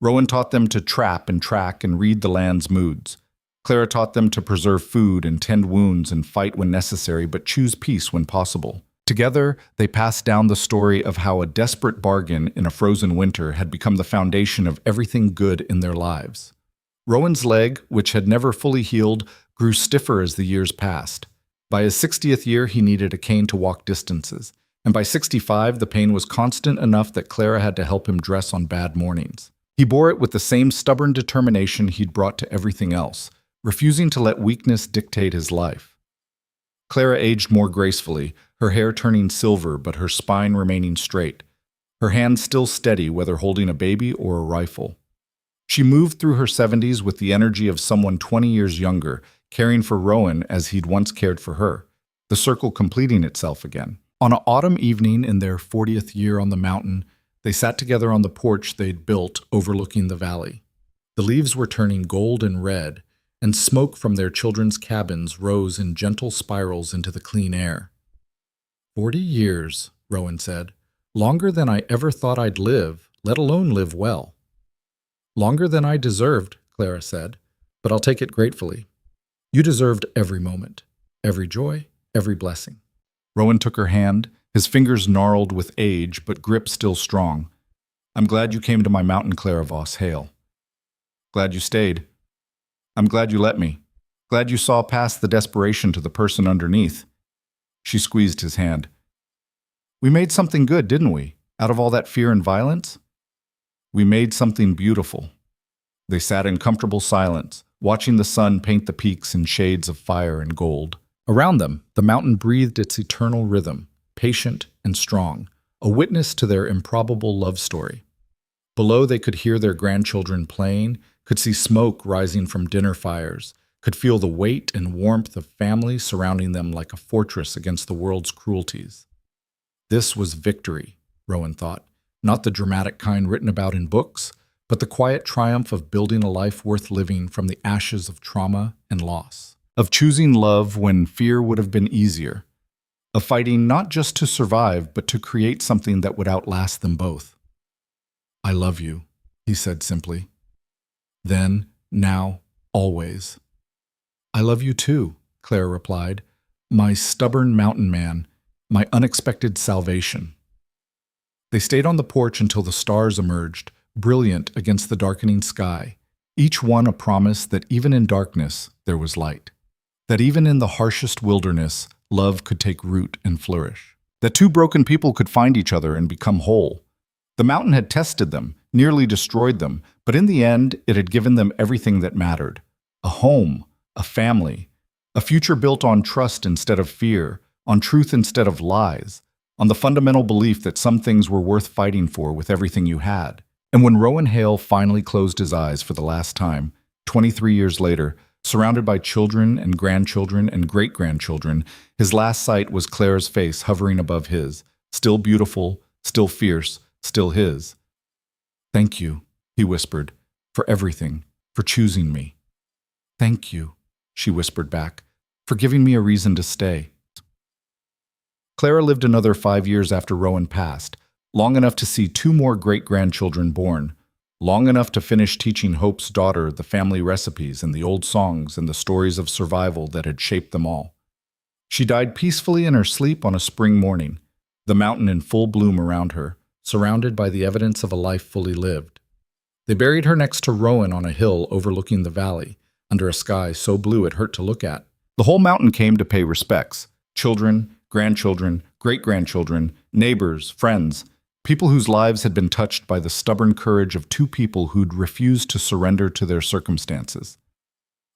Rowan taught them to trap and track and read the land's moods. Clara taught them to preserve food and tend wounds and fight when necessary but choose peace when possible. Together, they passed down the story of how a desperate bargain in a frozen winter had become the foundation of everything good in their lives. Rowan's leg, which had never fully healed, grew stiffer as the years passed. By his 60th year, he needed a cane to walk distances, and by 65, the pain was constant enough that Clara had to help him dress on bad mornings. He bore it with the same stubborn determination he'd brought to everything else, refusing to let weakness dictate his life. Clara aged more gracefully, her hair turning silver but her spine remaining straight, her hands still steady whether holding a baby or a rifle. She moved through her 70s with the energy of someone 20 years younger, caring for Rowan as he'd once cared for her, the circle completing itself again. On an autumn evening in their 40th year on the mountain, they sat together on the porch they'd built overlooking the valley. The leaves were turning gold and red, and smoke from their children's cabins rose in gentle spirals into the clean air. 40 years, Rowan said. Longer than I ever thought I'd live, let alone live well. Longer than I deserved, Clara said, but I'll take it gratefully. You deserved every moment, every joy, every blessing. Rowan took her hand, his fingers gnarled with age, but grip still strong. I'm glad you came to my mountain, Clara Voss Hale. Glad you stayed. I'm glad you let me. Glad you saw past the desperation to the person underneath. She squeezed his hand. We made something good, didn't we? Out of all that fear and violence? We made something beautiful. They sat in comfortable silence, watching the sun paint the peaks in shades of fire and gold. Around them, the mountain breathed its eternal rhythm, patient and strong, a witness to their improbable love story. Below, they could hear their grandchildren playing, could see smoke rising from dinner fires, could feel the weight and warmth of family surrounding them like a fortress against the world's cruelties. This was victory, Rowan thought, not the dramatic kind written about in books, but the quiet triumph of building a life worth living from the ashes of trauma and loss, of choosing love when fear would have been easier, of fighting not just to survive, but to create something that would outlast them both. I love you, he said simply. Then, now, always. I love you too, Claire replied, my stubborn mountain man, my unexpected salvation. They stayed on the porch until the stars emerged, brilliant against the darkening sky, each one a promise that even in darkness there was light, that even in the harshest wilderness love could take root and flourish, that two broken people could find each other and become whole. The mountain had tested them, nearly destroyed them, but in the end it had given them everything that mattered: a home, a family, a future built on trust instead of fear, on truth instead of lies, on the fundamental belief that some things were worth fighting for with everything you had. And when Rowan Hale finally closed his eyes for the last time, 23 years later, surrounded by children and grandchildren and great-grandchildren, his last sight was Claire's face hovering above his, still beautiful, still fierce, still his. Thank you, he whispered, for everything, for choosing me. Thank you, she whispered back, for giving me a reason to stay. Clara lived another 5 years after Rowan passed, long enough to see 2 more great-grandchildren born, long enough to finish teaching Hope's daughter the family recipes and the old songs and the stories of survival that had shaped them all. She died peacefully in her sleep on a spring morning, the mountain in full bloom around her, surrounded by the evidence of a life fully lived. They buried her next to Rowan on a hill overlooking the valley, under a sky so blue it hurt to look at. The whole mountain came to pay respects: children, grandchildren, great-grandchildren, neighbors, friends, people whose lives had been touched by the stubborn courage of 2 people who'd refused to surrender to their circumstances.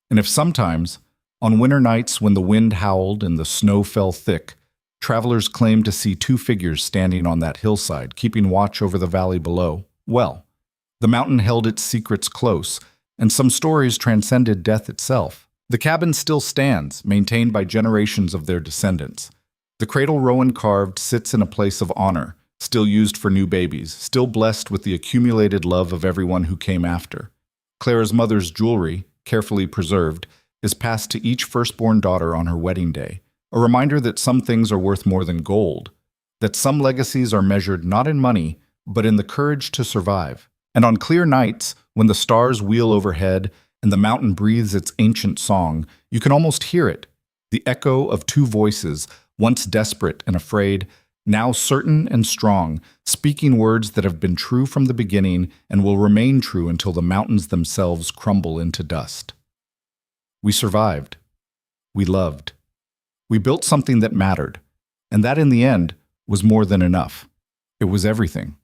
And if sometimes, on winter nights when the wind howled and the snow fell thick, travelers claimed to see 2 figures standing on that hillside, keeping watch over the valley below, well, the mountain held its secrets close, and some stories transcended death itself. The cabin still stands, maintained by generations of their descendants. The cradle Rowan carved sits in a place of honor, still used for new babies, still blessed with the accumulated love of everyone who came after. Clara's mother's jewelry, carefully preserved, is passed to each firstborn daughter on her wedding day, a reminder that some things are worth more than gold, that some legacies are measured not in money, but in the courage to survive. And on clear nights, when the stars wheel overhead and the mountain breathes its ancient song, you can almost hear it, the echo of 2 voices, once desperate and afraid, now certain and strong, speaking words that have been true from the beginning and will remain true until the mountains themselves crumble into dust. We survived, we loved. We built something that mattered, and that in the end was more than enough. It was everything.